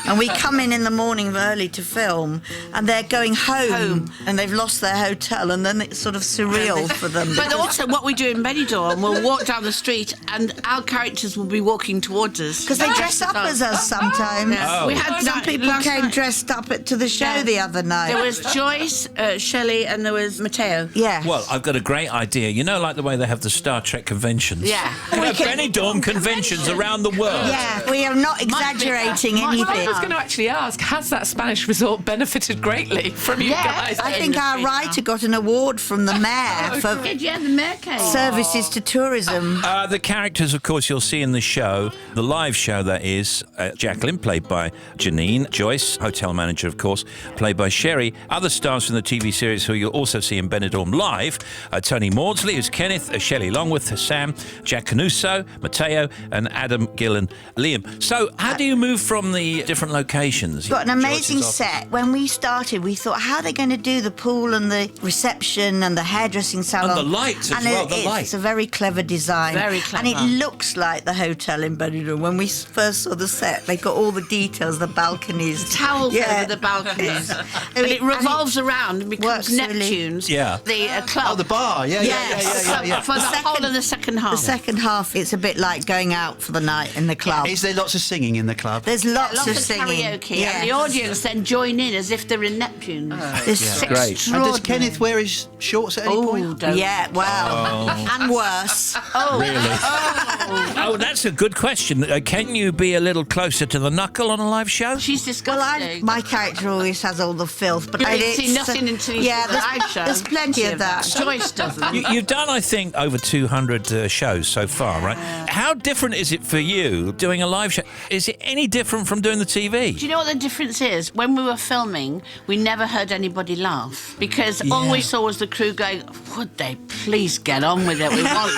and we come in the morning early to film and they're going home and they've lost their hotel, and then it's sort of surreal for them. But also what we do in Benidorm, we'll walk down the street and our characters will be walking towards us. Because they dress up as us sometimes. Oh. We had some people came dressed up to the show the other night. There was Joyce, Shelley, and there was Matteo. Yeah. Well, I've got a great idea. You know, like the way they have the Star Trek conventions? Yeah. We have Benidorm conventions around the world. Yeah, we are not exaggerating anything. I was going to actually ask, has that Spanish resort benefited greatly from you guys? I think our writer got an award from the mayor for the mayor came. services to tourism. The characters, of course, you'll see in the show, the live show that is, Jacqueline, played by Janine, Joyce, hotel manager, of course, played by Sherry. Other stars from the TV series who you'll also see in Benidorm live, Tony Maudsley, who's Kenneth, Shelley Longworth, Sam, Jack Canuso, Matteo, and Adam Gillen, Liam. So, how do you move from the different locations? Got an amazing set. When we started, we thought, how are they going to do the pool and the reception and the hairdressing salon? And the lights as and well, the it's light. a very clever design. Very clever. And it looks like the hotel in Benidorm. When we first saw the set, they got all the details, the balconies. Towels over the balconies. And it revolves around and becomes Neptune's. Yeah. The club. Oh, the bar. Yeah. For the whole of the second half. The second half, it's a bit like going out for the night in the club. Is there lots of singing in the club? There's lots of singing. singing. Karaoke. And the audience then join in as if they're in Neptune. It's great. And does Kenneth wear his shorts at any point? Yeah, well, and worse. Really? Oh, that's a good question. Can you be a little closer to the knuckle on a live show? She's disgusting. My character always has all the filth, but You I don't see nothing until you see the live show. There's plenty of that. Joyce doesn't. You've done, I think, over 200 shows so far, right? How different is it for you doing a live show? Is it any different from doing the TV? Do you know what the difference is? When we were filming, we never heard anybody laugh because all we saw was the crew going, would they please get on with it? We want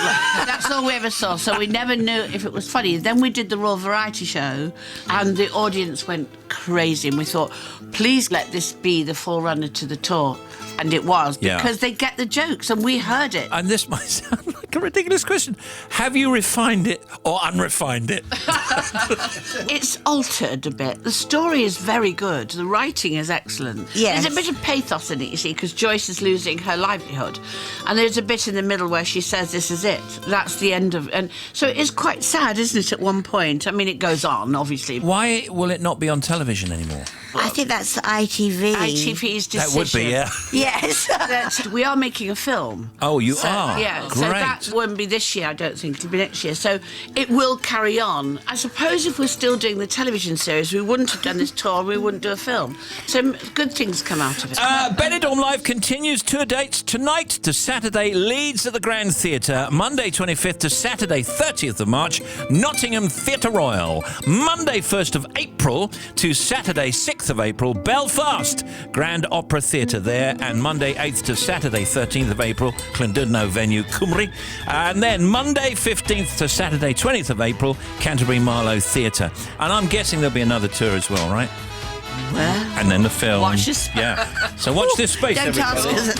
That's all we ever saw, so we never knew if it was funny. Then we did the Raw Variety Show and the audience went crazy and we thought, please let this be the forerunner to the tour. And it was, because they get the jokes and we heard it. And this might sound like a ridiculous question. Have you refined it or unrefined it? It's altered a bit. The story is very good. The writing is excellent. Yes. There's a bit of pathos in it, you see, because Joyce is losing her livelihood. And there's a bit in the middle where she says, this is it. That's the end of... And so it is quite sad, isn't it, at one point? I mean, it goes on, obviously. Why will it not be on television anymore? I think that's ITV. ITV's decision. That would be, yeah. Yes. We are making a film. Oh, you are? Yeah. Great. So that won't be this year, I don't think. It'll be next year. So it will carry on. I suppose if we're still doing the television series, we wouldn't have done this tour, we wouldn't do a film. So good things come out of it. Benidorm Live continues tour dates tonight to Saturday, Leeds at the Grand Theatre, Monday 25th to Saturday 30th of March, Nottingham Theatre Royal, Monday 1st of April to Saturday 6th of April, Belfast, Grand Opera Theatre there, and Monday 8th to Saturday 13th of April, Clondudno venue, Cymru, and then Monday 15th to Saturday 20th of April, Canterbury Marlow Theatre. And I'm guessing there'll be another tour as well, right? Well, and then the film. Watch this. Yeah. So watch this space, Don't everybody. ask us.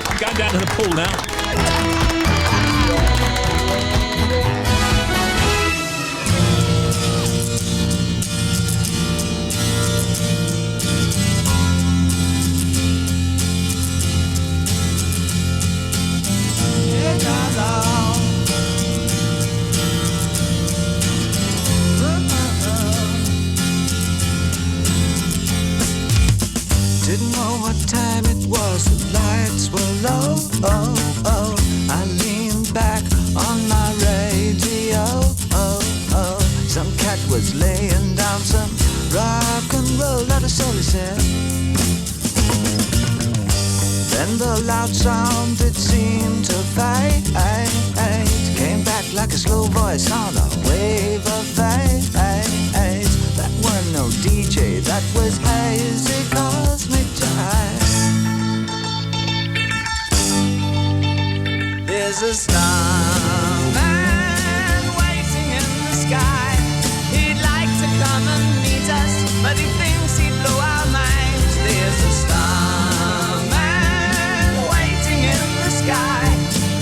I'm going down to the pool now. Didn't know what time it was, the lights were low. I leaned back on my radio. Some cat was laying down some rock and roll, that is all he said. Then the loud sound, it seemed to fade. Came back like a slow voice on a wave of haze. That weren't no DJ, that was hazy cosmic jive. There's a starman waiting in the sky. He'd like to come and meet us, but he thinks he'd blow our minds. There's a starman waiting in the sky.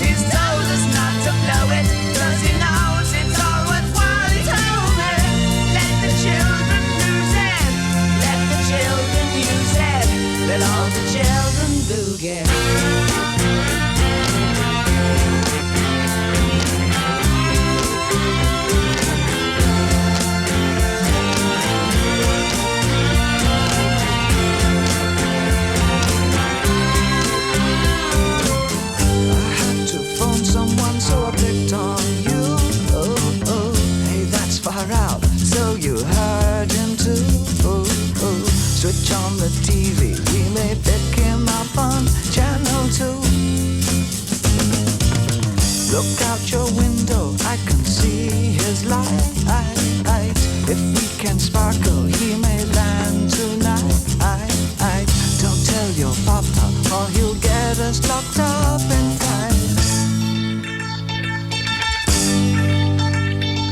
He's told us not to blow it, 'cause he knows it's all worthwhile. He told me, let the children lose it, let the children use it, let all the children boogie. So I picked on you. Hey, that's far out. So you heard him too. Switch on the TV. We may pick him up on channel 2. Look out your window. I can see his light. If we can sparkle, he may land tonight. Don't tell your papa, or he'll get us locked up in time.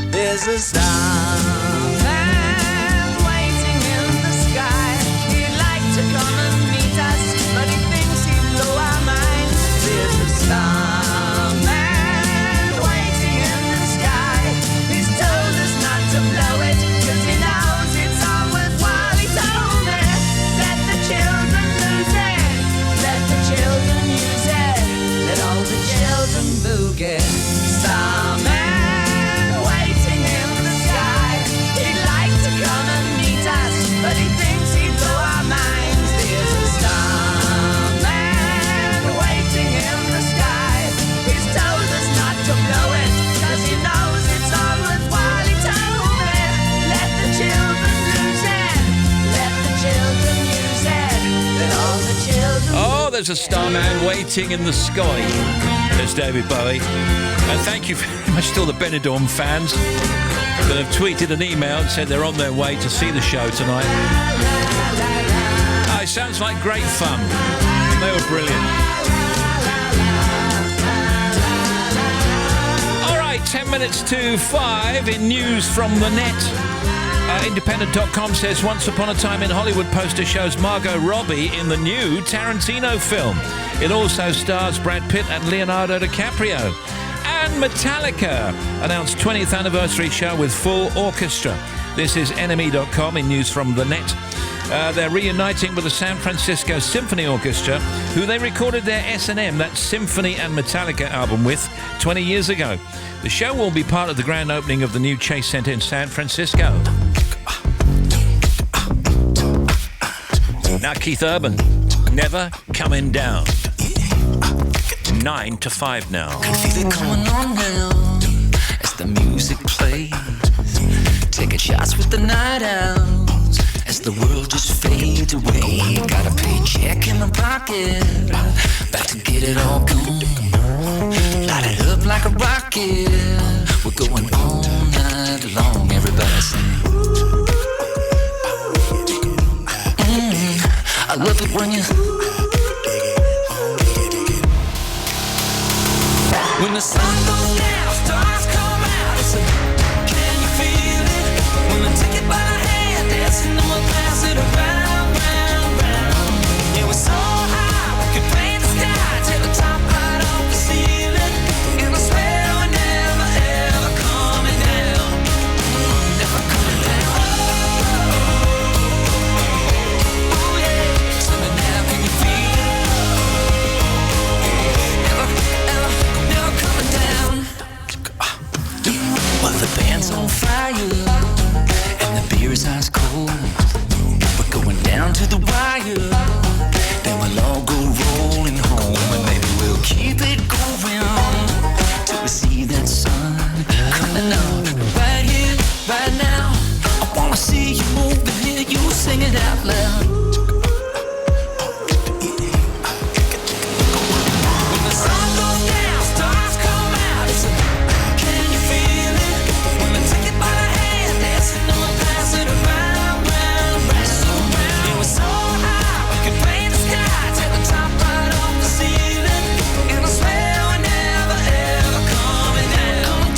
There's a starman waiting in the sky. He'd like to come and meet us, but he thinks he'd blow our minds. There's a starman waiting in the sky. He's told us not to blow it, 'cause he knows it's all worthwhile. He told me, let the children lose it, let the children use it, let all the children boogie. Starman but he thinks he'd blow our minds. There's a starman waiting in the sky. He's told us not to blow it, 'cause he knows it's all worthwhile. He told me, let the children lose it, let the children use it, let all the children. Oh, there's a starman waiting in the sky. There's David Bowie. And thank you very much to all the Benidorm fans that have tweeted and emailed and said they're on their way to see the show tonight. Oh, it sounds like great fun. They were brilliant. All right, 10 minutes to 5 in news from the net. Independent.com says Once Upon a Time in Hollywood poster shows Margot Robbie in the new Tarantino film. It also stars Brad Pitt and Leonardo DiCaprio. And Metallica announced 20th anniversary show with full orchestra. This is NME.com in news from the net. They're reuniting with the San Francisco Symphony Orchestra, who they recorded their S&M, that Symphony and Metallica album, with 20 years ago. The show will be part of the grand opening of the new Chase Center in San Francisco. Now Keith Urban, Never Coming Down. 9 to 5 now. Can feel it coming on now as the music plays. Taking shots with the night owls as the world just fades away. Got a paycheck in my pocket, about to get it all gone. Light it up like a rocket. We're going all night long. Everybody sing. I love it when you. When the sun goes down, stars come out. It's a, can you feel it? When I take it by the hand, dancing, and we'll pass it around, round, round. Yeah, we're so high, we could paint the sky, take the top right off the ceiling. And I swear we're never, ever coming down. Never coming down. Oh, yeah. Tell me now, can you feel it? Never, ever. Coming down. Well, the band's on fire and the beer is ice cold. We're going down to the wire. sing it out loud. When the sun goes down, stars come out. It's a, can you feel it? When I take it by the hand, dancing, I'ma pass it around, round, round. It was so high, we could paint the sky, take the top right off the ceiling, and I swear we're never ever coming down,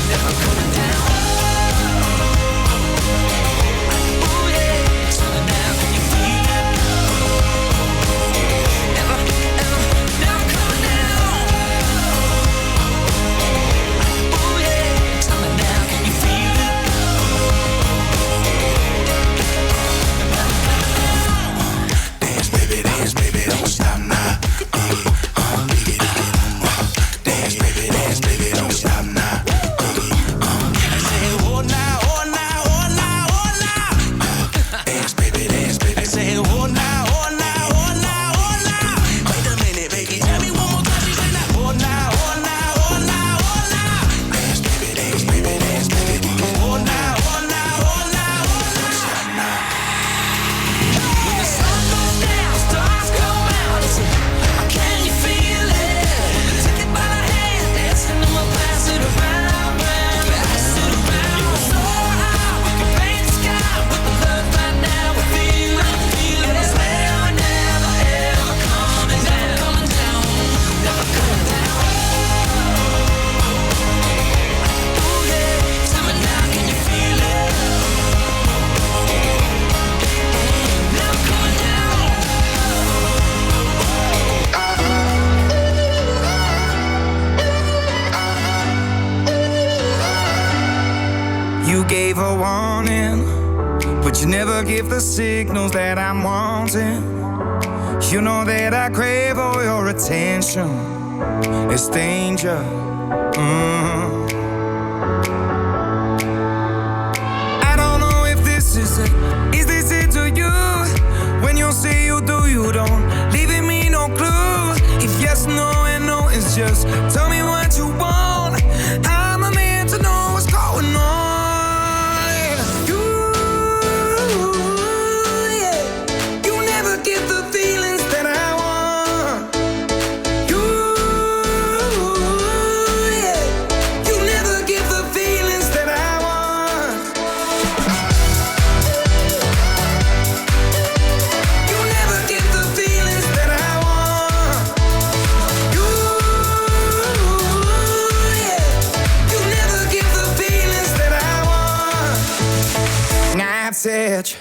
never coming down. Oh yeah, so now can you feel it? Never, ever, never coming down. Oh yeah, tell me now, can you feel it? Dance, baby, don't stop now. Dance, baby, don't stop now. I say, oh now, oh now, oh now, oh now. Dance, baby. I say, oh now, oh now, oh now, oh now. Wait a minute, baby, tell me one more time. She say now, oh now, oh now, oh now, oh now. Dance, baby. Oh now, oh now, oh now, oh now. Stop now. When the sun goes down, stars come out. It's a, can you feel it? Take it by the hand, dancing, I'ma pass it around, round, pass it around. It was so high, we could paint the sky with the love right now. We feel it, and I swear we're never ever coming down, never coming down. Oh yeah, tell me now, can you feel it? Never coming down. You gave a warning, but you never give the signals that I'm wanting. You know that I crave all your attention. It's danger. I don't know if this is it. Is this it to you? When you say you do, you don't, leaving me no clue. If yes, no, and no, it's just tell me what you want. I'm a man to know what's going on. You never get the feelings that I want. You never get the feelings that I want. You never get the feelings that I want. You never get the feelings that I want. Night's edge,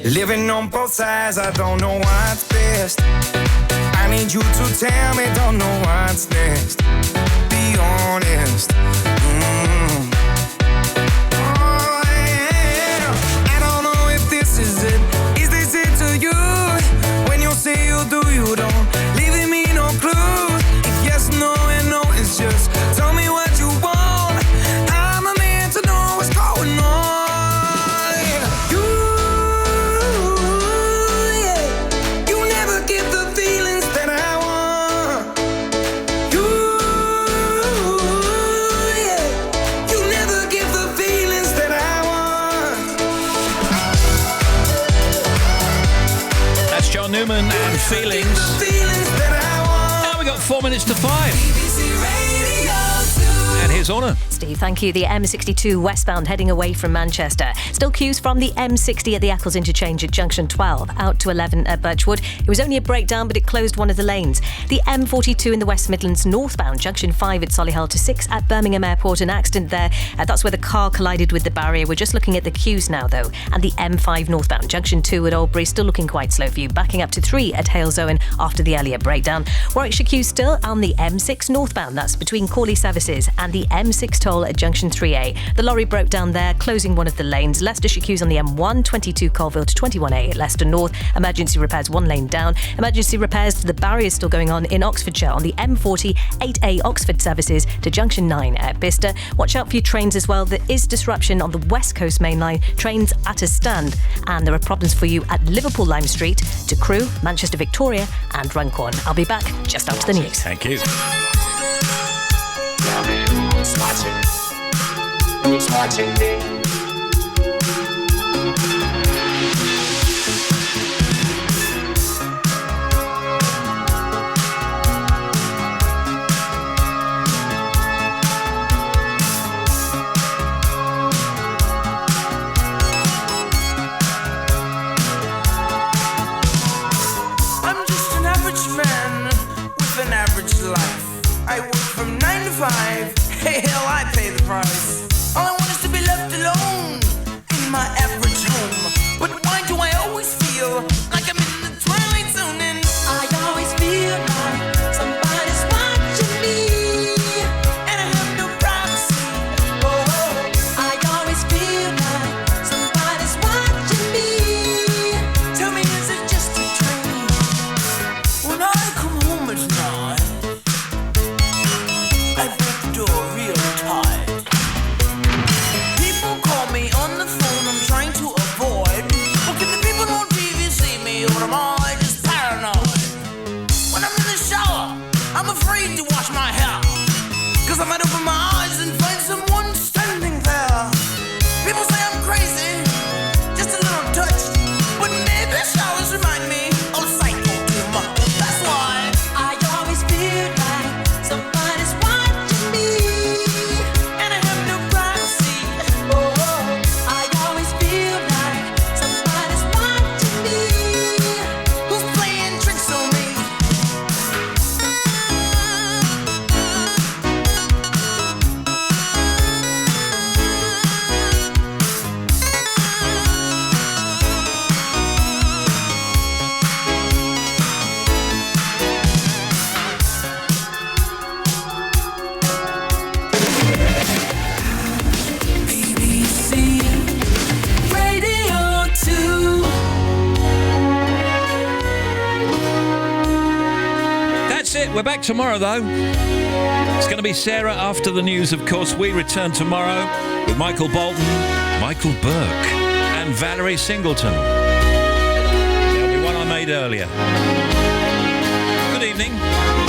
living on both sides, I don't know what's best. I need you to tell me, don't know what's next. Be honest. Oh, yeah. I don't know if this is it. Is this it to you? When you say you do, you don't, leaving me no clue. If yes, no, and no, it's just tell me what you want. I'm a man to know what's going on. You never get the feelings that I want. You never get the feelings that I want. That's John Newman and Feelings. Now we got 4 minutes to 5. And here's Honor. Steve, thank you. The M62 westbound heading away from Manchester. Still queues from the M60 at the Eccles interchange at junction 12 out to 11 at Birchwood. It was only a breakdown, but it closed one of the lanes. The M42 in the West Midlands northbound, junction 5 at Solihull to 6 at Birmingham Airport. An accident there. That's where the car collided with the barrier. We're just looking at the queues now, though. And the M5 northbound, junction 2 at Albury, still looking quite slow for you. Backing up to 3 at Halesowen after the earlier breakdown. Warwickshire queues still on the M6 northbound. That's between Cawley Services and the M6 toll at junction 3A. The lorry broke down there, closing one of the lanes. Leicestershire queues on the M1, 22 Colville to 21A at Leicester North. Emergency repairs 1 lane down. Emergency repairs to the barriers still going on in Oxfordshire on the M40, 8A Oxford services to junction 9 at Bicester. Watch out for your trains as well. There is disruption on the West Coast main line. Trains at a stand. And there are problems for you at Liverpool Lime Street to Crewe, Manchester Victoria and Runcorn. I'll be back just after the news. Thank you. Who's watching me? We're back tomorrow, though. It's going to be Sarah after the news, of course. We return tomorrow with Michael Bolton, Michael Burke, and Valerie Singleton. There'll be one I made earlier. Good evening.